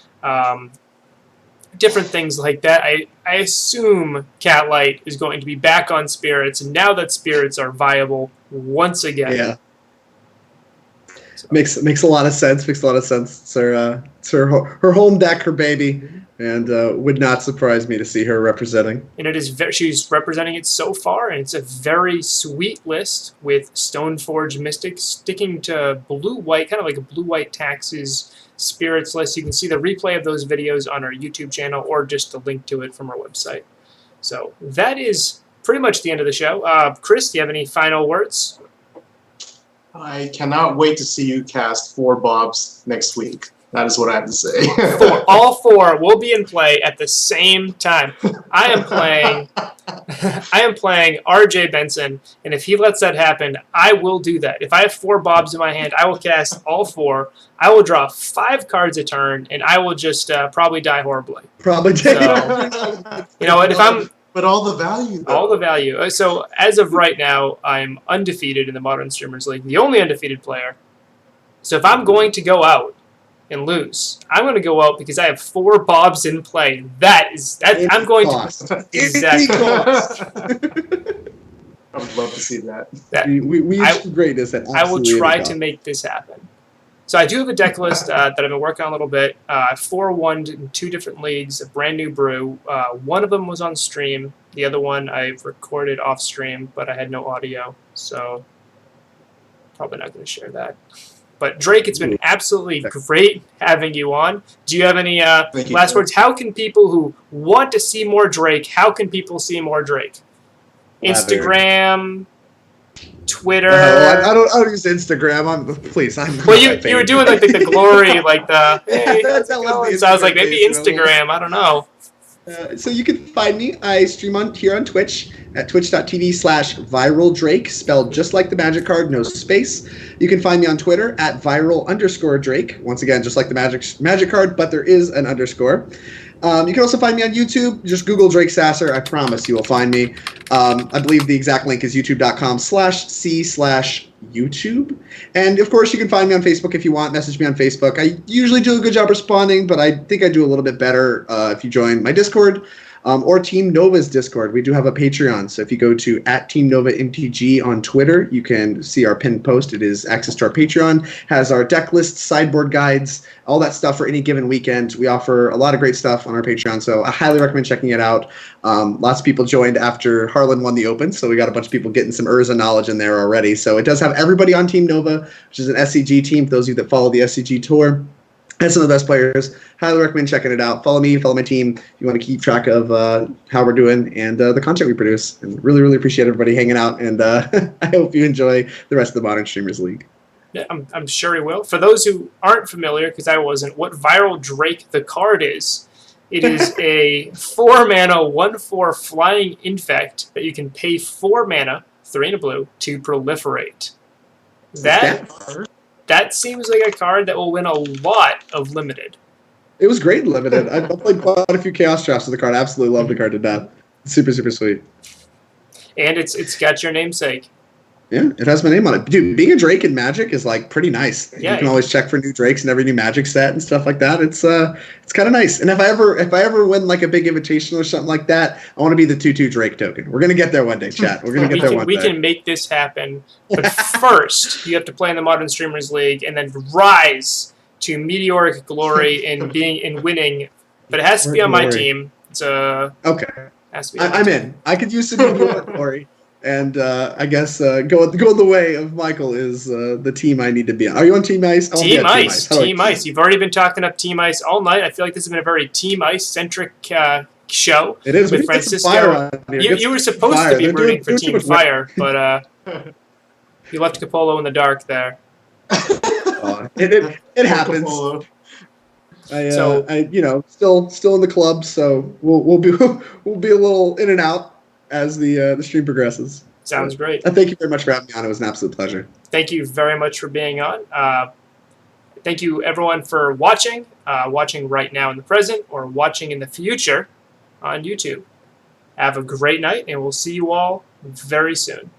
Speaker 1: Different things like that. I assume Catlight is going to be back on Spirits, and now that Spirits are viable once again.
Speaker 2: Yeah. Makes a lot of sense. Makes a lot of sense. It's her home deck, her baby, and would not surprise me to see her representing.
Speaker 1: And it is she's representing it so far, and it's a very sweet list with Stoneforge Mystic sticking to blue-white, kind of like a blue-white Taxes Spirits list. You can see the replay of those videos on our YouTube channel, or just a link to it from our website. So that is pretty much the end of the show. Chris, do you have any final words?
Speaker 6: I cannot wait to see you cast 4 Bobs next week. That is what I have to say.
Speaker 1: All 4 will be in play at the same time. I am playing RJ Benson, and if he lets that happen, I will do that. If I have 4 Bobs in my hand, I will cast all 4. I will draw 5 cards a turn, and I will just probably die horribly.
Speaker 2: Probably die.
Speaker 1: So, you know what? If I'm
Speaker 6: But all the value, though.
Speaker 1: all the value. So as of right now, I'm undefeated in the Modern Streamers League, the only undefeated player. So if I'm going to go out and lose, I'm going to go out because I have 4 Bobs in play. I'm going to exactly.
Speaker 6: I would love to see that.
Speaker 2: We achieve greatness at
Speaker 1: I will try to make this happen. So I do have a deck list that I've been working on a little bit. 4-1 in 2 different leagues, a brand new brew. One of them was on stream. The other one I recorded off stream, but I had no audio, so probably not going to share that. But Drake, it's been absolutely great having you on. Do you have any last words? How can people who want to see more Drake, how can people see more Drake? Instagram, Twitter.
Speaker 2: I don't use Instagram.
Speaker 1: Well, you were doing like the glory, like the. Hey, so I was like, maybe Instagram. I don't know.
Speaker 2: So you can find me. I stream here on Twitch at twitch.tv/viraldrake, spelled just like the magic card, no space. You can find me on Twitter at viral_Drake. Once again, just like the magic card, but there is an underscore. You can also find me on YouTube. Just Google Drake Sasser. I promise you will find me. I believe the exact link is youtube.com/c/YouTube. And of course, you can find me on Facebook if you want. Message me on Facebook. I usually do a good job responding, but I think I do a little bit better if you join my Discord or Team Nova's Discord. We do have a Patreon. So if you go to @TeamNovaMTG on Twitter, you can see our pinned post. It is access to our Patreon. Has our deck lists, sideboard guides, all that stuff for any given weekend. We offer a lot of great stuff on our Patreon, so I highly recommend checking it out. Lots of people joined after Harlan won the Open, so we got a bunch of people getting some Urza knowledge in there already. So it does have everybody on Team Nova, which is an SCG team, for those of you that follow the SCG tour. And some of the best players. Highly recommend checking it out. Follow me, follow my team if you want to keep track of how we're doing and the content we produce. And really, really appreciate everybody hanging out, and I hope you enjoy the rest of the Modern Streamers League.
Speaker 1: Yeah, I'm sure he will. For those who aren't familiar, because I wasn't, what Viral Drake the card is, it is a 4-mana, 1/4 flying infect that you can pay 4 mana, 3 and a blue, to proliferate. That seems like a card that will win a lot of Limited.
Speaker 2: It was great in Limited. I played quite a few Chaos Drafts with the card. I absolutely love the card to death. It's super, super sweet.
Speaker 1: And it's got your namesake.
Speaker 2: Yeah, it has my name on it. Dude, being a Drake in Magic is like pretty nice.
Speaker 1: Yeah,
Speaker 2: you can always check for new Drakes in every new Magic set and stuff like that. It's kind of nice. And if I ever win like a big invitation or something like that, I want to be the 2/2 Drake token. We're gonna get there one day, chat. We're gonna get there one day.
Speaker 1: We can make this happen. But first, you have to play in the Modern Streamers League and then rise to meteoric glory in winning. But it has to be on my team. It's
Speaker 2: okay.
Speaker 1: Has to be
Speaker 2: I'm in. I could use some meteoric glory. And I guess going the way of Michael is the team I need to be on. Are you on Team Ice?
Speaker 1: Team Ice. Team Ice. You've already been talking up Team Ice all night. I feel like this has been a very Team Ice-centric show.
Speaker 2: It is.
Speaker 1: With Francisco. You were supposed to be rooting for Team Fire, but you left Capolo in the dark there.
Speaker 2: It happens. Still in the club, so we'll be a little in and out as the stream progresses.
Speaker 1: Sounds great.
Speaker 2: Thank you very much for having me on. It was an absolute pleasure.
Speaker 1: Thank you very much for being on. Thank you everyone for watching right now in the present or watching in the future on YouTube. Have a great night, and we'll see you all very soon.